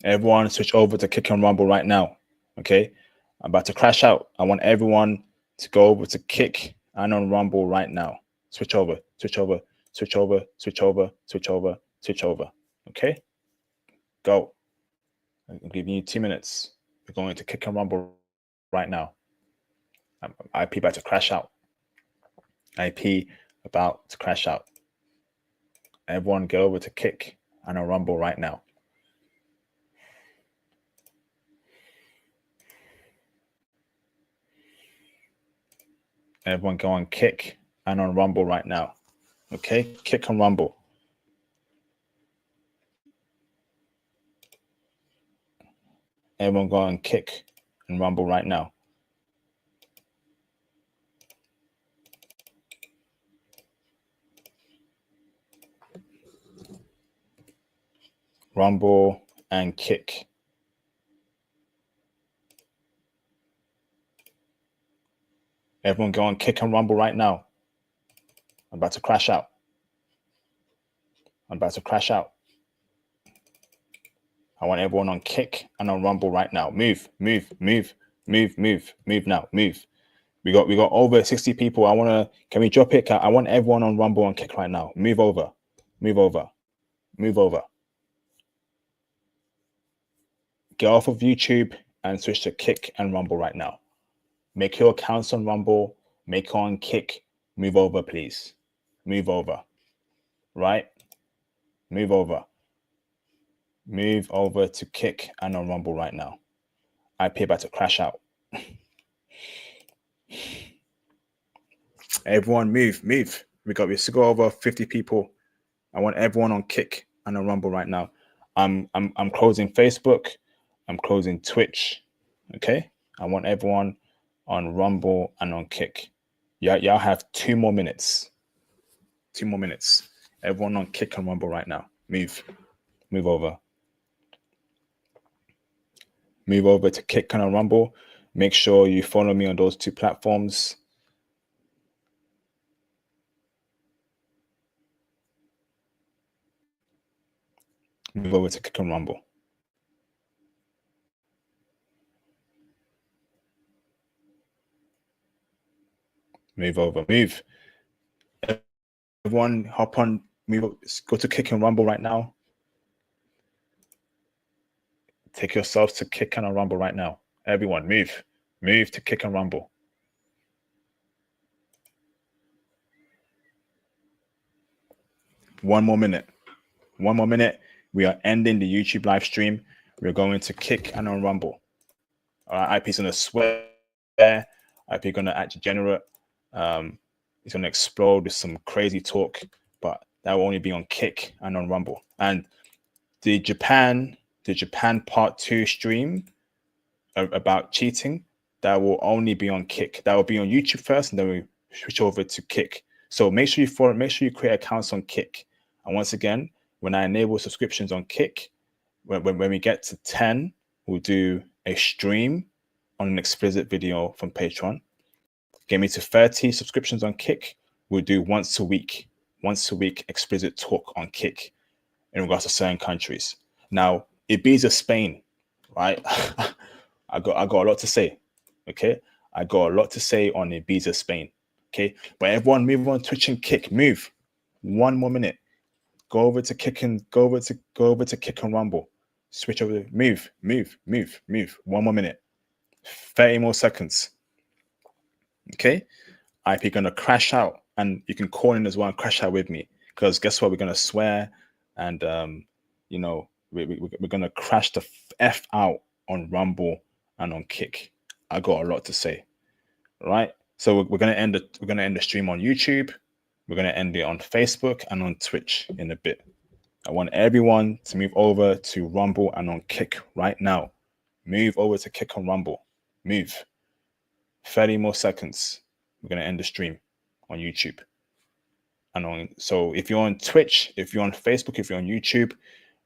Everyone switch over to Kick and Rumble right now. Okay, I'm about to crash out. I want everyone to go over to Kick and on Rumble right now. Switch over, switch over, switch over, switch over, switch over, switch over. Okay, go. I'm giving you 2 minutes. We're going to Kick and Rumble right now. IP about to crash out. IP about to crash out. Everyone get over to Kick and on Rumble right now. Everyone go on Kick and on Rumble right now. Okay, Kick and Rumble. Everyone go on Kick and Rumble right now. Rumble and Kick. Everyone go on Kick and Rumble right now. I'm about to crash out. I'm about to crash out. I want everyone on Kick and on Rumble right now. Move, move, move, move, move, move now, move. We got over 60 people. Can we drop it? I want everyone on Rumble and Kick right now. Move over, move over, move over. Get off of YouTube and switch to Kick and Rumble right now. Make your accounts on Rumble, make on Kick. Move over, please. Move over. Right? Move over. Move over to Kick and on Rumble right now. IP about to crash out. Everyone move. We still got over 50 people. I want everyone on Kick and on Rumble right now. I'm closing Facebook. I'm closing Twitch. Okay? I want everyone on Rumble and on Kick. Y'all have 2 more minutes. 2 more minutes. Everyone on Kick and Rumble right now. Move over. Move over to Kick and on Rumble. Make sure you follow me on those 2 platforms. Move over to Kick and Rumble. Move over, move. Everyone, hop on, move, go to Kick and Rumble right now. Take yourselves to Kick and Rumble right now. Everyone, move to Kick and Rumble. One more minute. We are ending the YouTube live stream. We're going to Kick and on Rumble. All right, IP's gonna swear. IP gonna act degenerate. It's gonna explode with some crazy talk, but that will only be on Kick and on Rumble. And the Japan part 2 stream about cheating, that will only be on Kick. That will be on YouTube first, and then we switch over to Kick. So make sure you create accounts on Kick. And once again, when I enable subscriptions on Kick, when we get to 10, we'll do a stream on an explicit video from Patreon. Get me to 30 subscriptions on Kick, we'll do once a week explicit talk on Kick in regards to certain countries. Now, Ibiza, Spain, right? I got a lot to say. Okay, I got a lot to say on Ibiza, Spain. Okay, but everyone move on Twitch and Kick. Move. 1 more minute. Go over to Kick and Kick and Rumble. Switch over. Move. 1 more minute. 30 more seconds. Okay, IP gonna crash out, and you can call in as well and crash out with me, because guess what? We're gonna swear, and we're gonna crash the F out on Rumble and on Kick. I got a lot to say. All right, so we're gonna end the stream on YouTube. We're gonna end it on Facebook and on Twitch in a bit. I want everyone to move over to Rumble and on Kick right now. Move over to Kick on Rumble. Move. 30 more seconds. We're gonna end the stream on YouTube. So if you're on Twitch, if you're on Facebook, if you're on YouTube,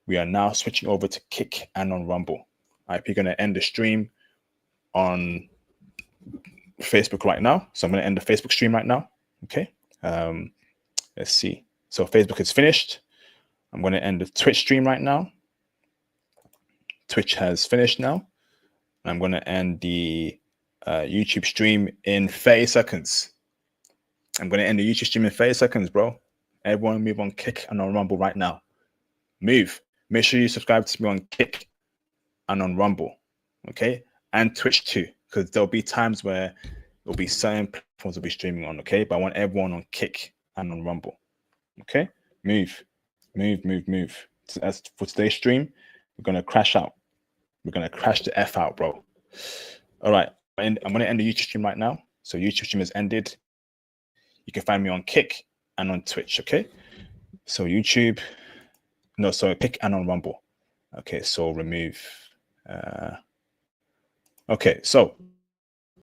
we are now switching over to Kick and on Rumble. IP gonna end the stream on Facebook right now. So I'm gonna end the Facebook stream right now. Okay. Let's see. So Facebook is finished. I'm gonna end the Twitch stream right now. Twitch has finished now. I'm gonna end the YouTube stream in 30 seconds. I'm gonna end the YouTube stream in 30 seconds, bro. Everyone move on Kick and on Rumble right now. Move. Make sure you subscribe to me on Kick and on Rumble, okay? And Twitch too, because there'll be times where there'll be certain platforms will be streaming on, okay? But I want everyone on Kick and on Rumble, okay? Move. So as for today's stream, we're gonna crash out. We're gonna crash the F out, bro. All right, I'm gonna end the YouTube stream right now. So YouTube stream has ended. You can find me on Kick and on Twitch, okay? So Kick and on Rumble. Okay, so remove. Okay, so